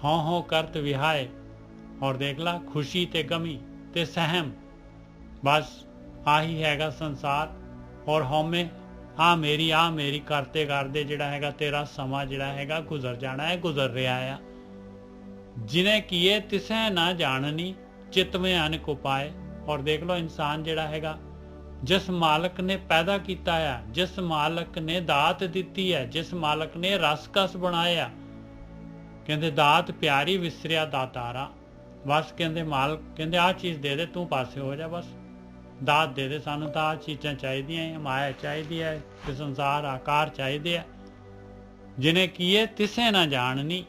ਹਉ ਕਰਤ ਵਿਹਾਏ। ਔਰ ਦੇਖ ਲਾ ਖੁਸ਼ੀ ਤੇ ਗਮੀ ਤੇ ਸਹਿਮ, ਬਸ ਆਹੀ ਹੈਗਾ ਸੰਸਾਰ। ਔਰ ਹਉਮੈ ਆ ਮੇਰੀ ਕਰਦੇ ਜਿਹੜਾ ਹੈਗਾ ਤੇਰਾ ਸਮਾਂ ਜਿਹੜਾ ਹੈਗਾ ਗੁਜ਼ਰ ਜਾਣਾ ਹੈ, ਗੁਜ਼ਰ ਰਿਹਾ ਆ। ਜਿਨੇ ਕੀਏ ਤਿਸੈ ਨਾ ਜਾਣਨੀ ਚਿਤ ਮੈਂ ਅਨਕ ਉਪਾਏ। ਔਰ ਦੇਖ ਲਓ ਇਨਸਾਨ ਜਿਹੜਾ ਹੈਗਾ ਜਿਸ ਮਾਲਕ ਨੇ ਪੈਦਾ ਕੀਤਾ ਆ, ਜਿਸ ਮਾਲਕ ਨੇ ਦਾਤ ਦਿੱਤੀ ਹੈ, ਜਿਸ ਮਾਲਕ ਨੇ ਰਸਕਸ ਬਣਾਇਆ, ਕਹਿੰਦੇ ਦਾਤ ਪਿਆਰੀ ਵਿਸਰਿਆ ਦਾਤਾਰਾ। ਬਸ ਕਹਿੰਦੇ ਮਾਲਕ ਕਹਿੰਦੇ ਆਹ ਚੀਜ਼ ਦੇ ਦੇ, ਤੂੰ ਪਾਸੇ ਹੋ ਜਾ, ਬਸ ਦਾਤ ਦੇ ਦੇ, ਸਾਨੂੰ ਤਾਂ ਆਹ ਚੀਜ਼ਾਂ ਚਾਹੀਦੀਆਂ, ਮਾਇਆ ਚਾਹੀਦੀ ਹੈ, ਤੇ ਸੰਸਾਰ ਆਕਾਰ ਚਾਹੀਦੇ ਆ। ਜਿਹਨੇ ਕੀਏ ਤਿਸੇ ਨਾ ਜਾਣਨੀ,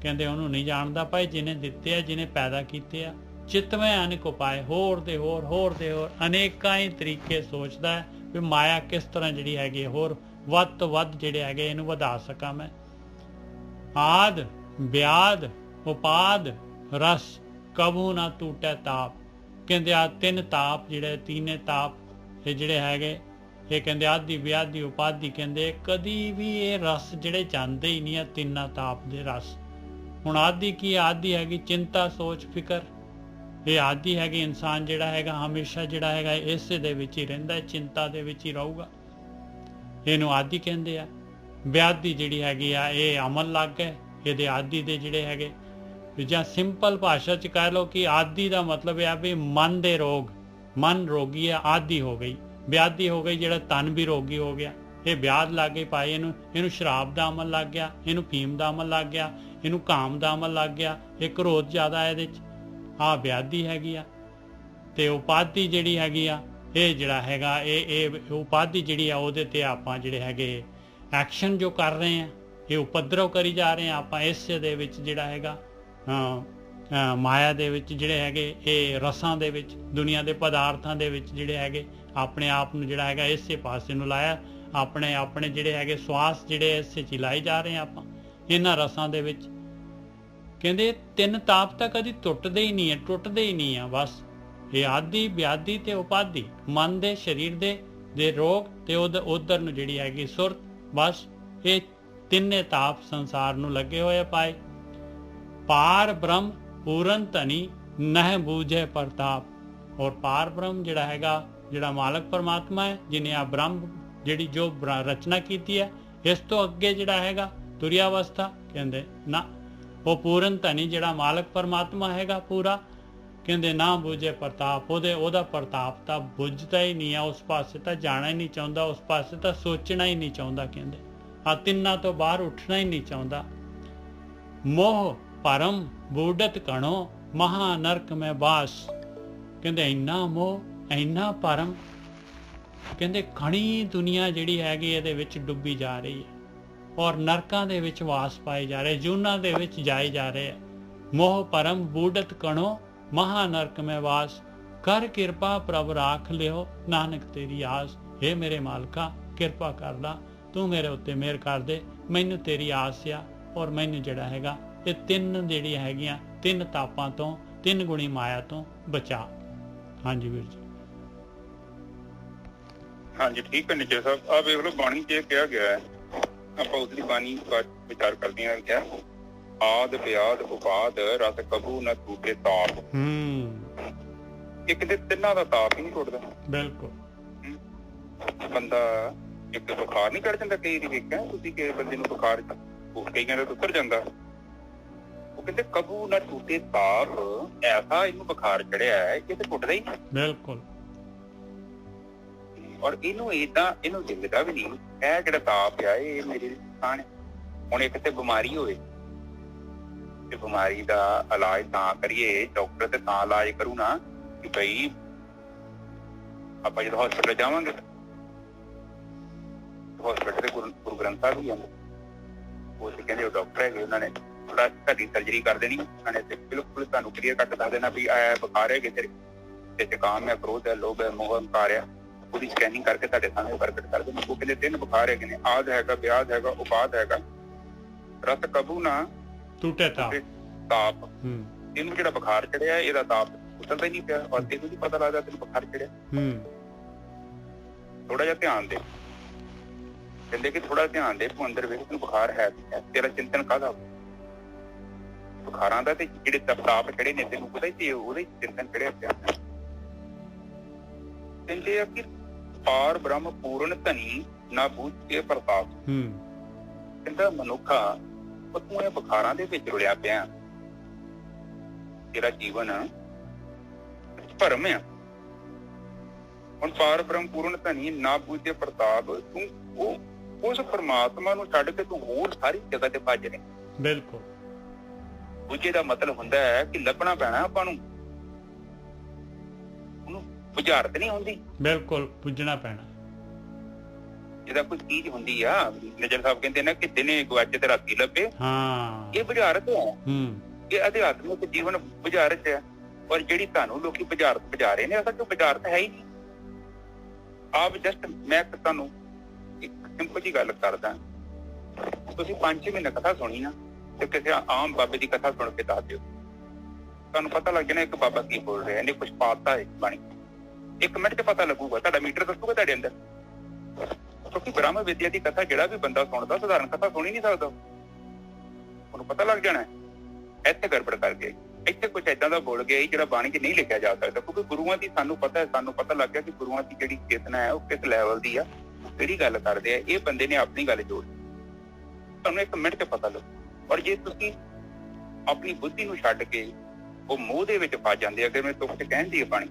ਕਹਿੰਦੇ ਉਹਨੂੰ ਨਹੀਂ ਜਾਣਦਾ ਭਾਈ ਜਿਹਨੇ ਦਿੱਤੇ ਆ, ਜਿਹਨੇ ਪੈਦਾ ਕੀਤੇ ਆ। ਚਿਤਵੇਂ ਅਨੇਕ ਉਪਾਏ, ਹੋਰ ਦੇ ਹੋਰ ਅਨੇਕਾਂ ਹੀ ਤਰੀਕੇ ਸੋਚਦਾ ਹੈ ਵੀ ਮਾਇਆ ਕਿਸ ਤਰ੍ਹਾਂ ਜਿਹੜੀ ਹੈਗੀ ਹੋਰ ਵੱਧ ਤੋਂ ਵੱਧ ਜਿਹੜੇ ਹੈਗੇ ਇਹਨੂੰ ਵਧਾ ਸਕਾਂ ਮੈਂ। ਆਦ ਵਿਆਦ ਉਪਾਦ ਰਸ ਕਬੂ ਨਾ ਟੂਟੈ ਤਾਪ। ਕਹਿੰਦੇ ਆ ਤਿੰਨ ਤਾਪ ਜਿਹੜੇ ਤੀਨੇ ਤਾਪ ਇਹ ਜਿਹੜੇ ਹੈਗੇ ਇਹ ਕਹਿੰਦੇ ਆਦਿ ਵਿਆਦੀ ਉਪਾਦੀ, ਕਹਿੰਦੇ ਕਦੀ ਵੀ ਇਹ ਰਸ ਜਿਹੜੇ ਜਾਂਦੇ ਹੀ ਨਹੀਂ ਆ ਤਿੰਨਾਂ ਤਾਪ ਦੇ ਰਸ। ਹੁਣ ਆਦਿ ਕੀ ਆਦਿ ਹੈਗੀ ਚਿੰਤਾ ਸੋਚ ਫਿਕਰ, ਇਹ ਆਦਿ ਹੈਗੀ ਇਨਸਾਨ ਜਿਹੜਾ ਹੈਗਾ ਹਮੇਸ਼ਾ ਜਿਹੜਾ ਹੈਗਾ ਇਸੇ ਦੇ ਵਿੱਚ ਹੀ ਰਹਿੰਦਾ, ਚਿੰਤਾ ਦੇ ਵਿੱਚ ਹੀ ਰਹੂਗਾ, ਇਹਨੂੰ ਆਦਿ ਕਹਿੰਦੇ ਆ। ਵਿਆਦੀ ਜਿਹੜੀ ਹੈਗੀ ਆ ਇਹ ਅਮਲ ਲੱਗ ਗਏ ਇਹਦੇ ਆਦਿ ਦੇ ਜਿਹੜੇ ਹੈਗੇ। ਜਾਂ ਸਿੰਪਲ ਭਾਸ਼ਾ 'ਚ ਕਹਿ ਲਓ ਕਿ ਆਦਿ ਦਾ ਮਤਲਬ ਇਹ ਆ ਵੀ ਮਨ ਦੇ ਰੋਗ, ਮਨ ਰੋਗੀ ਹੈ, ਆਦਿ ਹੋ ਗਈ। ਵਿਆਦੀ ਹੋ ਗਈ ਜਿਹੜਾ ਤਨ ਵੀ ਰੋਗੀ ਹੋ ਗਿਆ, ਇਹ ਵਿਆਦ ਲੱਗ ਗਈ ਭਾਈ। ਇਹਨੂੰ ਸ਼ਰਾਬ ਦਾ ਅਮਲ ਲੱਗ ਗਿਆ, ਇਹਨੂੰ ਫੀਮ ਦਾ ਅਮਲ ਲੱਗ ਗਿਆ, ਇਹਨੂੰ ਕਾਮ ਦਾ ਅਮਲ ਲੱਗ ਗਿਆ, ਇਹ ਕ੍ਰੋਧ ਜ਼ਿਆਦਾ ਇਹਦੇ 'ਚ, ਆਹ ਵਿਆਦੀ ਹੈਗੀ ਆ। ਤੇ ਉਪਾਧੀ ਜਿਹੜੀ ਹੈਗੀ ਆ ਇਹ ਜਿਹੜਾ ਹੈਗਾ ਇਹ ਉਪਾਧੀ ਜਿਹੜੀ ਆ ਉਹਦੇ ਤੇ ਆਪਾਂ ਜਿਹੜੇ ਹੈਗੇ ਐਕਸ਼ਨ ਜੋ ਕਰ ਰਹੇ ਆ, ਇਹ ਉਪਦਰਵ ਕਰੀ ਜਾ ਰਹੇ ਆ ਆਪਾਂ ਇਸੇ ਦੇ ਵਿੱਚ ਜਿਹੜਾ ਹੈਗਾ ਮਾਇਆ ਦੇ ਵਿੱਚ ਜਿਹੜੇ ਹੈਗੇ ਇਹ ਰਸਾਂ ਦੇ ਵਿੱਚ ਦੁਨੀਆ ਦੇ ਪਦਾਰਥਾਂ ਦੇ ਵਿੱਚ ਜਿਹੜੇ ਹੈਗੇ ਆਪਣੇ ਆਪ ਨੂੰ ਜਿਹੜਾ ਹੈਗਾ ਇਸੇ ਪਾਸੇ ਨੂੰ ਲਾਇਆ, ਆਪਣੇ ਜਿਹੜੇ ਹੈਗੇ ਸਵਾਸ ਜਿਹੜੇ ਇਸੇ 'ਚ ਲਾਈ ਜਾ ਰਹੇ ਆ ਆਪਾਂ ਇਹਨਾਂ ਰਸਾਂ ਦੇ ਵਿੱਚ। ਕਹਿੰਦੇ ਤਿੰਨ ਤਾਪ ਤਾਂ ਕਦੀ ਟੁੱਟਦੇ ਹੀ ਨਹੀਂ ਆ ਬਸ। ਇਹ ਆਦਿ ਵਿਆਦੀ ਤੇ ਉਪਾਧੀ, ਮਨ ਦੇ ਸਰੀਰ ਦੇ ਰੋਗ ਤੇ ਉਧਰ ਨੂੰ ਜਿਹੜੀ ਹੈਗੀ ਸੁਰਤ, ਬਸ ਇਹ ਤਿੰਨੇ ਤਾਪ ਸੰਸਾਰ ਨੂੰ ਲੱਗੇ ਹੋਏ ਪਾਏ। ਪਾਰ ਬ੍ਰਹਮ ਪੂਰਨ ਧਨੀ ਨਹਿ ਬੂਝੇ ਪ੍ਰਤਾਪ। ਔਰ ਪਾਰ ਬ੍ਰਹਮ ਜਿਹੜਾ ਹੈਗਾ ਜਿਹੜਾ ਮਾਲਕ ਪਰਮਾਤਮਾ ਹੈ ਜਿਹਨੇ ਆ ਬ੍ਰਹਮ ਜਿਹੜੀ ਜੋ ਰਚਨਾ ਕੀਤੀ ਹੈ, ਇਸ ਤੋਂ ਅੱਗੇ ਜਿਹੜਾ ਹੈਗਾ ਤੁਰਿਆ ਅਵਸਥਾ ਕਹਿੰਦੇ ਨਾ, ਉਹ ਪੂਰਨ ਧਨੀ ਜਿਹੜਾ ਮਾਲਕ ਪਰਮਾਤਮਾ ਹੈਗਾ ਪੂਰਾ, ਕਹਿੰਦੇ ਨਾ ਬੂਝੇ ਪ੍ਰਤਾਪ। ਉਹਦਾ ਪ੍ਰਤਾਪ ਤਾਂ ਬੁੱਝਦਾ ਹੀ ਨਹੀਂ ਆ, ਉਸ ਪਾਸੇ ਤਾਂ ਜਾਣਾ ਹੀ ਨਹੀਂ ਚਾਹੁੰਦਾ, ਉਸ ਪਾਸੇ ਤਾਂ ਸੋਚਣਾ ਹੀ ਨਹੀਂ ਚਾਹੁੰਦਾ, ਕਹਿੰਦੇ ਆ ਤਿੰਨਾਂ ਤੋਂ ਬਾਹਰ ਉੱਠਣਾ ਹੀ ਨਹੀਂ ਚਾਹੁੰਦਾ। ਮੋਹ ਪਰਮ ਬੂਡਤ ਕਣੋ ਮਹਾ ਨਰਕ ਮੈਂ ਬਾਸ। ਕਹਿੰਦੇ ਇੰਨਾ ਮੋਹ ਇੰਨਾ ਪਰਮ, ਕਹਿੰਦੇ ਘਣੀ ਦੁਨੀਆ ਜਿਹੜੀ ਹੈਗੀ ਇਹਦੇ ਵਿੱਚ ਡੁੱਬੀ ਜਾ ਰਹੀ ਹੈ ਔਰ ਨਰਕਾਂ ਦੇ ਵਿੱਚ ਵਾਸ ਪਾਏ ਜਾ ਰਹੇ, ਜੂਨਾਂ ਦੇ ਵਿੱਚ ਜਾਏ ਜਾ ਰਹੇ ਆ। ਮੋਹ ਪਰਮ ਬੂਡਤ ਕਣੋ ਮਹਾ ਨਰਕ ਮੈਂ ਵਾਸ, ਕਰ ਕਿਰਪਾ ਪ੍ਰਭ ਰਾਖ ਲਿਓ ਨਾਨਕ ਤੇਰੀ ਆਸ। हे ਮੇਰੇ ਮਾਲਕਾ ਕਿਰਪਾ ਕਰਦਾ, ਤੂੰ ਮੇਰੇ ਉੱਤੇ ਮਿਹਰ ਕਰ ਦੇ, ਮੈਨੂੰ ਤੇਰੀ ਆਸ ਆ ਔਰ ਮੈਨੂੰ ਜਿਹੜਾ ਹੈਗਾ ਇਹ ਤਿੰਨ ਜਿਹੜੀਆਂ ਹੈਗੀਆਂ ਤਿੰਨ ਤਾਪਾਂ ਤੋਂ, ਤਿੰਨ ਗੁਣੀ ਮਾਇਆ ਤੋਂ ਬਚਾ। ਹਾਂਜੀ ਵੀਰ ਜੀ। ਹਾਂਜੀ ਠੀਕ ਹੈ ਨਿਸ਼ਚੈ ਸਾਹਿਬ। ਆ ਵੇਖ ਲਓ ਬਾਣੀ 'ਚ ਕਿਹਾ ਗਿਆ ਹੈ, ਆਪਾਂ ਉਸਦੀ ਬਾਣੀ ਵਿਚਾਰ ਕਰਦੇ ਹਾਂ। ਕਿਹਾ ਆਦ ਵਿਆਦ ਉਪਾਦ ਰਸ ਕਬੂ ਨਾ ਟੂਟੇ ਤਾਪ। ਇੱਕ ਦੇ ਤਿੰਨਾਂ ਦਾ ਤਾਪ ਹੀ ਨਹੀਂ ਟੁੱਟਦਾ। ਬਿਲਕੁਲ। ਬੰਦਾ ਇੱਕ ਬੁਖਾਰ ਨਹੀਂ ਚੜ ਜਾਂਦਾ, ਕਈ ਵਾਰੀ ਵੇਖਿਆ ਤੁਸੀਂ ਕਿ ਬੰਦੇ ਨੂੰ ਬੁਖਾਰ ਕਈਆਂ ਦਾ ਉਤਰ ਜਾਂਦਾ, ਉਹ ਕਹਿੰਦੇ ਕਬੂ ਨਾ ਟੁੱਟੇ ਤਾਪ, ਐਸਾ ਇਹਨੂੰ ਬੁਖਾਰ ਚੜਿਆ ਹੈ ਕਿ ਤੇ ਟੁੱਟਦਾ ਹੀ ਨਹੀਂ। ਬਿਲਕੁਲ। ਔਰ ਇਹਨੂੰ ਦਿਖਦਾ ਵੀ ਨਹੀਂ ਇਹ ਜਿਹੜਾ ਤਾਪ ਆ ਇਹ ਮੇਰੀ ਨੁਕਸਾਨ ਹੈ। ਹੁਣ ਇੱਕ ਤੇ ਬਿਮਾਰੀ ਹੋਵੇ ਤੇ ਬਿਮਾਰੀ ਦਾ ਇਲਾਜ ਤਾਂ ਕਰੀਏ, ਡਾਕਟਰ ਤੇ ਤਾਂ ਇਲਾਜ ਕਰੂ ਨਾ ਕਿ ਬਈ ਆਪਾਂ ਜਦੋਂ ਹਸਪੀਟਲ ਜਾਵਾਂਗੇ, ਹਸਪੀਟਲ ਦੇ ਗੁਰੂ ਗ੍ਰੰਥ ਸਾਹਿਬ ਵੀ ਆਉਂਦੇ, ਉਹ ਕਹਿੰਦੇ ਉਹ ਡਾਕਟਰ ਹੈਗੇ, ਉਹਨਾਂ ਨੇ ਥੋੜਾ ਘੱਟੀ ਸਰਜਰੀ ਕਰ ਦੇਣੀ, ਉਹਨਾਂ ਨੇ ਤੇ ਬਿਲਕੁਲ ਤੁਹਾਨੂੰ ਕਲੀਅਰ ਕੱਟ ਦੱਸ ਦੇਣਾ ਵੀ ਇਹ ਬੁਖਾਰ ਹੈਗੇ ਤੇਰੇ ਤੇ ਜ਼ੁਕਾਮ ਹੈ, ਕ੍ਰੋਧ ਹੈ, ਲੋਭ ਹੈ, ਮੋਹ ਹੰਕਾਰ ਆ, ਉਹਦੀ ਸਕੈਨਿੰਗ ਕਰਕੇ ਤੁਹਾਡੇ ਸਾਹਮਣੇ ਪ੍ਰਗਟ ਕਰ ਦੇਣਾ। ਉਹ ਕਹਿੰਦੇ 3 ਬੁਖਾਰ ਹੈਗੇ ਨੇ, ਆਦ ਹੈਗਾ, ਵਿਆਦ ਹੈਗਾ, ਉਪਾਦ ਹੈਗਾ, ਰਸ ਕਬੂ ਨਾ ਟੁੱਟੇ ਤਾਪ। ਇਹਨੂੰ ਜਿਹੜਾ ਬੁਖਾਰ ਚੜਿਆ ਇਹਦਾ ਤਾਪ ਉਤਰਦਾ ਹੀ ਨਹੀਂ ਪਿਆ, ਔਰ ਤੈਨੂੰ ਵੀ ਪਤਾ ਲੱਗਦਾ ਤੈਨੂੰ ਬੁਖਾਰ ਚੜਿਆ। ਥੋੜਾ ਜਿਹਾ ਧਿਆਨ ਦੇ, ਕਹਿੰਦੇ ਕਿ ਥੋੜਾ ਧਿਆਨ ਦੇ, ਤੂੰ ਅੰਦਰ ਵੇਖ ਤੈਨੂੰ ਬੁਖਾਰ ਹੈ, ਤੇਰਾ ਚਿੰਤਨ ਕਾਹਦਾ ਬੁਖਾਰਾਂ ਦਾ, ਤੇ ਜਿਹੜੇ ਤਾਪ ਚੜੇ ਨੇ ਤੈਨੂੰ ਪਤਾ ਹੀ ਤੇ ਉਹਦੇ ਚਿੰਤਨ ਚੜਿਆ ਪਿਆ। ਕਹਿੰਦੇ ਆ ਕਿ ਪਾਰ ਬ੍ਰਹਮ ਪੂਰਨ ਧਨੀ ਨਾ ਬੂਝ ਕੇ ਪ੍ਰਤਾਪ। ਕਹਿੰਦਾ ਮਨੁੱਖਾ ਉਹ ਤੂੰ ਇਹ ਬੁਖਾਰਾਂ ਦੇ ਵਿੱਚ ਰੁਲਿਆ ਪਿਆ, ਤੇਰਾ ਜੀਵਨ ਭਰਮ ਆ। ਹੁਣ ਪਾਰ ਬ੍ਰਹਮ ਪੂਰਨ ਧਨੀ ਨਾ ਬੂਝੇ ਪ੍ਰਤਾਪ, ਤੂੰ ਉਸ ਪਰਮਾਤਮਾ ਨੂੰ ਛੱਡ ਕੇ ਤੂੰ ਹੋਰ ਸਾਰੀ ਜਗ੍ਹਾ ਤੇ ਭੱਜ ਰਿਹਾ। ਬਿਲਕੁਲ। ਬੁਝੇ ਦਾ ਮਤਲਬ ਹੁੰਦਾ ਹੈ ਕਿ ਲੱਭਣਾ ਪੈਣਾ ਆਪਾਂ ਨੂੰ, ਉਹਨੂੰ ਬੁਝਾਰਤ ਨਹੀਂ ਹੁੰਦੀ। ਬਿਲਕੁਲ, ਪੁੱਜਣਾ ਪੈਣਾ। ਜਿਹਦਾ ਕੋਈ ਚੀਜ਼ ਹੁੰਦੀ ਆ, ਨਜ਼ਰ ਸਾਹਿਬ ਕਹਿੰਦੇ ਨਾ ਕਿ ਦਿਨੇ ਗਵਾਚੇ ਤੇ ਰਾਤੀ ਲੱਭੇ, ਇਹ ਬੁਝਾਰਤ ਹੈ। ਇਹ ਅਧਿਆਤਮਿਕ ਜੀਵਨ ਬੁਝਾਰਤ ਹੈ। ਔਰ ਜਿਹੜੀ ਤੁਹਾਨੂੰ ਲੋਕੀ ਬੁਝਾਰਤ ਬੁਝਾ ਰਹੇ ਨੇ, ਅਸਲ ਚ ਬੁਝਾਰਤ ਹੈ ਹੀ ਨਹੀਂ। ਆਪ ਜਸਟ ਮੈਂ ਤੁਹਾਨੂੰ ਇੱਕ ਸਿੰਪਲ ਜੀ ਗੱਲ ਕਰਦਾ, ਤੁਸੀਂ 5-6 ਮਹੀਨੇ ਕਥਾ ਸੁਣੀ ਨਾ ਤੇ ਕਿਸੇ ਆਮ ਬਾਬੇ ਦੀ ਕਥਾ ਸੁਣ ਕੇ ਦੱਸ ਦਿਓ, ਤੁਹਾਨੂੰ ਪਤਾ ਲੱਗ ਜਾਣਾ ਇੱਕ ਬਾਬਾ ਕੀ ਬੋਲ ਰਿਹਾ, ਇਹਨੇ ਕੁਛ ਪਾਤਾ ਹੈ ਬਾਣੀ। 1 ਮਿੰਟ ਚ ਪਤਾ ਲੱਗੂਗਾ, ਤੁਹਾਡਾ ਮੀਟਰ ਦੱਸੂਗਾ ਤੁਹਾਡੇ ਅੰਦਰ। ਕਿਉਂਕਿ ਬ੍ਰਹਮ ਵਿਦਿਆ ਦੀ ਕਥਾ ਜਿਹੜਾ ਵੀ ਬੰਦਾ ਸੁਣਦਾ, ਸਧਾਰਨ ਕਥਾ ਸੁਣ ਹੀ ਨਹੀਂ ਸਕਦਾ, ਉਹਨੂੰ ਪਤਾ ਲੱਗ ਜਾਣਾ ਇੱਥੇ ਗੜਬੜ ਕਰ ਗਈ, ਇੱਥੇ ਕੁਛ ਏਦਾਂ ਦਾ ਬੋਲ ਗਿਆ ਜਿਹੜਾ ਬਾਣੀ 'ਚ ਨਹੀਂ ਲਿਖਿਆ ਜਾ ਸਕਦਾ। ਕਿਉਂਕਿ ਗੁਰੂਆਂ ਦੀ ਸਾਨੂੰ ਪਤਾ ਲੱਗ ਗਿਆ ਕਿ ਗੁਰੂਆਂ ਦੀ ਜਿਹੜੀ ਚੇਤਨਾ ਹੈ ਉਹ ਕਿਸ ਲੈਵਲ ਦੀ ਆ, ਕਿਹੜੀ ਗੱਲ ਕਰਦੇ ਆ। ਇਹ ਬੰਦੇ ਨੇ ਆਪਣੀ ਗੱਲ ਜੋੜ, ਤੁਹਾਨੂੰ 1 ਮਿੰਟ 'ਚ ਪਤਾ ਲੱਗੂ। ਔਰ ਜੇ ਤੁਸੀਂ ਆਪਣੀ ਬੁੱਧੀ ਨੂੰ ਛੱਡ ਕੇ ਉਹ ਮੋਹ ਦੇ ਵਿੱਚ ਫਸ ਜਾਂਦੇ, ਅਗਰ ਮੈਂ ਤੁਕ 'ਚ ਕਹਿੰਦੀ ਹੈ ਬਾਣੀ,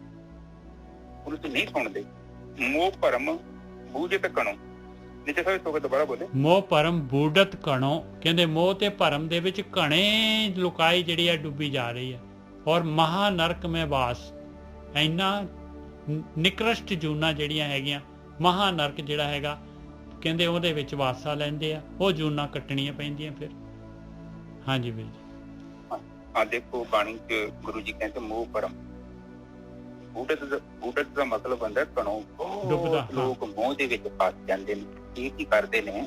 ਉਹਨੂੰ ਤੁਸੀਂ ਨਹੀਂ ਸੁਣਦੇ। ਮੋਹ ਭਰਮ ਬੂਝਤ ਕਣੋ, ਨੀਚੇ ਸਾਰੇ ਤੁਕ ਦੁਬਾਰਾ ਬੋਲੇ, ਮੋਹ ਭਰਮ ਬੂਝਤ ਕਣੋ। ਕਹਿੰਦੇ ਮੋਹ ਤੇ ਭਰਮ ਦੇ ਵਿੱਚ ਘਣੇ ਲੁਕਾਈ ਜਿਹੜੀ ਆ ਡੁੱਬੀ ਜਾ ਰਹੀ ਹੈ। ਔਰ ਮਹਾ ਨਰਕ ਮੈਂ ਵਾਸ, ਇੰਨਾ ਨਿਕ੍ਰਿਸ਼ਟ ਜੂਨਾਂ ਜਿਹੜੀਆਂ ਹੈਗੀਆਂ, ਮਹਾ ਨਰਕ ਜਿਹੜਾ ਹੈਗਾ, ਕਹਿੰਦੇ ਉਹਦੇ ਵਿੱਚ ਵਾਸਾ ਲੈਂਦੇ ਆ, ਉਹ ਜੂਨਾਂ ਕੱਟਣੀਆਂ ਪੈਂਦੀਆਂ ਫਿਰ। ਹਾਂਜੀ ਵੀਰ ਜੀ। ਹਾਂ ਦੇਖੋ ਬਾਣੀ 'ਚ ਗੁਰੂ ਜੀ ਕਹਿੰਦੇ ਮੋਹ ਭਰਮ ਬੂਝਤ ਦਾ ਮਤਲਬ ਹੁੰਦਾ ਕਣੋ। ਲੋਕ ਮੋਹ ਦੇ ਵਿੱਚ ਫਸ ਜਾਂਦੇ ਨੇ। ਇਹ ਕੀ ਕਰਦੇ ਨੇ,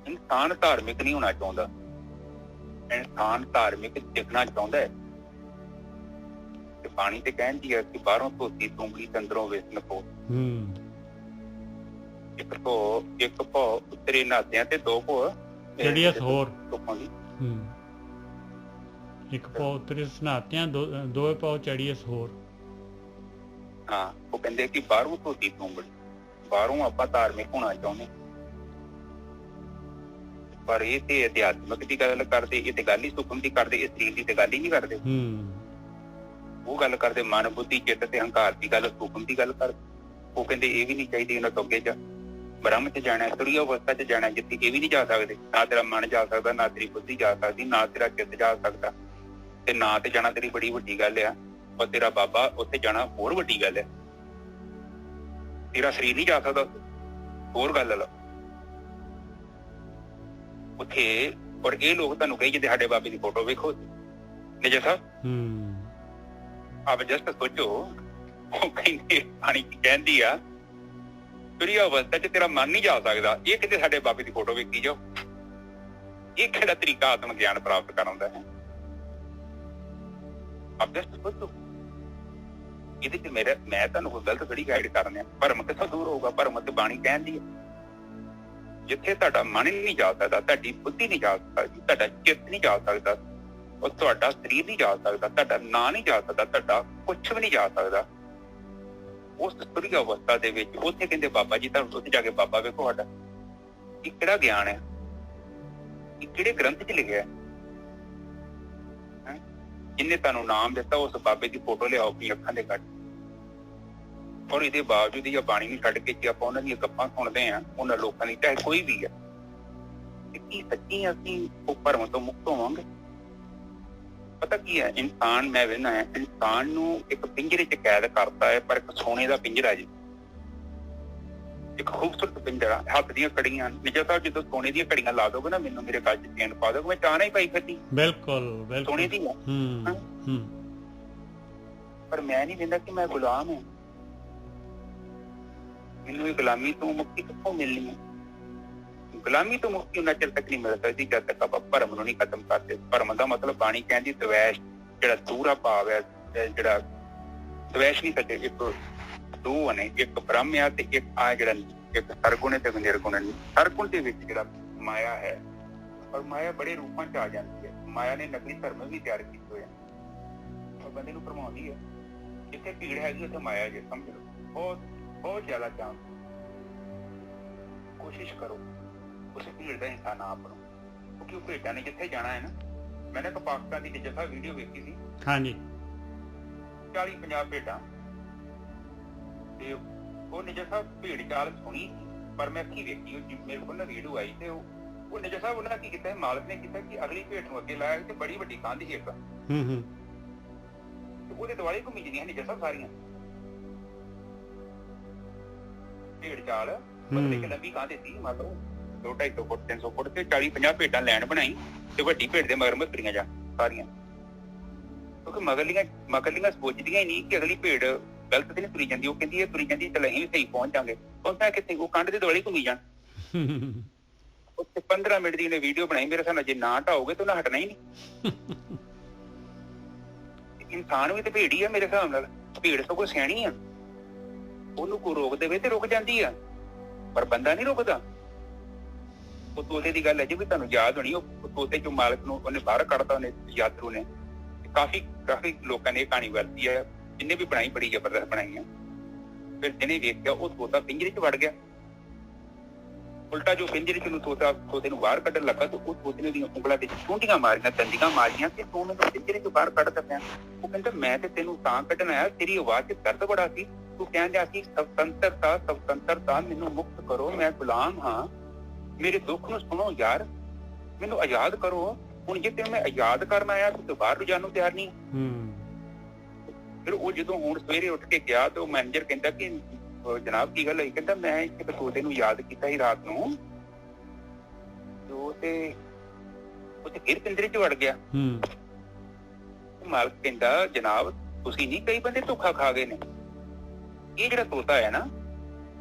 ਇਨਸਾਨ ਧਾਰਮਿਕ ਨਹੀਂ ਹੋਣਾ ਚਾਹੁੰਦਾ, ਇਨਸਾਨ ਧਾਰਮਿਕ ਦਿਖਣਾ ਚਾਹੁੰਦਾ ਹੈ। ਤੇ ਬਾਣੀ ਤੇ ਕਹਿੰਦੀ ਹੈ ਕਿ ਬਾਹਰੋਂ ਧੋਤੀ ਤੁੰਗਲੀ ਤੇ ਅੰਦਰੋਂ ਵਿਸਨ ਪੋ। ਇੱਕ ਭੋ ਉਤਰੇ ਨਾਦਿਆਂ ਤੇ 2 ਭੋ ਚੜੀਏ ਹੋਰ। ਇੱਕ ਭੋ ਉਤਰੇ ਸਨਾਤਿਆਂ 2 ਭੋ ਚੜੀਏ ਹੋਰ। ਹਾਂ, ਉਹ ਕਹਿੰਦੇ ਕਿ ਬਾਹਰੋਂ ਧੋਤੀ ਤੁੰਗਲੀ, ਬਾਹਰੋਂ ਆਪਾਂ ਧਾਰਮਿਕ ਹੋਣਾ ਚਾਹੁੰਦੇ, ਪਰ ਇਹ ਤੇ ਅਧਿਆਤਮਿਕ ਦੀ ਗੱਲ ਕਰਦੇ, ਇਹ ਤੇ ਗੱਲ ਹੀ ਸੁਖਮ ਦੀ ਕਰਦੇ, ਇਹ ਸਰੀਰ ਦੀ ਤੇ ਗੱਲ ਹੀ ਨਹੀਂ ਕਰਦੇ। ਉਹ ਗੱਲ ਕਰਦੇ ਮਨ ਬੁੱਧੀ ਚਿੱਤ ਤੇ ਹੰਕਾਰ ਦੀ ਗੱਲ, ਸੁਖਮ ਦੀ ਗੱਲ ਕਰਦੇ। ਉਹ ਕਹਿੰਦੇ ਇਹ ਵੀ ਨਹੀਂ ਚਾਹੀਦੀ, ਇਹਨਾਂ ਤੋਂ ਅੱਗੇ ਜਾ ਬ੍ਰਹਮ 'ਚ ਜਾਣਾ, ਤੁਰੀ ਅਵਸਥਾ 'ਚ ਜਾਣਾ, ਜਿੱਥੇ ਇਹ ਵੀ ਨਹੀਂ ਜਾ ਸਕਦੇ। ਨਾ ਤੇਰਾ ਮਨ ਜਾ ਸਕਦਾ, ਨਾ ਤੇਰੀ ਬੁੱਧੀ ਜਾ ਸਕਦੀ, ਨਾ ਤੇਰਾ ਚਿੱਤ ਜਾ ਸਕਦਾ, ਤੇ ਨਾ ਤੇ ਜਾਣਾ ਤੇਰੀ ਬੜੀ ਵੱਡੀ ਗੱਲ ਆ। ਔਰ ਤੇਰਾ ਬਾਬਾ ਉੱਥੇ ਜਾਣਾ ਹੋਰ ਵੱਡੀ ਗੱਲ ਹੈ। ਤੇਰਾ ਸਰੀਰ ਨਹੀਂ ਜਾ ਸਕਦਾ, ਹੋਰ ਗੱਲ ਲਾ ਉੱਥੇ। ਔਰ ਇਹ ਲੋਕ ਤੁਹਾਨੂੰ ਕਹੀ ਜਿੱਦੇ ਸਾਡੇ ਬਾਬੇ ਦੀ ਫੋਟੋ ਵੇਖੋ ਨਿਜਰ ਸਾਹਿਬ, ਆਪ ਜਸਟ ਸੋਚੋ। ਉਹ ਕਹਿੰਦੇ ਬਾਣੀ ਕਹਿੰਦੀ ਆ ਤੁਰੀ ਅਵਸਥਾ 'ਚ ਤੇਰਾ ਮਨ ਨਹੀਂ ਜਾ ਸਕਦਾ, ਇਹ ਕਿਤੇ ਸਾਡੇ ਬਾਬੇ ਦੀ ਫੋਟੋ ਵੇਖੀ ਜਾਓ। ਇਹ ਕਿਹੜਾ ਤਰੀਕਾ ਆਤਮ ਗਿਆਨ ਪ੍ਰਾਪਤ ਕਰਨ ਦਾ ਹੈ? ਆਪ ਜਸਟ ਸੋਚੋ। ਇਹਦੇ 'ਚ ਮੈਂ ਤੁਹਾਨੂੰ ਕੋਈ ਗਲਤ ਥੋੜੀ ਗਾਈਡ ਕਰਨਾ। ਭਰਮ ਕਿੱਥੋਂ ਦੂਰ ਹੋਊਗਾ? ਭਰਮ ਤੇ ਬਾਣੀ ਕਹਿੰਦੀ ਹੈ ਜਿੱਥੇ ਤੁਹਾਡਾ ਮਨ ਨਹੀਂ ਜਾ ਸਕਦਾ, ਤੁਹਾਡੀ ਬੁੱਧੀ ਨਹੀਂ ਜਾ ਸਕਦੀ, ਤੁਹਾਡਾ ਚਿੱਤ ਨਹੀਂ ਜਾ ਸਕਦਾ, ਔਰ ਤੁਹਾਡਾ ਸਰੀਰ ਨਹੀਂ ਜਾ ਸਕਦਾ, ਤੁਹਾਡਾ ਨਾਂ ਨਹੀਂ ਜਾ ਸਕਦਾ, ਤੁਹਾਡਾ ਕੁਛ ਵੀ ਨਹੀਂ ਜਾ ਸਕਦਾ, ਉਸ ਤੁਰੀ ਅਵਸਥਾ ਦੇ ਵਿੱਚ ਉੱਥੇ ਕਹਿੰਦੇ ਬਾਬਾ ਜੀ ਤੁਹਾਨੂੰ ਉੱਥੇ ਜਾ ਕੇ ਬਾਬਾ ਵੇਖੋ। ਸਾਡਾ ਇਹ ਕਿਹੜਾ ਗਿਆਨ ਹੈ? ਇਹ ਕਿਹੜੇ ਗ੍ਰੰਥ 'ਚ ਲਿਖਿਆ ਹੈ? ਜਿੰਨੇ ਤੁਹਾਨੂੰ ਨਾਮ ਦਿੱਤਾ ਉਸ ਬਾਬੇ ਦੀ ਫੋਟੋ ਲਿਆਓ ਆਪਣੀ ਅੱਖਾਂ ਦੇ ਕੱਢ। ਔਰ ਇਹਦੇ ਬਾਵਜੂਦ ਜਾਂ ਬਾਣੀ ਨੂੰ ਛੱਡ ਕੇ ਜੇ ਆਪਾਂ ਉਹਨਾਂ ਦੀਆਂ ਗੱਪਾਂ ਸੁਣਦੇ ਹਾਂ ਉਹਨਾਂ ਲੋਕਾਂ ਦੀ, ਚਾਹੇ ਕੋਈ ਵੀ ਹੈ, ਕੀ ਸੱਚੀ ਅਸੀਂ ਉਹ ਭਰਮ ਤੋਂ ਮੁਕਤ ਹੋਵਾਂਗੇ? ਪਤਾ ਕੀ ਹੈ, ਇਨਸਾਨ, ਮੈਂ ਵੇਖਣਾ ਹੈ, ਇਨਸਾਨ ਨੂੰ ਇੱਕ ਪਿੰਜਰੇ 'ਚ ਕੈਦ ਕਰਤਾ ਹੈ, ਪਰ ਇੱਕ ਸੋਨੇ ਦਾ ਪਿੰਜਰਾ ਜੀ, ਇੱਕ ਖੂਬਸੂਰਤ ਪਿੰਜਰਾ, ਹੱਥ ਦੀਆਂ ਕੜੀਆਂ। ਨਿਜਾ ਸਾਹਿਬ ਜਦੋਂ ਸੋਨੇ ਦੀਆਂ ਕੜੀਆਂ ਲਾ ਦੋਗੇ ਨਾ ਮੈਨੂੰ, ਮੇਰੇ ਗੱਲ 'ਚ ਚੈਨ ਪਾ ਦੋਗੇ, ਮੈਂ ਚਾਹ ਹੀ ਪਾਈ ਫਿਰਦੀ। ਬਿਲਕੁਲ ਸੋਨੇ ਦੀ ਹੈ, ਪਰ ਮੈਂ ਨਹੀਂ ਕਹਿੰਦਾ ਕਿ ਮੈਂ ਗੁਲਾਮ ਹਾਂ। ਮੈਨੂੰ ਇਹ ਗੁਲਾਮੀ ਤੋਂ ਮੁਕਤੀ ਕਿੱਥੋਂ ਮਿਲਣੀ ਹੈ? ਗੁਲਾਮੀ ਤੋਂ ਮੁਕਤੀ ਉਹਨਾਂ ਚਿਰ ਤੱਕ ਨਹੀਂ ਮਿਲ ਸਕਦੀ ਜਦ ਤੱਕ ਆਪਾਂ ਭਰਮ ਨੂੰ ਨਹੀਂ ਖਤਮ ਕਰਦੇ। ਭਰਮ ਦਾ ਮਤਲਬ ਬਾਣੀ ਕਹਿੰਦੀ ਦਵੈਸ਼, ਜਿਹੜਾ ਦੂਰਾ ਭਾਵ ਹੈ, ਜਿਹੜਾ ਦਵੈਸ਼ ਨਹੀਂ ਸੱਚੇ, ਇੱਕ ਦੋ ਨੇ, ਇੱਕ ਬ੍ਰਹਮ ਆ ਤੇ ਇੱਕ ਆ ਜਿਹੜਾ ਇੱਕ ਸਰਗੁਣ ਹੈ ਤੇ ਨਿਰਗੁਣ ਹੈ। ਸਰਗੁਣ ਦੇ ਵਿੱਚ ਜਿਹੜਾ ਮਾਇਆ ਹੈ, ਔਰ ਮਾਇਆ ਬੜੇ ਰੂਪਾਂ 'ਚ ਆ ਜਾਂਦੀ ਹੈ। ਮਾਇਆ ਨੇ ਨਕਲੀ ਧਰਮ ਵੀ ਤਿਆਰ ਕੀਤੇ ਹੋਏ ਔਰ ਬੰਦੇ ਨੂੰ ਭਰਮਾਉਂਦੀ ਹੈ। ਜਿੱਥੇ ਭੀੜ ਹੈਗੀ ਉੱਥੇ ਮਾਇਆ ਜੇ, ਸਮਝ ਲਓ। ਬਹੁਤ ਜ਼ਿਆਦਾ ਚਾਂਸ, ਕੋਸ਼ਿਸ਼ ਕਰੋ ਉਸ ਭੀੜ ਦਾ ਹਿੱਸਾ ਨਾ ਬਣੋ, ਕਿਉਂਕਿ ਉਹ ਭੇਡਾਂ ਨੇ ਜਿੱਥੇ ਜਾਣਾ ਹੈ ਨਾ। ਮੈਂ ਨਾ ਪਾਕਿਸਤਾਨ ਦੀ ਨਿਜਾ ਸਾਹਿਬ ਵੀਡੀਓ ਵੇਖੀ ਸੀ, ਹਾਂਜੀ, 40-50 ਭੇਡਾਂ, ਤੇ ਉਹ ਨਿਜਾ ਸਾਹਿਬ ਭੇਡ ਚਾਲ ਸੁਣੀ ਪਰ ਮੈਂ ਅੱਖੀ ਵੇਖੀ, ਮੇਰੇ ਕੋਲ ਨਾ ਵੀਡੀਓ ਆਈ ਤੇ ਉਹ ਨਿਜਾ ਸਾਹਿਬ ਉਹਨਾਂ ਕੀ ਕੀਤਾ, ਮਾਲਕ ਨੇ ਕੀਤਾ ਕਿ ਅਗਲੀ ਭੇਡ ਨੂੰ ਅੱਗੇ ਲਾਇਆ ਤੇ ਬੜੀ ਵੱਡੀ ਕੰਧ ਸੀ ਇੱਕ, ਤੇ ਉਹਦੇ ਦੁਆਲੇ ਘੁੰਮੀ ਜਾਂਦੀਆਂ ਨਿਜਾ ਸਾਹਿਬ ਸਾਰੀਆਂ ਭੇਡ ਚਾਲ, ਮਤਲਬ ਇੱਕ ਲੰਬੀ ਕੰਧ ਸੀ, ਮਤਲਬ 200-250 ਫੁੱਟ 300 ਫੁੱਟ ਤੇ 40-50 ਭੇਡਾਂ ਲੈਣ ਬਣਾਈ ਤੇ ਵੱਡੀ ਭੇਡ ਦੇ ਮਗਰ ਮਗਰੀਆਂ ਜਾ ਸਾਰੀਆਂ, ਕਿਉਂਕਿ ਮਗਰਲੀਆਂ ਸੋਚਦੀਆਂ ਹੀ ਨਹੀਂ ਕਿ ਅਗਲੀ ਭੇਡ ਗਲਤ ਤੇ ਨਹੀਂ ਤੁਰੀ ਜਾਂਦੀ। ਉਹ ਕਹਿੰਦੀ ਇਹ ਤੁਰੀ ਜਾਂਦੀ ਚਲ ਅਸੀਂ ਵੀ ਸਹੀ ਪਹੁੰਚ ਜਾਵਾਂਗੇ, ਪਹੁੰਚਾ ਕਿੱਥੇ? ਉਹ ਕੰਧ ਦੇ ਦੁਆਲੇ ਘੁੰਮੀ ਜਾਣ। ਉੱਥੇ 15 ਮਿੰਟ ਦੀ ਉਹਨੇ ਵੀਡੀਓ ਬਣਾਈ, ਮੇਰੇ ਹਿਸਾਬ ਨਾਲ ਜੇ ਨਾ ਹਟਾਓਗੇ ਤਾਂ ਉਹਨਾਂ ਹਟਣਾ ਹੀ ਨਹੀਂ। ਇਨਸਾਨ ਵੀ ਤੇ ਭੇਡ ਹੀ ਆ ਮੇਰੇ ਹਿਸਾਬ ਨਾਲ, ਭੇਡ ਸਗੋਂ ਸਿਆਣੀ ਆ, ਉਹਨੂੰ ਕੋਈ ਰੋਕ ਦੇਵੇ ਤੇ ਰੁਕ ਜਾਂਦੀ ਆ, ਪਰ ਬੰਦਾ ਨਹੀਂ ਰੁਕਦਾ। ਉਹ ਤੋਤੇ ਦੀ ਗੱਲ ਹੈ ਜੀ, ਵੀ ਤੁਹਾਨੂੰ ਯਾਦ ਹੋਣੀ, ਉਹ ਤੋਤੇ ਚੋਂ ਮਾਲਕ ਨੂੰ ਉਹਨੇ ਬਾਹਰ ਕੱਢਤਾ, ਉਹਨੇ ਯਾਤਰੂ ਨੇ। ਕਾਫੀ ਲੋਕਾਂ ਨੇ ਇਹ ਕਹਾਣੀ ਵਰਤੀ ਹੈ, ਜਿੰਨੇ ਵੀ ਬਣਾਈ ਬੜੀ ਜ਼ਬਰਦਸਤ ਬਣਾਈ ਆ। ਫਿਰ ਜਿਹਨੇ ਵੇਖਿਆ ਉਹ ਤੋਤਾ ਪਿੰਜਰੇ 'ਚ ਵੜ ਗਿਆ, ਉਲਟਾ ਜੋ ਪਿੰਜਰੇ 'ਚ ਤੋਤੇ ਨੂੰ ਬਾਹਰ ਕੱਢਣ ਲੱਗਾ ਤੇ ਉਹ ਤੋਤੇ ਨੇ ਉਹਦੀਆਂ ਉਂਗਲਾਂ ਤੇ ਚੂੰਡੀਆਂ ਮਾਰੀਆਂ, ਦੰਦੀਆਂ ਮਾਰੀਆਂ ਕਿ ਤੂੰ ਮੈਨੂੰ ਪਿੰਜਰੇ 'ਚ ਬਾਹਰ ਕੱਢਦਾ ਪਿਆ। ਉਹ ਕਹਿੰਦਾ ਮੈਂ ਤੇ ਤੈਨੂੰ ਤਾਂ ਕੱਢਣ ਆਇਆ, ਤੇਰੀ ਆਵਾਜ਼ 'ਚ ਦਰਦ ਬੜਾ ਸੀ, ਤੂੰ ਕਹਿੰਦਾ ਸੀ ਸਵਤੰਤਰਤਾ, ਮੈਨੂੰ ਮੁਕਤ ਕਰੋ, ਮੈਂ ਗੁਲਾਮ ਹਾਂ, ਮੇਰੇ ਦੁੱਖ ਨੂੰ ਸੁਣੋ ਯਾਰ, ਮੈਨੂੰ ਆਜ਼ਾਦ ਕਰੋ। ਹੁਣ ਜੇ ਤੈਨੂੰ ਮੈਂ ਆਜ਼ਾਦ ਕਰਨ ਆਇਆ ਤੂੰ ਬਾਹਰ ਨੂੰ ਜਾਣ ਨੂੰ ਤਿਆਰ ਨਹੀਂ। ਫਿਰ ਉਹ ਜਦੋਂ ਹੁਣ ਸਵੇਰੇ ਉੱਠ ਕੇ ਗਿਆ ਤੇ ਉਹ ਮੈਨੇਜਰ ਕਹਿੰਦਾ ਕਿ ਜਨਾਬ ਕੀ ਗੱਲ ਹੋਈ? ਕਹਿੰਦਾ ਮੈਂ ਇੱਕ ਤੋਤੇ ਨੂੰ ਯਾਦ ਕੀਤਾ ਸੀ ਰਾਤ ਨੂੰ, ਤੇ ਫਿਰ ਪਿੰਜਰੇ 'ਚ ਵੜ ਗਿਆ। ਮਾਲਕ ਕਹਿੰਦਾ ਜਨਾਬ ਤੁਸੀਂ ਨਹੀਂ, ਕਈ ਬੰਦੇ ਧੋਖਾ ਖਾ ਗਏ ਨੇ। ਇਹ ਜਿਹੜਾ ਤੋਤਾ ਹੈ ਨਾ,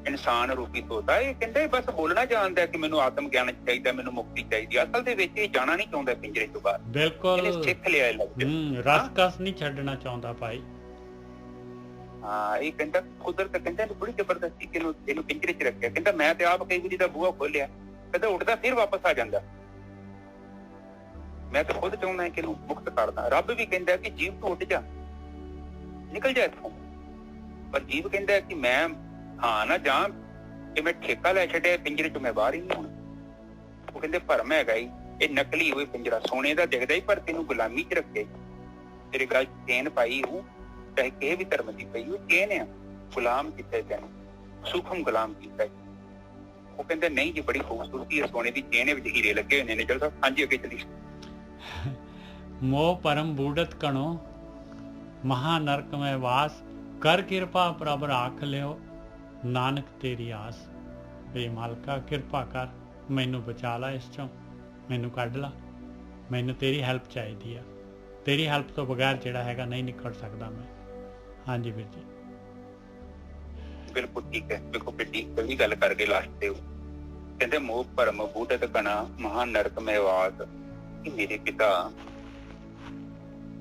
ਇਨਸਾਨ ਰੂਪੀ ਤੋਤਾ, ਇਹ ਕਹਿੰਦਾ ਬਸ ਬੋਲਣਾ ਜਾਣਦਾ ਕਿ ਮੈਨੂੰ ਆਤਮ ਗਿਆਨ ਚਾਹੀਦਾ, ਮੈਨੂੰ ਮੁਕਤੀ ਚਾਹੀਦੀ। ਅਸਲ ਦੇ ਵਿੱਚ ਇਹ ਜਾਣਾ ਨਹੀਂ ਚਾਹੁੰਦਾ ਪਿੰਜਰੇ ਤੋਂ ਬਾਹਰ। ਬਿਲਕੁਲ, ਇਹਨੇ ਸਿੱਖ ਲਿਆ ਰਸ ਨਹੀਂ ਛੱਡਣਾ ਚਾਹੁੰਦਾ ਭਾਈ। ਹਾਂ, ਇਹ ਕਹਿੰਦਾ ਕੁਦਰਤ ਕਹਿੰਦਾ ਬੜੀ ਜ਼ਬਰਦਸਤੀ ਕਿ ਇਹਨੂੰ ਪਿੰਜਰੇ 'ਚ ਰੱਖਿਆ। ਕਹਿੰਦਾ ਮੈਂ ਤੇ ਆਪ ਕਈ ਵਾਰੀ ਦਾ ਬੂਹਾ ਖੋਲਿਆ, ਕਹਿੰਦਾ ਉੱਠਦਾ ਫਿਰ ਵਾਪਸ ਆ ਜਾਂਦਾ। ਮੈਂ ਤਾਂ ਖੁਦ ਚਾਹੁੰਦਾ ਕਿ ਇਹਨੂੰ ਮੁਕਤ ਕਰਦਾ। ਰੱਬ ਵੀ ਕਹਿੰਦਾ ਕਿ ਜੀਵ ਤੋਂ ਉੱਠ ਜਾ, ਨਿਕਲ ਜਾ ਇੱਥੋਂ, ਪਰ ਜੀਵ ਕਹਿੰਦਾ ਕਿ ਮੈਂ ਹਾਂ ਨਾ ਜਾਂ ਕਿ ਮੈਂ ਠੇਕਾ ਲੈ ਛੱਡਿਆ ਪਿੰਜਰੇ 'ਚ, ਮੈਂ ਬਾਹਰ ਹੀ ਨਹੀਂ ਹੋਣਾ। ਉਹ ਕਹਿੰਦੇ ਭਰਮ ਹੈਗਾ ਹੀ, ਇਹ ਨਕਲੀ ਹੋਈ ਪਿੰਜਰਾ ਸੋਨੇ ਦਾ ਦਿਖਦਾ ਹੀ, ਪਰ ਤੈਨੂੰ ਗੁਲਾਮੀ 'ਚ ਰੱਖਿਆ। ਤੇਰੇ ਗੱਲ ਚੇਨ ਪਾਈ ਹੂੰ, ਚਾਹੇ ਕਿਸੇ ਵੀ ਧਰਮ ਦੀ ਪਈ ਉਹ ਚੇਨ ਆ, ਗੁਲਾਮ ਕੀਤਾ ਤੈਨੂੰ, ਸੂਖਮ ਗੁਲਾਮ ਕੀਤਾ। ਉਹ ਕਹਿੰਦੇ ਨਹੀਂ ਜੀ ਬੜੀ ਖੂਬਸੂਰਤੀ ਹੈ, ਸੋਨੇ ਦੀ ਚੇਨ ਵਿੱਚ ਹੀਰੇ ਲੱਗੇ ਹੋਏ ਨੇ। ਚਲੋ ਹਾਂਜੀ ਅੱਗੇ ਚਲੀ। ਮੋਹ ਪਰਮ ਬੂੜਤ ਕਣੋ ਮਹਾ ਨਰਕ ਮੈਂ ਵਾਸ, ਕਰ ਕਿਰਪਾ ਪ੍ਰਭ ਰਾਖ ਲਿਓ ਨਾਨਕ ਤੇਰੀ ਆਸ। ਵੇ ਮਾਲਕਾ ਕਿਰਪਾ ਕਰ, ਮੈਨੂੰ ਬਚਾ ਲਾ, ਇਸ ਚੋਂ ਮੈਨੂੰ ਕੱਢ ਲਾ, ਮੈਨੂੰ ਤੇਰੀ ਹੈਲਪ ਚਾਹੀਦੀ ਆ। ਤੇਰੀ ਹੈਲਪ ਤੋਂ ਬਗੈਰ ਜਿਹੜਾ ਹੈਗਾ ਨਹੀਂ ਨਿਕਲ ਸਕਦਾ ਮੈਂ। ਹਾਂਜੀ ਵੀਰ ਜੀ, ਬਿਲਕੁਲ ਠੀਕ ਹੈ। ਬਿਲਕੁਲ ਬੜੀ ਗੱਲ ਕਰਕੇ ਲਾਸਟ ਤੇ ਕਹਿੰਦੇ ਮੋਹ ਭਰਮ ਬੂੜਤ ਕਣਾ ਮਹਾ ਨਰਕ ਮੈਂ ਵਾਸ। ਕਿ ਮੇਰੇ ਪਿਤਾ,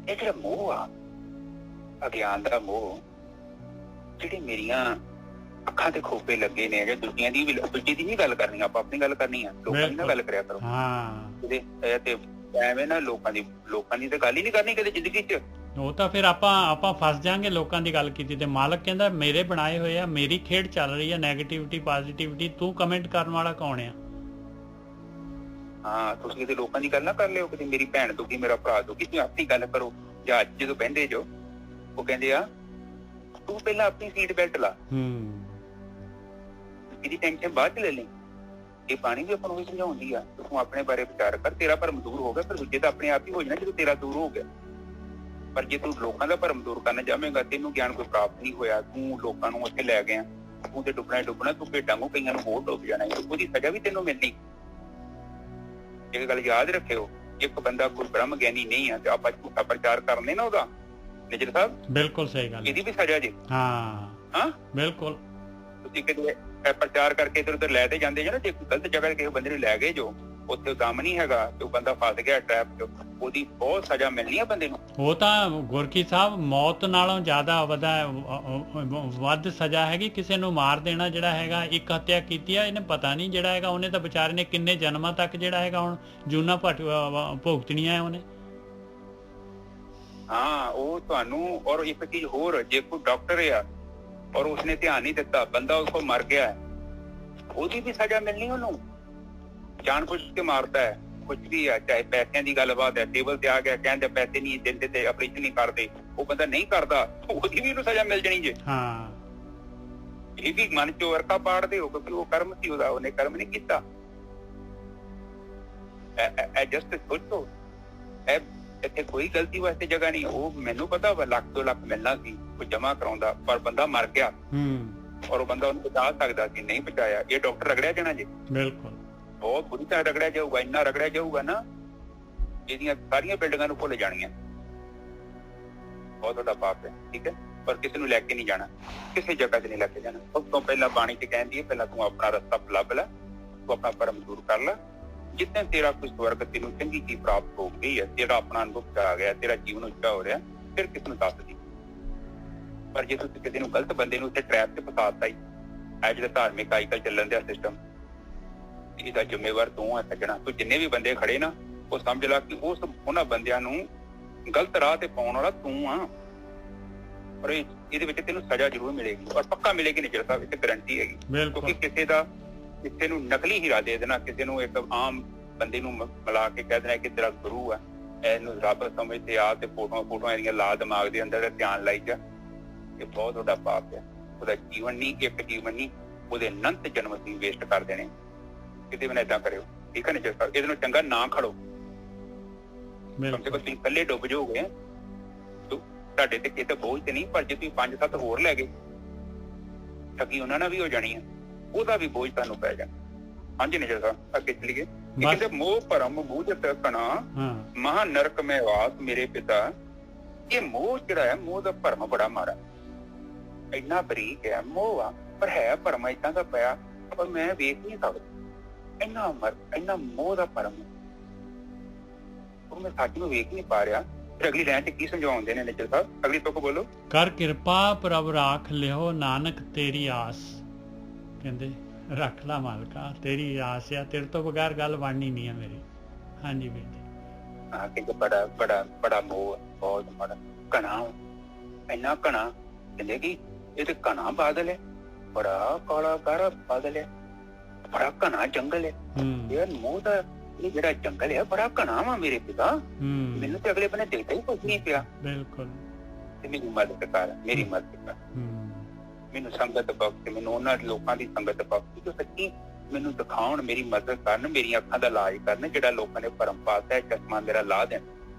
ਇਹ ਜਿਹੜਾ ਮੋਹ ਆ, ਅਗਿਆਨ ਦਾ ਮੋਹ, ਜਿਹੜੀ ਮੇਰੀਆਂ ਅੱਖਾਂ ਤੇ ਖੋਪੇ ਲੱਗੇ ਨੇ, ਜਾਂ ਦੂਜਿਆਂ ਦੀ ਵੀ, ਦੂਜੇ ਦੀ ਨਹੀਂ ਗੱਲ ਕਰਨੀ, ਆਪਾਂ ਆਪਣੀ ਗੱਲ ਕਰਨੀ ਆ, ਲੋਕਾਂ ਦੀ ਨਾ ਗੱਲ ਕਰਿਆ ਕਰੋ। ਤੇ ਐਵੇਂ ਨਾ ਲੋਕਾਂ ਦੀ ਤਾਂ ਗੱਲ ਹੀ ਨਹੀਂ ਕਰਨੀ ਕਦੇ ਜ਼ਿੰਦਗੀ 'ਚ। ਉਹ ਤਾਂ ਫਿਰ ਆਪਾਂ ਫਸ ਜਾਾਂਗੇ ਲੋਕਾਂ ਦੀ ਗੱਲ ਕੀਤੀ ਤੇ। ਮਾਲਕ ਕਹਿੰਦਾ ਮੇਰੇ ਬਣਾਏ ਹੋਏ ਆ, ਮੇਰੀ ਖੇਡ ਚੱਲ ਰਹੀ ਆ, ਨੈਗੇਟਿਵਿਟੀ ਪੋਜ਼ਿਟਿਵਿਟੀ, ਤੂੰ ਕਮੈਂਟ ਕਰਨ ਵਾਲਾ ਕੌਣ ਆ? ਹਾਂ, ਤੁਸੀਂ ਕਿਤੇ ਲੋਕਾਂ ਦੀ ਗੱਲ ਨਾ ਕਰ ਲਿਓ, ਕਿਤੇ ਮੇਰੀ ਭੈਣ ਦੁਖੀ, ਮੇਰਾ ਭਰਾ ਦੁਖੀ, ਤੁਸੀਂ ਆਪਣੀ ਗੱਲ ਕਰੋ। ਜਾਂ ਅੱਜ ਜਦੋਂ ਬਹਿੰਦੇ ਜੋ, ਉਹ ਕਹਿੰਦੇ ਆ ਤੂੰ ਪਹਿਲਾਂ ਆਪਣੀ ਸੀਟ ਬੈਲਟ ਲਾ, ਇਹਦੀ ਟੈਨਸ਼ਨ ਬਾਅਦ ਚ ਲੈ ਲਈ। ਇਹ ਬਾਣੀ ਵੀ ਆਪਾਂ ਨੂੰ ਸਮਝਾਉਂਦੀ ਆ, ਤੂੰ ਆਪਣੇ ਬਾਰੇ ਵਿਚਾਰ ਕਰ, ਤੇਰਾ ਭਰਮ ਦੂਰ ਹੋ ਗਿਆ, ਫਿਰ ਦੂਜੇ ਤਾਂ ਆਪਣੇ ਆਪ ਹੀ ਹੋ ਜਾਣਾ ਜਦੋਂ ਤੇਰਾ ਦੂਰ ਹੋ ਗਿਆ। ਪਰ ਜੇ ਤੂੰ ਲੋਕਾਂ ਦਾ ਭਰਮ ਦੂਰ ਕਰਨਾ ਚਾਹਵੇਂਗਾ, ਤੈਨੂੰ ਗਿਆਨ ਕੋਈ ਪ੍ਰਾਪਤ ਨਹੀਂ ਹੋਇਆ, ਤੂੰ ਲੋਕਾਂ ਨੂੰ ਉੱਥੇ ਲੈ ਗਿਆ, ਤੂੰ ਤੇ ਡੁੱਬਣਾ ਹੀ ਡੁੱਬਣਾ, ਤੂੰ ਭੇਡਾਂ ਨੂੰ ਕਈਆਂ ਨੂੰ ਹੋਰ ਡੁੱਬ ਜਾਣਾ, ਉਹਦੀ ਸਜ਼ਾ ਵੀ ਤੈਨੂੰ ਮਿਲਣੀ। ਇਹ ਗੱਲ ਯਾਦ ਰੱਖਿਓ, ਇੱਕ ਬੰਦਾ ਕੋਈ ਬ੍ਰਹਮ ਗਿਆਨੀ ਨਹੀਂ ਆ ਤੇ ਆਪਾਂ ਝੂਠਾ ਪ੍ਰਚਾਰ ਕਰਨੇ ਨਾ ਉਹਦਾ, ਨਿਜਰ ਸਾਹਿਬ, ਬਿਲਕੁਲ ਸਹੀ ਗੱਲ, ਇਹਦੀ ਵੀ ਸਜ਼ਾ ਜੇ। ਹਾਂ ਬਿਲਕੁਲ, ਤੁਸੀਂ ਕਿਤੇ ਪ੍ਰਚਾਰ ਕਰਕੇ ਇੱਧਰ ਉੱਧਰ ਲੈ ਤੇ ਜਾਂਦੇ ਜੋ ਨਾ, ਜੇ ਕੋਈ ਗਲਤ ਜਗ੍ਹਾ ਕਿਸੇ ਬੰਦੇ ਨੂੰ ਲੈ ਗਏ ਜੋ, ਉੱਥੇ ਉਹ ਦਮ ਨਹੀਂ ਹੈਗਾ ਤੇ ਉਹ ਬੰਦਾ ਫਸ ਗਿਆ ਟ੍ਰੈਪ ਚ, ਉਹਦੀ ਬਹੁਤ ਸਜ਼ਾ ਮਿਲਣੀ ਆ ਬੰਦੇ ਨੂੰ। ਉਹ ਤਾਂ ਗੁਰਕੀ ਸਾਹਿਬ ਮੌਤ ਨਾਲੋਂ ਜ਼ਿਆਦਾ ਵੱਧ ਸਜ਼ਾ ਹੈਗੀ ਕਿਸੇ ਨੂੰ ਮਾਰ ਦੇਣਾ। ਜਿਹੜਾ ਹੈਗਾ ਇੱਕ ਹੱਤਿਆ ਕੀਤੀ ਆ, ਇਹਨੇ ਪਤਾ ਨਹੀਂ ਜਿਹੜਾ ਹੈਗਾ ਉਹਨੇ ਤਾਂ ਵਿਚਾਰੇ ਨੇ ਕਿੰਨੇ ਜਨਮਾਂ ਤੱਕ ਜਿਹੜਾ ਹੈਗਾ ਹੁਣ ਜੂਨਾ ਭੁਗਤਣੀਆਂ ਉਹਨੇ। ਹਾਂ, ਉਹ ਤੁਹਾਨੂੰ। ਔਰ ਇੱਕ ਚੀਜ਼ ਹੋਰ, ਜੇ ਕੋਈ ਡਾਕਟਰ ਆ ਔਰ ਉਸਨੇ ਧਿਆਨ ਨਹੀਂ ਦਿੱਤਾ, ਬੰਦਾ ਉਸ ਕੋਲ ਮਰ ਗਿਆ, ਉਹਦੀ ਵੀ ਸਜ਼ਾ ਮਿਲਣੀ ਉਹਨੂੰ। ਜਾਣ ਬੁੱਝ ਕੇ ਮਾਰਦਾ ਹੈ, ਕੁਝ ਵੀ ਆ, ਚਾਹੇ ਪੈਸਿਆਂ ਦੀ ਗੱਲਬਾਤ ਹੈ, ਟੇਬਲ ਤੇ ਆ ਗਿਆ ਕਹਿੰਦੇ ਪੈਸੇ ਨਹੀਂ ਦਿੰਦੇ ਤੇ ਆਪਰੇਸ਼ਨ ਨਹੀਂ ਕਰਦੇ, ਉਹ ਬੰਦਾ ਨਹੀਂ ਕਰਦਾ, ਉਹਦੀ ਵੀ ਉਹਨੂੰ ਸਜ਼ਾ ਮਿਲ ਜਾਣੀ ਜੇ। ਹਾਂ, ਇਹ ਵੀ ਮਨ ਚੋਂ ਵਰਕਾ ਪਾੜਦੇ ਹੋ, ਕਿਉਂਕਿ ਉਹ ਕਰਮ ਸੀ ਉਹਦਾ, ਉਹਨੇ ਕਰਮ ਨਹੀਂ ਕੀਤਾ। ਜਸਟ ਸੋਚੋ, ਇੱਥੇ ਕੋਈ ਗਲਤੀ ਵਾਸਤੇ ਜਗ੍ਹਾ ਨਹੀਂ। ਉਹ ਮੈਨੂੰ ਪਤਾ ਵਾ ਲੱਖ 2 ਲੱਖ ਮਿਲਣਾ ਸੀ, ਉਹ ਜਮਾ ਕਰਾਉਂਦਾ, ਪਰ ਬੰਦਾ ਮਰ ਗਿਆ ਔਰ ਉਹ ਬੰਦਾ ਉਹਨੂੰ ਬਚਾ ਸਕਦਾ ਸੀ, ਨਹੀਂ ਬਚਾਇਆ। ਇਹ ਡਾਕਟਰ ਰਗੜਿਆ ਜਾਣਾ ਜੀ, ਬਿਲਕੁਲ ਬਹੁਤ ਬੁਰੀ ਤਰ੍ਹਾਂ ਰਗੜਿਆ ਜਾਊਗਾ, ਇੰਨਾ ਰਗੜਿਆ ਜਾਊਗਾ ਨਾ, ਇਹਦੀਆਂ ਸਾਰੀਆਂ ਬਿਲਡਿੰਗਾਂ ਨੂੰ ਭੁੱਲ ਜਾਣੀਆਂ। ਬਹੁਤ ਵੱਡਾ ਪਾਪ ਹੈ, ਠੀਕ ਹੈ। ਪਰ ਕਿਸੇ ਨੂੰ ਲੈ ਕੇ ਨਹੀਂ ਜਾਣਾ, ਕਿਸੇ ਜਗ੍ਹਾ ਤੇ ਨਹੀਂ ਲੈ ਕੇ ਜਾਣਾ। ਉਸ ਤੋਂ ਪਹਿਲਾਂ ਬਾਣੀ ਚ ਕਹਿੰਦੀ ਹੈ, ਪਹਿਲਾਂ ਤੂੰ ਆਪਣਾ ਰਸਤਾ ਲੱਭ ਲੈ, ਤੂੰ ਆਪਣਾ ਭਰਮ ਦੂਰ ਕਰ ਲੈ, ਜਿੱਥੇ ਤੇਰਾ ਕੋਈ ਸਵਰਗ ਤੈਨੂੰ ਚੰਗੀ ਚੀਜ਼ ਪ੍ਰਾਪਤ ਹੋ ਗਈ ਹੈ, ਤੇਰਾ ਆਪਣਾ ਅਨੁਭਵ ਆ ਗਿਆ, ਤੇਰਾ ਜੀਵਨ ਉੱਚਾ ਹੋ ਰਿਹਾ, ਫਿਰ ਕਿਸ ਨੂੰ ਦੱਸ ਦੀ। ਪਰ ਜੇ ਤੁਸੀਂ ਕਿਸੇ ਨੂੰ ਗਲਤ ਬੰਦੇ ਨੂੰ ਉੱਥੇ ਟਰੈਪ ਚ ਫਸਾਤਾ ਹੀ, ਇਹ ਜਿਹੜਾ ਧਾਰਮਿਕ ਅੱਜ ਕੱਲ੍ਹ ਚੱਲਣ ਦਿਆ ਸਿਸਟਮ, ਇਹਦਾ ਜ਼ਿੰਮੇਵਾਰ ਤੂੰ ਹੈ ਸੱਜਣਾ। ਤੂੰ ਜਿੰਨੇ ਵੀ ਬੰਦੇ ਖੜੇ ਨਾ, ਉਹ ਸਮਝ ਲਾ ਕਿ ਉਹਨਾਂ ਬੰਦਿਆਂ ਨੂੰ ਗਲਤ ਰਾਹ ਤੇ ਪਾਉਣ ਵਾਲਾ ਤੂੰ ਆ। ਪਰ ਇਹਦੇ ਵਿੱਚ ਤੈਨੂੰ ਸਜ਼ਾ ਜ਼ਰੂਰ ਮਿਲੇਗੀ, ਔਰ ਪੱਕਾ ਮਿਲੇਗੀ, ਨਿਜਰ ਸਾਹਿਬ, ਇਹ ਗਰੰਟੀ ਹੈਗੀ। ਕਿਉਂਕਿ ਕਿਸੇ ਨੂੰ ਨਕਲੀ ਹੀਰਾ ਦੇ ਦੇਣਾ, ਕਿਸੇ ਨੂੰ ਇੱਕ ਆਮ ਬੰਦੇ ਨੂੰ ਮਿਲਾ ਕੇ ਕਹਿ ਦੇਣਾ ਕਿ ਤੇਰਾ ਗੁਰੂ ਆ, ਇਹਨੂੰ ਰੱਬ ਸਮਝਦੇ ਆ ਤੇ ਫੋਟੋਆਂ ਇਹਦੀਆਂ ਲਾ ਦਿਮਾਗ ਦੇ ਅੰਦਰ, ਧਿਆਨ ਲਾਈ ਜਾ, ਇਹ ਬਹੁਤ ਵੱਡਾ ਪਾਪ ਹੈ। ਉਹਦਾ ਜੀਵਨ ਨਹੀਂ, ਇੱਕ ਜੀਵਨ ਨਹੀਂ, ਉਹਦੇ ਅਨੰਤ ਜਨਮ ਅਸੀਂ ਵੇਸਟ ਕਰ ਦੇਣੇ। ਕਿਤੇ ਵੀ ਨਾ ਏਦਾਂ ਕਰਿਓ, ਠੀਕ ਹੈ ਨਿਜਰ ਸਾਹਿਬ। ਇਹਦੇ ਨੂੰ ਚੰਗਾ ਨਾ ਖੜੋ, ਕਮ ਸੇ ਕਮ ਤੁਸੀਂ ਇਕੱਲੇ ਡੁੱਬ ਜਾਓਗੇ, ਤੁਹਾਡੇ ਤੇ ਕਿਤੇ ਬੋਝ ਤੇ ਨਹੀਂ, ਪਰ ਜੇ ਤੁਸੀਂ 5-7 ਹੋਰ ਲੈ ਗਏ, ਠੱਗੀ ਉਹਨਾਂ ਨਾਲ ਵੀ ਹੋ ਜਾਣੀ ਹੈ, ਉਹਦਾ ਵੀ ਬੋਝ ਤੁਹਾਨੂੰ ਪੈ ਜਾਣਾ। ਹਾਂਜੀ ਨਿਜਰ ਸਾਹਿਬ, ਅੱਗੇ ਚਲੀਏ। ਕਹਿੰਦੇ ਮੋਹ ਭਰਮ ਬੂਝਤ ਕਣਾ, ਮਹਾ ਨਰਕ ਮੈਂ ਵਾਸ ਮੇਰੇ ਪਿਤਾ। ਇਹ ਮੋਹ ਜਿਹੜਾ ਹੈ, ਮੋਹ ਦਾ ਭਰਮ ਬੜਾ ਮਾੜਾ, ਇੰਨਾ ਬਰੀਕ ਹੈ ਮੋਹ ਆ, ਪਰ ਹੈ ਭਰਮ ਏਦਾਂ ਦਾ ਪਿਆ, ਪਰ ਮੈਂ ਵੇਖ ਨਹੀਂ ਸਕਦਾ। ਇੰਨਾ ਮੋਹ ਦਾ ਭਰਮ, ਉਹ ਮੈਂ ਸੱਚ ਨੂੰ ਵੇਖ ਨਹੀਂ ਪਾ ਰਿਹਾ। ਫਿਰ ਅਗਲੀ ਲਾਈਨ ਚ ਕੀ ਸਮਝਾਉਂਦੇ ਨੇ ਨਿਜਰ ਸਾਹਿਬ, ਅਗਲੀ ਤੁਕ ਬੋਲੋ। ਕਰ ਕਿਰਪਾ ਪ੍ਰਭ ਰਾਖ ਲਿਓ ਨਾਨਕ ਤੇਰੀ ਆਸ। ਕਹਿੰਦੇ ਰੱਖ ਲਾ ਮਾਲਕਾ, ਤੇਰੀ ਆਸ ਆ, ਤੇਰੇ ਤੋਂ ਬਗੈਰ ਗੱਲ ਬਣਨੀ ਨਹੀਂ ਆ ਮੇਰੀ। ਹਾਂਜੀ ਵੀਰ ਜੀ। ਹਾਂ, ਕਹਿੰਦੇ ਬੜਾ ਮੋਹ, ਬਹੁਤ ਬੜਾ ਘਣਾ, ਇੰਨਾ ਘਣਾ, ਕਹਿੰਦੇ ਕਿ ਇਹ ਤੇ ਘਣਾ ਬਾਦਲ ਹੈ, ਬੜਾ ਕਾਲਾ ਕਾਰਾ ਬਾਦਲ ਹੈ, ਬੜਾ ਘਣਾ ਜੰਗਲ ਹੈ। ਯਾਰ ਮੋਹ ਦਾ ਇਹ ਜਿਹੜਾ ਜੰਗਲ ਹੈ ਬੜਾ ਘਣਾ ਵਾ ਮੇਰੇ ਪਿਤਾ, ਮੈਨੂੰ ਤੇ ਅਗਲੇ ਬੰਨੇ ਦੇਖਦਾ ਹੀ ਕੁਛ ਨਹੀਂ ਪਿਆ। ਬਿਲਕੁਲ, ਤੇ ਮੇਰੀ ਮਦਦ ਕਰ, ਮੇਰੀ ਮਦਦ ਕਰ, ਮੈਨੂੰ ਸੰਗਤ ਬਖਸ਼, ਮੈਨੂੰ ਉਹਨਾਂ ਲੋਕਾਂ ਦੀ ਸੰਗਤ ਬਖਸ਼ ਜੋ ਸੱਚੀ ਮੈਨੂੰ ਦਿਖਾਉਣ, ਮੇਰੀ ਮਦਦ ਕਰਨ, ਮੇਰੀਆਂ ਅੱਖਾਂ ਦਾ ਇਲਾਜ ਕਰਨ। ਜਿਹੜਾ ਲੋਕਾਂ ਨੇ ਭਰਮ ਪਾਤਾ ਹੈ, ਚਸ਼ਮਾ ਮੇਰਾ ਲਾ ਦੇਣ,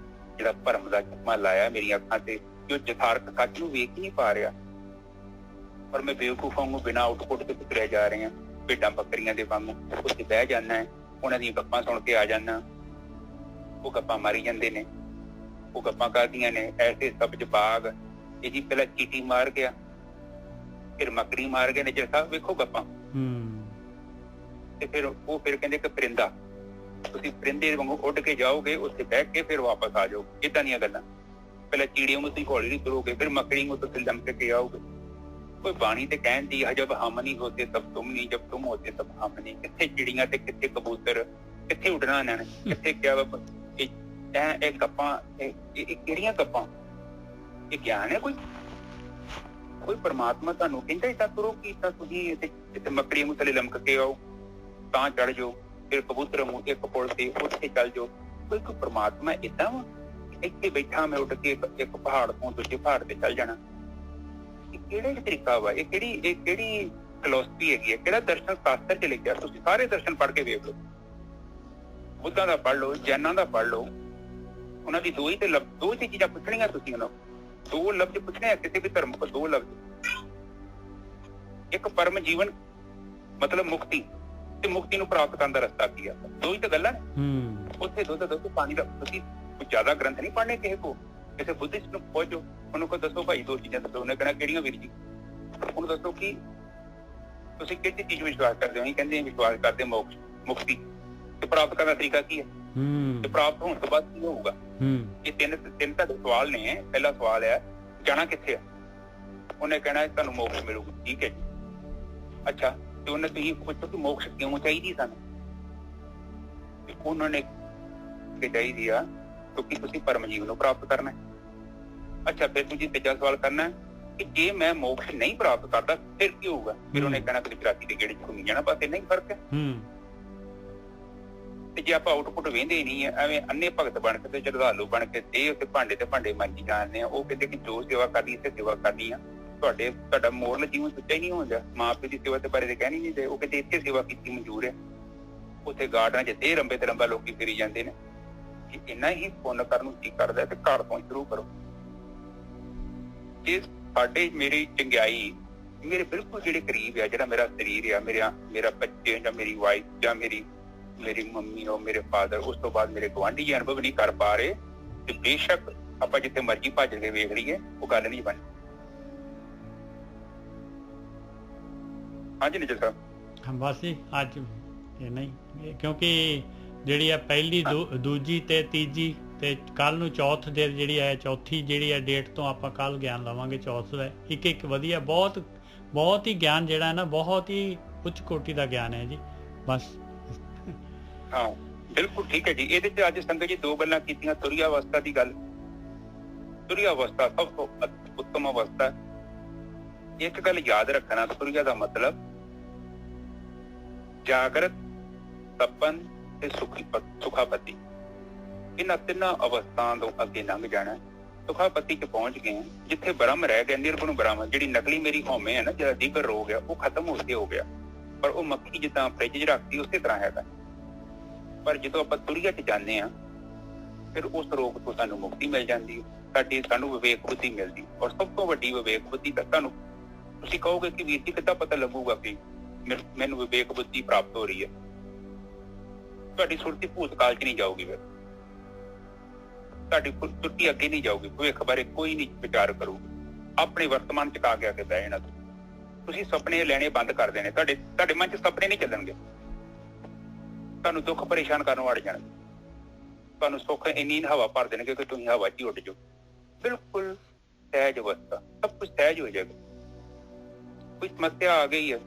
ਜਿਹੜਾ ਭਰਮ ਦਾ ਚਸ਼ਮਾ ਲਾਇਆ ਮੇਰੀਆਂ ਅੱਖਾਂ ਤੇ, ਜੋ ਯਥਾਰਥ ਸੱਚ ਨੂੰ ਵੇਖ ਨਹੀਂ ਪਾ ਰਿਹਾ, ਪਰ ਮੈਂ ਬੇਵਕੂਫ ਵਾਂਗੂ ਬਿਨਾਂ ਆਊਟਪੁੱਟ ਤੇ ਤੁਰਿਆ ਜਾ ਰਿਹਾ, ਭੇਡਾਂ ਬੱਕਰੀਆਂ ਦੇ ਵਾਂਗੂ ਉੱਥੇ ਬਹਿ ਜਾਣਾ, ਉਹਨਾਂ ਦੀਆਂ ਗੱਪਾਂ ਸੁਣ ਕੇ ਆ ਜਾਣਾ। ਉਹ ਗੱਪਾਂ ਮਾਰੀ ਜਾਂਦੇ ਨੇ, ਉਹ ਗੱਪਾਂ ਕਰਦੀਆਂ ਨੇ ਐਸੇ ਸਬਜ਼ ਬਾਗ, ਇਹ ਜੀ ਪਹਿਲਾਂ ਚੀਟੀ ਮਾਰ ਗਿਆ, ਫਿਰ ਮੱਕੜੀ ਮਾਰ ਗਏ ਨਿਜਰ ਸਾਹਿਬ, ਵੇਖੋ ਗੱਪਾਂ। ਤੇ ਫਿਰ ਉਹ ਕਹਿੰਦੇ ਕਿ ਪਰਿੰਦਾ, ਤੁਸੀਂ ਪਰਿੰਦੇ ਵਾਂਗੂ ਉੱਡ ਕੇ ਜਾਓਗੇ, ਉੱਥੇ ਬਹਿ ਕੇ ਫਿਰ ਵਾਪਸ ਆ ਜਾਓ। ਏਦਾਂ ਦੀਆਂ ਗੱਲਾਂ, ਪਹਿਲਾਂ ਚੀੜੀਆਂ ਨੂੰ ਤੁਸੀਂ ਹੌਲੀ ਤੁਰੋਗੇ, ਫਿਰ ਮੱਕੜੀ ਨੂੰ ਤੁਸੀਂ ਲਮਕ ਕੇ ਆਓਗੇ। ਕੋਈ ਬਾਣੀ ਤੇ ਕਹਿਣ ਦੀ ਜਬ ਹਮ ਨਹੀਂ ਹੋਤੇ ਤਬ ਤੁਮ ਨਹੀਂ, ਜਬ ਤੁਮ ਹੋਤੇ ਤਬ ਹਮ ਨਹੀਂ। ਕਿੱਥੇ ਚਿੜੀਆਂ ਤੇ ਕਿੱਥੇ ਕਬੂਤਰ, ਕਿੱਥੇ ਉੱਡਣਾ ਇਹਨਾਂ ਨੇ, ਕਿੱਥੇ ਕਿਆ ਇਹ ਗੱਪਾਂ, ਇਹ ਕਿਹੜੀਆਂ ਗੱਪਾਂ? ਇਹ ਗਿਆਨ ਹੈ ਕੋਈ ਪਰਮਾਤਮਾ ਤੁਹਾਨੂੰ ਕਹਿੰਦਾ ਏਦਾਂ ਕਰੋ ਕਿ ਤਾਂ ਤੁਸੀਂ ਇੱਥੇ ਮੱਕੜੀ ਨੂੰ ਥੱਲੇ ਲਮਕ ਕੇ ਆਓ, ਤਾਂ ਚੜ ਜਾਓ, ਫਿਰ ਕਬੂਤਰ ਮੂੰਹ ਇੱਕ ਪੁਲ ਤੇ ਉੱਥੇ ਚੱਲ ਜਾਓ। ਕੋਈ ਪਰਮਾਤਮਾ ਏਦਾਂ ਵਾ, ਇੱਥੇ ਬੈਠਾ ਮੈਂ ਉੱਡ ਕੇ ਇੱਕ ਪਹਾੜ ਤੋਂ ਦੂਜੇ ਪਹਾੜ ਤੇ ਚੱਲ ਜਾਣਾ। ਇਹ ਕਿਹੜਾ ਤਰੀਕਾ ਵਾ? ਇਹ ਕਿਹੜੀ ਫਿਲਾਸਫੀ ਹੈਗੀ ਹੈ? ਕਿਹੜਾ ਦਰਸ਼ਨ ਸ਼ਾਸਤਰ ਚ ਲਿਖਿਆ? ਤੁਸੀਂ ਸਾਰੇ ਦਰਸ਼ਨ ਪੜ੍ਹ ਕੇ ਵੇਖ ਲਓ, ਬੁੱਧਾਂ ਦਾ ਪੜ੍ਹ ਲਓ, ਜੈਨਾਂ ਦਾ ਪੜ੍ਹ ਲਓ। ਉਹਨਾਂ ਦੀ ਦੋ ਹੀ ਚੀਜ਼ਾਂ ਪੁੱਛਣੀਆਂ ਤੁਸੀਂ ਉਹਨਾਂ ਨੂੰ। ਦੋ ਲਫ਼ਜ਼ ਪੁੱਛਣੇ ਆ ਕਿਸੇ ਵੀ ਧਰਮ ਕੋਲ, ਦੋ ਲਫ਼ਜ਼। ਇੱਕ ਪਰਮ ਜੀਵਨ ਮਤਲਬ ਮੁਕਤੀ, ਤੇ ਮੁਕਤੀ ਨੂੰ ਪ੍ਰਾਪਤ ਕਰਨ ਦਾ ਰਸਤਾ ਕੀ ਆ? ਦੋ ਹੀ ਤਾਂ ਗੱਲਾਂ ਨੇ। ਉੱਥੇ ਦੁੱਧ ਪਾਣੀ ਦਾ ਤੁਸੀਂ ਕੋਈ ਜ਼ਿਆਦਾ ਗ੍ਰੰਥ ਨਹੀਂ ਪੜ੍ਹਨੇ ਕਿਸੇ ਕੋ। ਕਿਸੇ ਬੁੱਧਿਸਟ ਨੂੰ ਪੁੱਛੋ, ਉਹਨੂੰ ਕੋ ਦੱਸੋ ਭਾਈ ਦੋ ਚੀਜ਼ਾਂ ਦੱਸੋ, ਉਹਨੇ ਕਹਿਣਾ ਕਿਹੜੀਆਂ ਵੀਰ ਜੀ? ਉਹਨੂੰ ਦੱਸੋ ਕਿ ਤੁਸੀਂ ਕਿਹੜੀ ਚੀਜ਼ ਵਿਸ਼ਵਾਸ ਕਰਦੇ ਹੋ? ਕਹਿੰਦੇ ਵਿਸ਼ਵਾਸ ਕਰਦੇ ਮੋਕਸ਼, ਮੁਕਤੀ। ਤੇ ਪ੍ਰਾਪਤ ਕਰਨ ਦਾ ਤਰੀਕਾ ਕੀ ਹੈ? ਤੇ ਪ੍ਰਾਪਤ ਹੋਣ ਤੋਂ ਬਾਅਦ ਕੀ ਹੋਊਗਾ? ਇਹ ਤਿੰਨ ਤੁਹਾਡੇ ਸਵਾਲ ਨੇ। ਪਹਿਲਾ ਸਵਾਲ ਹੈ ਜਾਣਾ ਕਿੱਥੇ ਆ? ਉਹਨੇ ਕਹਿਣਾ ਤੁਹਾਨੂੰ ਮੋਕਸ਼ ਮਿਲੂਗਾ। ਠੀਕ ਹੈ ਜੀ। ਅੱਛਾ, ਤੇ ਉਹਨੇ ਤੁਸੀਂ ਪੁੱਛੋ ਕਿ ਮੋਕਸ਼ ਕਿਉਂ ਚਾਹੀਦੀ ਸਾਨੂੰ? ਤੇ ਉਹਨਾਂ ਨੇ ਕਿ ਚਾਹੀਦੀ ਆ ਕਿਉਂਕਿ ਤੁਸੀਂ ਪਰਮ ਜੀਵਨ ਨੂੰ ਪ੍ਰਾਪਤ ਕਰਨਾ ਹੈ। ਅੱਛਾ, ਫਿਰ ਤੁਸੀਂ ਤੀਜਾ ਸਵਾਲ ਕਰਨਾ ਕਿ ਜੇ ਮੈਂ ਮੋਕਸ਼ ਨਹੀਂ ਪ੍ਰਾਪਤ ਕਰਦਾ ਫਿਰ ਕੀ ਹੋਊਗਾ? ਫਿਰ ਉਹਨੇ ਕਹਿਣਾ ਕਿ ਚਰਾਸੀ ਦੇ ਗੇੜੇ ਚ ਘੁੰਮੀ ਜਾਣਾ, ਬਸ ਇੰਨਾ ਹੀ ਫਰਕ ਹੈ। ਤੇ ਜੇ ਆਪਾਂ ਆਊਟਪੁੱਟ ਵੇਂਦੇ ਹੀ ਨਹੀਂ ਹੈ, ਐਵੇਂ ਅੰਨੇ ਭਗਤ ਬਣ ਕੇ ਤੇ ਸ਼ਰਧਾਲੂ ਬਣ ਕੇ ਤੇ ਉੱਤੇ ਭਾਂਡੇ ਮੰਗੀ ਜਾਂਦੇ ਆ। ਉਹ ਕਹਿੰਦੇ ਕਿ ਜੋ ਸੇਵਾ ਕਰਨੀ ਤੇ ਸੇਵਾ ਕਰਨੀ ਆ। ਤੁਹਾਡਾ ਮੋਰਲ ਜੀਵਨ ਸੱਚਾ ਹੀ ਨਹੀਂ ਹੁੰਦਾ। ਮਾਂ ਪਿਓ ਦੀ ਸੇਵਾ ਦੇ ਬਾਰੇ ਤੇ ਕਹਿਣੀ ਨਹੀਂ ਦੇ। ਉਹ ਕਹਿੰਦੇ ਇੱਥੇ ਸੇਵਾ ਕੀਤੀ ਮਨਜ਼ੂਰ ਹੈ। ਉੱਥੇ ਗਾਰਡਨਾਂ ਚ ਤੇ ਲੰਬੇ ਤੇ ਲੰਬਾ ਲੋਕੀ ਫਿਰੀ ਜਾਂਦੇ ਨੇ। ਕਿ ਇੰਨਾ ਹੀ ਪੁੰਨ ਕਰਨ ਨੂੰ ਕੀ ਕਰਦਾ ਤੇ ਘਰ ਤੋਂ ਸ਼ੁਰੂ ਕਰੋ। ਜੇ ਸਾਡੇ ਮੇਰੀ ਚੰਗਿਆਈ ਮੇਰੇ ਬਿਲਕੁਲ ਜਿਹੜੇ ਕਰੀਬ ਆ, ਜਿਹੜਾ ਮੇਰਾ ਸਰੀਰ ਆ, ਮੇਰਾ ਬੱਚੇ ਜਾਂ ਮੇਰੀ ਵਾਈਫ ਜਾਂ ਮੇਰੀ ਮੰਮੀ ਔਰ ਮੇਰੇ ਫਾਦਰ, ਉਸ ਤੋਂ ਬਾਅਦ ਮੇਰੇ ਗੁਆਂਢੀ ਅਨੁਭਵ ਨਹੀਂ ਕਰ ਪਾ ਰਹੇ, ਤੇ ਬੇਸ਼ੱਕ ਆਪਾਂ ਜਿੱਥੇ ਮਰਜ਼ੀ ਭੱਜ ਕੇ ਵੇਖ ਲਈਏ ਉਹ ਗੱਲ ਨਹੀਂ ਬਣਦੀ। ਹਾਂਜੀ ਨਿਜਰ ਸਾਹਿਬ। ਬਸ ਜੀ ਅੱਜ ਨਹੀਂ, ਕਿਉਂਕਿ ਜਿਹੜੀ ਆ ਪਹਿਲੀ ਦੂਜੀ ਤੇ ਤੀਜੀ ਤੇ ਕੱਲ ਨੂੰ ਚੌਥ ਦੇ ਜਿਹੜੀ ਹੈ ਚੌਥੀ ਜਿਹੜੀ ਹੈ ਡੇਟ ਤੋਂ ਆਪਾਂ ਕੱਲ ਗਿਆਨ ਲਵਾਂਗੇ। ਚੌਥ ਦਾ ਇੱਕ ਵਧੀਆ ਬਹੁਤ ਹੀ ਗਿਆਨ ਜਿਹੜਾ ਹੈ ਨਾ, ਬਹੁਤ ਹੀ ਉੱਚ ਕੋਟੀ ਦਾ ਗਿਆਨ ਹੈ ਜੀ। ਬਸ ਹਾਂ ਬਿਲਕੁਲ ਠੀਕ ਹੈ ਜੀ। ਇਹਦੇ ਚ ਅੱਜ ਸੰਗਤ ਜੀ ਦੋ ਗੱਲਾਂ ਕੀਤੀਆਂ। ਤੁਰਿਆ ਅਵਸਥਾ ਦੀ ਗੱਲ। ਤੁਰਿਆ ਅਵਸਥਾ ਸਭ ਤੋਂ ਉੱਤਮ ਅਵਸਥਾ। ਇੱਕ ਗੱਲ ਯਾਦ ਰੱਖਣਾ, ਤੁਰਿਆ ਦਾ ਮਤਲਬ ਜਾਗਰਤ, ਸਪਨ ਤੇ ਸੁਖਾਪਤੀ। ਇਹਨਾਂ ਤਿੰਨਾਂ ਅਵਸਥਾਵਾਂ ਤੋਂ ਅੱਗੇ ਲੰਘ ਜਾਣਾ। ਸੁਖਾਪਤੀ ਚ ਪਹੁੰਚ ਗਏ, ਜਿੱਥੇ ਬ੍ਰਹਮ ਰਹਿ ਗਿਆ, ਨਿਰਗੁਣ ਬ੍ਰਹਮ। ਜਿਹੜੀ ਨਕਲੀ ਮੇਰੀ ਹਉਮੈ ਹੈ ਨਾ, ਜਿਹੜਾ ਦੀਗਰ ਰੋਗ ਹੈ, ਉਹ ਖਤਮ ਹੋ ਗਿਆ। ਪਰ ਉਹ ਮੱਖੀ ਜਿੱਦਾਂ ਫਰਿੱਜ ਚ ਰੱਖਦੀ ਉਸੇ ਤਰ੍ਹਾਂ ਹੈਗਾ। ਪਰ ਜਦੋਂ ਆਪਾਂ ਤੁਰੀਆ ਚ ਜਾਂਦੇ ਹਾਂ ਫਿਰ ਉਸ ਰੋਗ ਤੋਂ ਸਾਨੂੰ ਮੁਕਤੀ ਮਿਲ ਜਾਂਦੀ ਹੈ। ਸਾਨੂੰ ਵਿਵੇਕ ਬੁੱਧੀ ਮਿਲਦੀ। ਔਰ ਸਭ ਤੋਂ ਵੱਡੀ ਵਿਵੇਕ ਬੁੱਧੀ ਤਾਂ ਤੁਹਾਨੂੰ, ਤੁਸੀਂ ਕਹੋਗੇ ਕਿ ਵੀਰ ਜੀ ਕਿੱਦਾਂ ਪਤਾ ਲੱਗੂਗਾ ਕਿ ਮੈਨੂੰ ਵਿਵੇਕ ਬੁੱਧੀ ਪ੍ਰਾਪਤ ਹੋ ਰਹੀ ਹੈ? ਤੁਹਾਡੀ ਸੁਰਤੀ ਭੂਤਕਾਲ ਚ ਨਹੀਂ ਜਾਊਗੀ, ਫਿਰ ਤੁਹਾਡੀ ਸੁਰਤੀ ਅੱਗੇ ਨਹੀਂ ਜਾਊਗੀ, ਭਵਿੱਖ ਬਾਰੇ ਕੋਈ ਨਹੀਂ ਵਿਚਾਰ ਕਰੂਗੀ। ਆਪਣੇ ਵਰਤਮਾਨ ਚ ਕਾ ਕੇ ਬਹਿ ਜਾਣਾ। ਤੁਸੀਂ ਸੁਪਨੇ ਲੈਣੇ ਬੰਦ ਕਰ ਦੇਣੇ। ਤੁਹਾਡੇ ਮਨ ਚ ਸੁਪਨੇ ਨਹੀਂ ਚੱਲਣਗੇ। ਤੁਹਾਨੂੰ ਦੁੱਖ ਪਰੇਸ਼ਾਨ ਕਰਨ ਵੜ ਜਾਣਗੇ। ਤੁਹਾਨੂੰ ਸੁੱਖ ਇੰਨੀ ਹਵਾ ਭਰ ਦੇਣਗੇ ਕਿ ਤੁਸੀਂ ਹਵਾ ਚ ਹੀ ਉੱਡ ਜਾਓ। ਬਿਲਕੁਲ ਸਹਿਜ ਅਵਸਥਾ, ਸਭ ਕੁਝ ਸਹਿਜ ਹੋ ਜਾਏਗਾ। ਕੋਈ ਸਮੱਸਿਆ ਆ ਗਈ ਹੈ,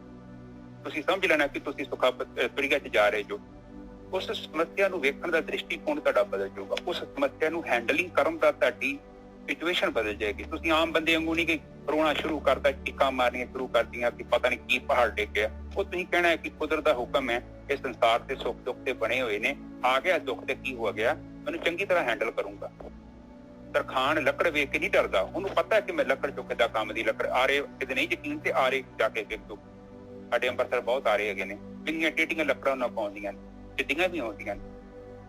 ਤੁਸੀਂ ਸਮਝ ਲੈਣਾ ਕਿ ਤੁਸੀਂ ਤੁਰੀਆ ਚ ਜਾ ਰਹੇ ਜੋ। ਉਸ ਸਮੱਸਿਆ ਨੂੰ ਵੇਖਣ ਦਾ ਦ੍ਰਿਸ਼ਟੀਕੋਣ ਤੁਹਾਡਾ ਬਦਲ ਜਾਊਗਾ। ਉਸ ਸਮੱਸਿਆ ਨੂੰ ਹੈਂਡਲਿੰਗ ਕਰਨ ਦਾ ਤੁਹਾਡੀ ਸਿਚੁਏਸ਼ਨ ਬਦਲ ਜਾਏਗੀ। ਤੁਸੀਂ ਆਮ ਬੰਦੇ ਵਾਂਗੂ ਨਹੀਂ ਕਿ ਰੋਣਾ ਸ਼ੁਰੂ ਕਰਤਾ, ਚੀਕਾਂ ਮਾਰਨੀਆਂ ਸ਼ੁਰੂ ਕਰਦੀਆਂ ਕਿ ਪਤਾ ਨਹੀਂ ਕੀ ਪਹਾੜ ਡਿੱਗ ਗਿਆ। ਉਹ ਤੁਸੀਂ ਕਹਿਣਾ ਹੈ ਕਿ ਕੁਦਰਤ ਦਾ ਹੁਕਮ ਹੈ, ਇਸ ਸੰਸਾਰ ਤੇ ਸੁੱਖ ਦੁੱਖ ਤੇ ਬਣੇ ਹੋਏ ਨੇ, ਆ ਗਿਆ ਦੁੱਖ ਤੇ ਕੀ ਹੋ ਗਿਆ, ਮੈਨੂੰ ਚੰਗੀ ਤਰ੍ਹਾਂ ਹੈਂਡਲ ਕਰੂੰਗਾ। ਤਰਖਾਣ ਲੱਕੜ ਵੇਖ ਕੇ ਨਹੀਂ ਡਰਦਾ। ਉਹਨੂੰ ਪਤਾ ਹੈ ਕਿ ਮੈਂ ਲੱਕੜ ਚੁੱਕਦਾ ਕੰਮ ਦੀ। ਲੱਕੜ ਆਰੇ ਕਿਤੇ ਨਹੀਂ ਯਕੀਨ ਤੇ ਆਰੇ ਜਾ ਕੇ ਵੇਖ ਦੋ। ਸਾਡੇ ਅੰਮ੍ਰਿਤਸਰ ਬਹੁਤ ਆਰੇ ਹੈਗੇ ਨੇ, ਵਿੰਗੀਆਂ ਟੇਢੀਆਂ ਲੱਕੜਾਂ ਉਹਨਾਂ ਪਾਉਂਦੀਆਂ ਨੇ, ਸਿੱਧੀਆਂ ਵੀ ਆਉਂਦੀਆਂ ਨੇ।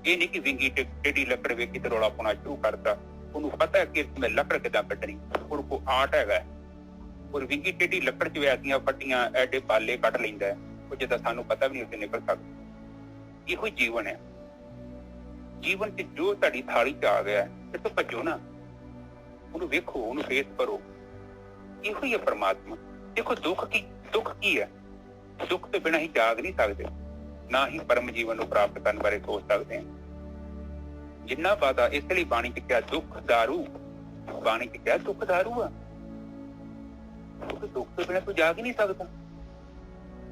ਇਹ ਨਹੀਂ ਕਿ ਵਿੰਗੀ ਟੇਢੀ ਲੱਕੜ ਵੇਖੀ ਤੇ ਰੌਲਾ ਪਾਉਣਾ ਸ਼ੁਰੂ ਕਰਤਾ। ਉਹਨੂੰ ਪਤਾ ਹੈ ਕਿ ਮੈਂ ਲੱਕੜ ਕਿੱਦਾਂ ਕੱਢਣੀ। ਉਹਦੇ ਕੋਲ ਆਰਟ ਹੈਗਾ। ਔਰ ਵਿੰਗੀ ਟੇਢੀ ਲੱਕੜ ਚ ਵੈਸੀਆਂ ਫੱਟੀਆਂ ਐਡੇ ਬਾਲੇ ਕੱਢ ਲੈਂਦਾ ਹੈ, ਉਹ ਜਿੱਦਾਂ ਸਾਨੂੰ ਪਤਾ ਵੀ ਨਹੀਂ ਉੱਥੇ ਨਿਕਲ ਸਕਦਾ। ਇਹੋ ਹੀ ਜੀਵਨ ਹੈ। ਜੀਵਨ ਚ ਜੋ ਤੁਹਾਡੀ ਥਾਲੀ ਚ ਆ ਗਿਆ ਇਹ ਤੋਂ ਭੱਜੋ ਨਾ, ਉਹਨੂੰ ਵੇਖੋ, ਉਹਨੂੰ ਫੇਸ ਕਰੋ। ਇਹੋ ਹੀ ਹੈ ਪਰਮਾਤਮਾ। ਦੇਖੋ ਦੁੱਖ ਕੀ ਹੈ? ਦੁੱਖ ਤੋਂ ਬਿਨਾਂ ਹੀ ਜਾਗ ਨਹੀਂ ਸਕਦੇ, ਨਾ ਹੀ ਪਰਮ ਜੀਵਨ ਨੂੰ ਪ੍ਰਾਪਤ ਕਰਨ ਬਾਰੇ ਸੋਚ ਸਕਦੇ ਹਾਂ। ਜਿੰਨਾ ਵਾਦਾ ਇਸ ਲਈ ਬਾਣੀ ਚ ਕਿਹਾ ਦੁੱਖ ਦਾਰੂ। ਬਾਣੀ ਚ ਕਿਹਾ ਦੁੱਖ ਦਾਰੂ ਆ। ਦੁੱਖ ਤੋਂ ਬਿਨਾਂ ਤੂੰ ਜਾਗ ਹੀ ਨਹੀਂ ਸਕਦਾ।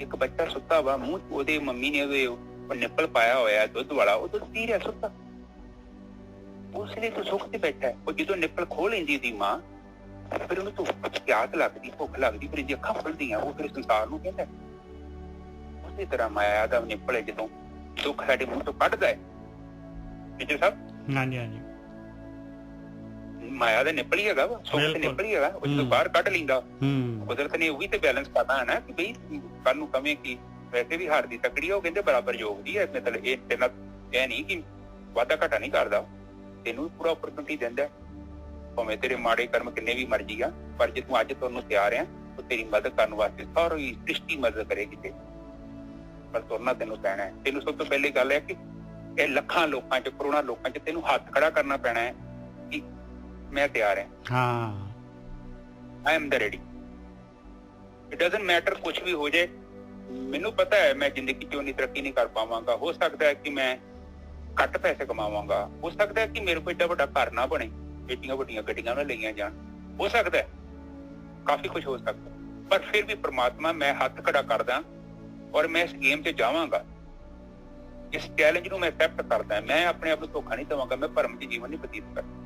ਇੱਕ ਬੱਚਾ ਸੁੱਤਾ ਵਾ, ਮੂੰਹ ਉਹਦੇ ਮੰਮੀ ਨੇ ਉਹਦੇ ਨਿੱਪਲ ਪਾਇਆ ਹੋਇਆ ਦੁੱਧ ਵਾਲਾ, ਉਹ ਦੁੱਧ ਪੀ ਰਿਹਾ ਸੁੱਤਾ। ਉਸ ਲਈ ਤੂੰ ਸੁੱਖ ਤੇ ਬੈਠਾ। ਉਹ ਜਦੋਂ ਨਿੱਪਲ ਖੋਲ ਲੈਂਦੀ ਉਹਦੀ ਮਾਂ, ਫਿਰ ਉਹਨੂੰ ਪਿਆਸ ਲੱਗਦੀ, ਭੁੱਖ ਲੱਗਦੀ, ਫਿਰ ਇਹਦੀ ਅੱਖਾਂ ਖੁੱਲਦੀਆਂ। ਉਹ ਫਿਰ ਸੰਸਾਰ ਨੂੰ ਕਹਿੰਦਾ। ਉਸੇ ਤਰ੍ਹਾਂ ਮਾਇਆ ਦਾ ਨਿੱਪਲ ਜਦੋਂ ਦੁੱਖ ਸਾਡੇ ਮੂੰਹ ਤੋਂ ਕੱਢਦਾ ਹੈ ਮੇਜਰ ਸਾਹਿਬ। ਹਾਂਜੀ ਹਾਂਜੀ, ਮਾਇਆ ਦਾ ਨਿਪਲ ਹੀ ਹੈਗਾ ਵਾ, ਸੁੱਖ ਤੇ ਨਿਪਲ ਹੀ ਹੈਗਾ, ਉਹ ਜਦੋਂ ਬਾਹਰ ਕੱਢ ਲੈਂਦਾ। ਕੁਦਰਤ ਨੇ ਉਹ ਵੀ ਤੇ ਬੈਲੈਂਸ ਕਰਨਾ ਹੈ ਨਾ ਕਿ ਬਈ ਕੱਲ ਨੂੰ ਕਵੇਂ ਕਿ ਵੈਸੇ ਵੀ ਹਾਰ ਦੀ ਤਕੜੀ, ਉਹ ਕਹਿੰਦੇ ਬਰਾਬਰ ਯੋਗ ਦੀ ਹੈ। ਮਤਲਬ ਇਹ ਤੇਨਾਂ ਇਹ ਨਹੀਂ ਕਿ ਵਾਧਾ ਘਾਟਾ ਨਹੀਂ ਕਰਦਾ, ਤੈਨੂੰ ਵੀ ਪੂਰਾ ਓਪਰਚੁਨਿਟੀ ਦਿੰਦਾ, ਭਾਵੇਂ ਤੇਰੇ ਮਾੜੇ ਕਰਮ ਕਿੰਨੇ ਵੀ ਮਰਜੀ ਆ, ਪਰ ਜੇ ਤੂੰ ਅੱਜ ਤੁਹਾਨੂੰ ਤਿਆਰ ਆ, ਉਹ ਤੇਰੀ ਮਦਦ ਕਰਨ ਵਾਸਤੇ ਸਾਰੀ ਸ੍ਰਿਸ਼ਟੀ ਮਦਦ ਕਰੇਗੀ ਤੇ ਪਰ ਤੁਰਨਾ ਤੈਨੂੰ ਪੈਣਾ ਹੈ। ਤੈਨੂੰ ਸਭ ਤੋਂ ਪਹਿਲੀ ਗੱਲ ਹੈ ਕਿ ਇਹ ਲੱਖਾਂ ਲੋਕਾਂ ਚ, ਕਰੋੜਾਂ ਲੋਕਾਂ ਚ ਤੈਨੂੰ ਹੱਥ ਖੜਾ ਕਰਨਾ ਪੈਣਾ ਹੈ ਕਿ ਮੈਂ ਤਿਆਰ ਹਾਂ, I am the ready. It doesn't matter ਕੁਛ ਵੀ ਹੋ ਜਾਏ। ਮੈਨੂੰ ਪਤਾ ਹੈ ਮੈਂ ਜ਼ਿੰਦਗੀ ਚ ਉਨੀ ਤਰੱਕੀ ਨਹੀਂ ਕਰ ਪਾਵਾਂਗਾ, ਹੋ ਸਕਦਾ ਹੈ ਕਿ ਮੈਂ ਘੱਟ ਪੈਸੇ ਕਮਾਵਾਂਗਾ, ਹੋ ਸਕਦਾ ਹੈ ਕਿ ਮੇਰੇ ਕੋਲ ਏਡਾ ਵੱਡਾ ਘਰ ਨਾ ਬਣੇ, ਏਡੀਆਂ ਵੱਡੀਆਂ ਗੱਡੀਆਂ ਨਾ ਲਈਆਂ ਜਾਣ, ਹੋ ਸਕਦਾ ਹੈ ਕਾਫੀ ਕੁਛ ਹੋ ਸਕਦਾ, ਪਰ ਫਿਰ ਵੀ ਪ੍ਰਮਾਤਮਾ ਮੈਂ ਹੱਥ ਖੜਾ ਕਰਦਾ ਔਰ ਮੈਂ ਇਸ ਗੇਮ 'ਚ ਜਾਵਾਂਗਾ। ਇਸ ਚੈਲੰਜ ਨੂੰ ਮੈਂ ਐਕਸੈਪਟ ਕਰਦਾ। ਮੈਂ ਆਪਣੇ ਆਪ ਨੂੰ ਧੋਖਾ ਨਹੀਂ ਦੇਵਾਂਗਾ, ਮੈਂ ਭਰਮ 'ਚ ਜੀਵਨ ਨਹੀਂ ਬਤੀਤ ਕਰਦਾ।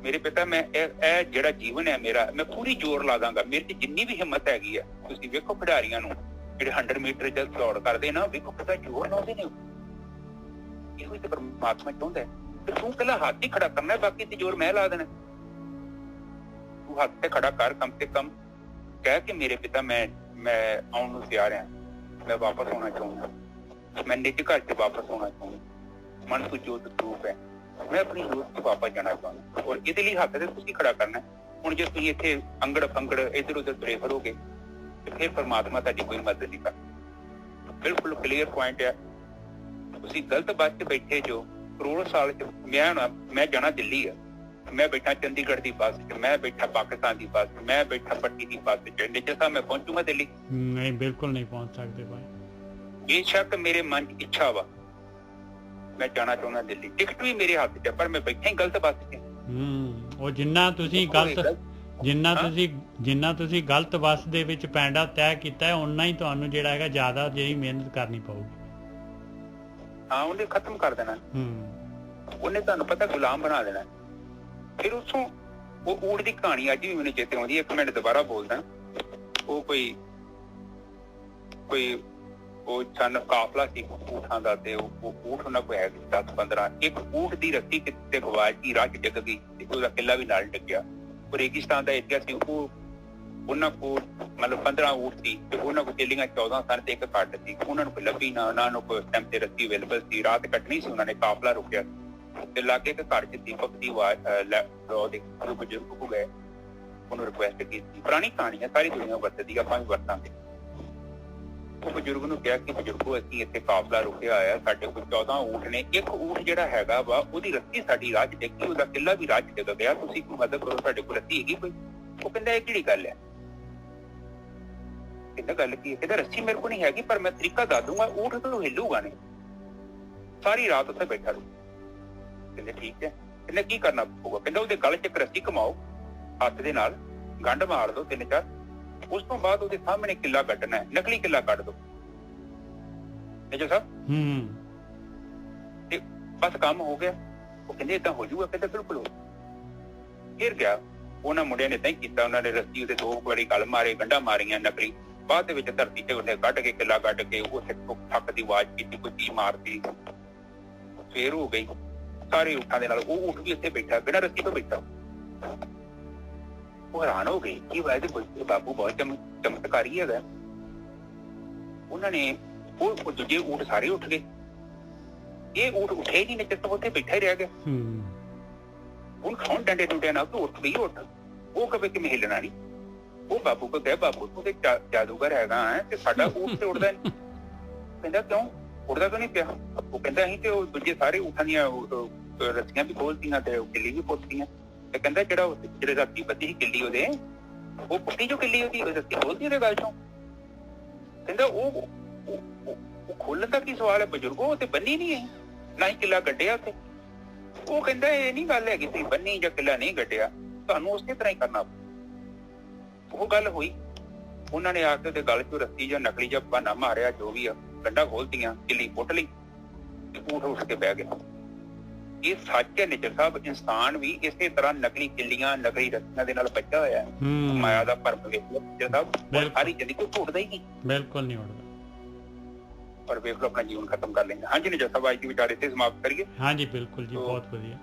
ਮੇਰੇ ਪਿਤਾ ਮੈਂ ਇਹ ਜਿਹੜਾ ਜੀਵਨ ਹੈ ਮੇਰਾ, ਮੈਂ ਪੂਰੀ ਜ਼ੋਰ ਲਾ ਦਾਂਗਾ। ਮੇਰੇ 'ਚ ਜਿੰਨੀ ਵੀ ਹਿੰਮਤ ਹੈਗੀ ਹੈ, ਤੁਸੀਂ ਵੇਖੋ ਖਿਡਾਰੀਆਂ ਨੂੰ ਜਿਹੜੇ 100 ਮੀਟਰ ਜਦ ਦੌੜ ਕਰਦੇ ਨਾ, ਵੇਖੋ ਕਿੰਨਾ ਜ਼ੋਰ ਲਾਉਂਦੇ ਨੇ। ਇਹੋ ਹੀ ਤੇ ਪਰਮਾਤਮਾ ਚਾਹੁੰਦਾ ਹੈ ਕਿ ਤੂੰ ਪਹਿਲਾਂ ਹੱਥ ਹੀ ਖੜਾ ਕਰਨਾ, ਬਾਕੀ ਤੇ ਜ਼ੋਰ ਮੈਂ ਲਾ ਦੇਣਾ। ਤੂੰ ਹੱਥ ਤੇ ਖੜਾ ਕਰ, ਕਮ ਸੇ ਕਮ ਕਹਿ ਕਿ ਮੇਰੇ ਪਿਤਾ ਮੈਂ ਆਉਣ ਨੂੰ ਤਿਆਰ ਹਾਂ, ਮੈਂ ਵਾਪਸ ਆਉਣਾ ਚਾਹੁੰਦਾ, ਮੈਂ ਨਿੱਜ ਘਰ 'ਚ ਵਾਪਸ ਆਉਣਾ ਚਾਹੁੰਦਾ। ਮਨ ਤੋਂ ਜੋਤ ਸਰੂਪ ਹੈ, ਮੈਂ ਆਪਣੀ ਜੋਤ 'ਚ ਵਾਪਸ ਜਾਣਾ ਚਾਹੁੰਦਾ। ਔਰ ਇਹਦੇ ਲਈ ਹੱਥ ਤੇ ਤੁਸੀਂ ਖੜਾ ਕਰਨਾ। ਹੁਣ ਜੇ ਤੁਸੀਂ ਇੱਥੇ ਅੰਗੜ ਫੰਗੜ ਇੱਧਰ ਉੱਧਰ ਤੁਰੇ ਫਿਰੋਗੇ ਤੇ ਫਿਰ ਪਰਮਾਤਮਾ ਤੁਹਾਡੀ ਕੋਈ ਮਦਦ ਨਹੀਂ ਕਰਦਾ। ਬਿਲਕੁਲ ਕਲੀਅਰ ਪੁਆਇੰਟ ਹੈ। ਤੁਸੀਂ ਗਲਤ ਬੱਸ 'ਚ ਬੈਠੇ ਜੋ। ਕਰੋੜ ਸਾਲ 'ਚ ਮੈਂ ਜਾਣਾ ਦਿੱਲੀ ਆ, ਮੈਂ ਬੈਠਾ ਚੰਡੀਗੜ੍ਹ ਦੀ ਬੱਸ 'ਚ, ਮੈਂ ਬੈਠਾ ਪਾਕਿਸਤਾਨ ਦੀ ਬੱਸ 'ਚ, ਮੈਂ ਬੈਠਾ ਪੱਟੀ ਦੀ ਬੱਸ 'ਚ, ਨਿਸ਼ਚਿਤ ਸਾਹਿਬ ਮੈਂ ਪਹੁੰਚੂਗਾ ਦਿੱਲੀ? ਨਹੀਂ, ਬਿਲਕੁਲ ਨਹੀਂ ਪਹੁੰਚ ਸਕਦੇ ਭਾਈ। ਬੇਸ਼ੱਕ ਮੇਰੇ ਮਨ 'ਚ ਇੱਛਾ ਵਾ, ਮੈਂ ਜਾਣਾ ਚਾਹੁੰਦਾ ਦਿੱਲੀ, ਟਿਕਟ ਵੀ ਮੇਰੇ ਹੱਥ 'ਚ, ਪਰ ਮੈਂ ਬੈਠਾ ਹੀ ਗਲਤ ਬੱਸ 'ਚ। ਉਹ ਜਿੰਨਾ ਤੁਸੀਂ ਗਲਤ ਬੱਸ ਦੇ ਵਿੱਚ ਪੈਂਡਾ ਤੈਅ ਕੀਤਾ ਹੈ, ਓਨਾ ਹੀ ਤੁਹਾਨੂੰ ਜਿਹੜਾ ਹੈਗਾ ਜ਼ਿਆਦਾ ਜਿਹੜੀ ਮਿਹਨਤ ਕਰਨੀ ਪਊਗੀ। ਹਾਂ, ਉਹਨੇ ਖਤਮ ਕਰ ਦੇਣਾ, ਉਹਨੇ ਤੁਹਾਨੂੰ ਪਤਾ ਗੁਲਾਮ ਬਣਾ ਦੇਣਾ। ਫਿਰ ਉਸੋਂ ਉਹ ਊਠ ਦੀ ਕਹਾਣੀ ਅੱਜ ਵੀ ਮੈਨੂੰ ਚੇਤੇ ਆਉਂਦੀ ਹੈ। 1 ਮਿੰਟ ਦੁਬਾਰਾ ਬੋਲਦਾ। ਉਹ ਕੋਈ ਉਹ ਸਨ ਕਾਫਲਾ ਸੀ ਊਠਾਂ ਦਾ, ਤੇ ਉਹ ਊਠ ਉਹਨਾਂ ਕੋਲ ਹੈ 10-15। ਇੱਕ ਊਠ ਦੀ ਰੱਸੀ ਕਿਤੇ ਗਵਾਚ ਗਈ, ਰਾਹ 'ਚ ਡਿੱਗ ਗਈ ਤੇ ਉਹਦਾ ਕਿੱਲਾ ਵੀ ਨਾਲ ਡਿੱਗਿਆ। ਉਹ ਰੇਗਿਸਤਾਨ ਦਾ ਏਰੀਆ ਸੀ। ਉਹਨਾਂ ਕੋਲ ਮਤਲਬ 15 ਊਠ ਸੀ ਤੇ ਉਹਨਾਂ ਕੋਲ ਚੇਲੀਆਂ 14 ਸਨ ਤੇ ਇੱਕ ਘੱਟ ਸੀ। ਉਹਨਾਂ ਨੂੰ ਕੋਈ ਲੱਭੀ ਨਾ, ਉਹਨਾਂ ਨੂੰ ਕੋਈ ਟਾਈਮ ਤੇ ਰੱਸੀ ਅਵੇਲੇਬਲ ਸੀ, ਰਾਤ ਕੱਟਣੀ ਸੀ। ਉਹਨਾਂ ਨੇ ਕਾਫਲਾ ਰੁਕਿਆ ਤੇ ਲਾਗੇ ਇੱਕ ਘਰ 'ਚ ਦੀਪਕ ਦੀ ਬਜ਼ੁਰਗ ਹੋ ਗਏ, ਉਹਨੂੰ ਰਿਕੁਐਸਟ ਕੀਤੀ। ਪੁਰਾਣੀ ਕਹਾਣੀ ਹੈ, ਸਾਰੀ ਦੁਨੀਆ ਵਰਤਦੀ, ਆਪਾਂ ਵੀ ਵਰਤਾਂਗੇ। ਉਹ ਬਜ਼ੁਰਗ ਨੂੰ ਕਿਹਾ ਕਿ ਬਜ਼ੁਰਗੋ, ਅਸੀਂ ਇੱਥੇ ਕਾਫਲਾ ਰੁਕਿਆ ਹੋਇਆ, ਸਾਡੇ ਕੋਲ 14 ਊਠ ਨੇ, ਇੱਕ ਊਠ ਜਿਹੜਾ ਹੈਗਾ ਵਾ ਉਹਦੀ ਰੱਸੀ ਸਾਡੀ ਰਾਹ 'ਚ ਡਿੱਗੀ, ਉਹਦਾ ਕਿੱਲਾ ਵੀ ਰਾਹ 'ਚ ਡਿੱਗ ਗਿਆ, ਤੁਸੀਂ ਕੋਈ ਮਦਦ ਕਰੋ, ਸਾਡੇ ਕੋਲ ਰੱਸੀ ਹੈਗੀ ਕੋਈ? ਉਹ ਕਹਿੰਦਾ ਇਹ ਕਿਹੜੀ ਗੱਲ ਹੈ? ਕਹਿੰਦਾ ਗੱਲ ਕੀ ਹੈ? ਕਹਿੰਦਾ ਰੱਸੀ ਮੇਰੇ ਕੋਲ ਨਹੀਂ ਹੈਗੀ, ਪਰ ਮੈਂ ਤਰੀਕਾ ਦੱਸ ਦੂੰਗਾ, ਊਠ ਤੋਂ ਹਿੱਲੂਗਾ ਨਹੀਂ। ਸਾਰੀ ਰਾਤ ਉੱਥੇ ਬੈਠਾ ਰਹੂ। ਕਹਿੰਦੇ ਠੀਕ ਹੈ। ਕਹਿੰਦਾ ਕੀ ਕਰਨਾ ਪਊਗਾ? ਕਹਿੰਦਾ ਉਹਦੇ ਗਲ 'ਚ ਇੱਕ ਰੱਸੀ ਘੁਮਾਓ, ਹੱਥ ਦੇ ਨਾਲ ਗੰਢ ਮਾਰ ਦੋ 3-4, ਉਸ ਤੋਂ ਬਾਅਦ ਉਹਦੇ ਸਾਹਮਣੇ ਕਿੱਲਾ ਕੱਢਣਾ ਹੈ, ਨਕਲੀ ਕਿੱਲਾ ਕੱਢ ਦੋ ਮੇਜਰ ਸਾਹਿਬ, ਤੇ ਬਸ ਕੰਮ ਹੋ ਗਿਆ। ਉਹ ਕਹਿੰਦੇ ਏਦਾਂ ਹੋ ਜਾਊਗਾ? ਕਹਿੰਦਾ ਬਿਲਕੁਲ ਹੋ। ਫਿਰ ਗਿਆ, ਉਹਨਾਂ ਮੁੰਡਿਆਂ ਨੇ ਏਦਾਂ ਹੀ ਕੀਤਾ। ਉਹਨਾਂ ਨੇ ਰੱਸੀ ਉਹਦੇ 2 ਵਾਰੀ ਗਲ ਮਾਰੇ, ਗੰਢਾਂ ਮਾਰੀਆਂ ਨਕਲੀ। ਬਾਅਦ ਦੇ ਵਿੱਚ ਧਰਤੀ 'ਚ ਉਹਨੇ ਕੱਢ ਕੇ ਕਿੱਲਾ ਕੱਢ ਕੇ ਉੱਥੇ ਠੱਕ ਦੀ ਆਵਾਜ਼ ਕੀਤੀ, ਕੋਈ ਚੀਜ਼ ਮਾਰਤੀ, ਫੇਰ ਹੋ ਗਈ। ਸਾਰੇ ਊਠਾਂ ਦੇ ਨਾਲ ਉਹ ਊਠ ਵੀ ਇੱਥੇ ਬੈਠਾ, ਬਿਨਾਂ ਰੱਸੀ ਤੋਂ ਬੈਠਾ। ਉਹ ਹੈਰਾਨ ਹੋ ਗਈ ਕਿ ਵਾਇਦੇ ਬਾਬੂ ਬਹੁਤ ਚਮਤਕਾਰੀ ਹੈਗਾ। ਉਹਨਾਂ ਨੇ ਉਹ ਦੂਜੇ ਊਠ ਸਾਰੇ ਉੱਠ ਗਏ, ਇਹ ਊਠ ਉੱਠੇ ਹੀ ਨਹੀਂ, ਜਿੱਥੇ ਉੱਥੇ ਬੈਠਾ ਹੀ ਰਹਿ ਗਿਆ। ਹੁਣ ਕੌਣ ਡੰਡੇ ਟੁੱਟਿਆ ਨਾ ਤੂੰ ਉੱਠ ਗਈ, ਉੱਠ। ਉਹ ਕਵੇ ਕਿ ਮੈਂ ਹਿੱਲਣਾ ਨਹੀਂ। ਉਹ ਬਾਬੂ ਕੋ ਕਹੇ, ਬਾਬੂ ਤੂੰ ਤੇ ਜਾਦੂਗਰ ਹੈਗਾ ਹੈ ਤੇ ਸਾਡਾ ਊਠ ਤੇ ਉੱਠਦਾ ਨਹੀਂ। ਕਹਿੰਦਾ ਕਿਉਂ ਉੱਠਦਾ ਕਿਉਂ ਨਹੀਂ ਪਿਆ? ਉਹ ਕਹਿੰਦਾ ਅਸੀਂ ਤੇ ਉਹ ਦੂਜੇ ਸਾਰੇ ਊਠਾਂ ਦੀਆਂ ਰੱਸੀਆਂ ਵੀ ਖੋਲਤੀਆਂ ਤੇ ਕਿੱਲੀ ਵੀ ਪੁੱਟਤੀਆਂ। ਤੇ ਕਹਿੰਦਾ ਜਿਹੜੇ ਰਾਤੀ ਬੱਧੀ ਸੀ ਕਿੱਲੀ ਉਹਦੇ, ਉਹ ਪੁੱਟੀ ਜੋ ਕਿੱਲੀ ਉਹਦੀ ਰੱਸੀ ਖੋਲਦੀ ਉਹਦੇ ਗੱਲ ਚੋਂ। ਕਹਿੰਦਾ ਉਹ ਖੋਲਣ ਦਾ ਕੀ ਸਵਾਲ ਹੈ ਬਜ਼ੁਰਗੋ, ਤੇ ਬੰਨੀ ਨਹੀਂ ਹੈ, ਨਾ ਹੀ ਕਿੱਲਾ ਗੱਡਿਆ ਉੱਥੇ। ਉਹ ਕਹਿੰਦਾ ਇਹ ਨਹੀਂ ਗੱਲ ਹੈਗੀ ਤੁਸੀਂ ਬੰਨੀ ਜਾਂ ਕਿੱਲਾ ਨਹੀਂ ਗੱਡਿਆ, ਤੁਹਾਨੂੰ ਉਸੇ ਤਰ੍ਹਾਂ ਹੀ ਕਰਨਾ। ਉਹ ਗੱਲ ਹੋਈ। ਉਹਨਾਂ ਨੇ ਆ ਕੇ ਉਹਦੇ ਗਲ ਚੋਂ ਰੱਸੀ ਜਾਂ ਨਕਲੀ ਜਾਂ ਬਹਾਨਾ ਮਾਰਿਆ, ਜੋ ਵੀ ਆ, ਗੰਢਾਂ ਖੋਲਤੀਆਂ, ਕਿੱਲੀ ਪੁੱਟ ਲਈ ਤੇ ਊਠ ਉੱਠ ਕੇ ਬਹਿ ਗਿਆ। ਇਹ ਸੱਚ ਹੈ ਨਿੱਜਰ ਸਾਹਿਬ, ਇਨਸਾਨ ਵੀ ਇਸੇ ਤਰ੍ਹਾਂ ਨਕਲੀ ਕਿੱਲੀਆਂ, ਨਕਲੀ ਰੱਸੀਆਂ ਦੇ ਨਾਲ ਬੱਝਾ ਹੋਇਆ ਹੈ। ਮਾਇਆ ਦਾ ਭਰਮ ਵੇਖ ਲਓ ਨਿੱਜਰ ਸਾਹਿਬ, ਸਾਰੀ ਜ਼ਿੰਦਗੀ ਝੂਠਦਾ ਹੀ ਨਹੀਂ, ਬਿਲਕੁਲ ਨਹੀਂ ਉੱਠਦਾ। और ਵੇਖ ਲਓ ਆਪਣਾ ਜੀਵਨ ਖਤਮ ਕਰ ਲੈਂਦੇ। ਹਾਂਜੀ ਨਿਜਾ ਸਾਹਿਬ, ਅੱਜ ਦੀ ਵਿਚਾਰ ਇੱਥੇ ਸਮਾਪਤ ਕਰੀਏ। ਹਾਂਜੀ ਬਿਲਕੁਲ ਜੀ, ਬਹੁਤ ਵਧੀਆ।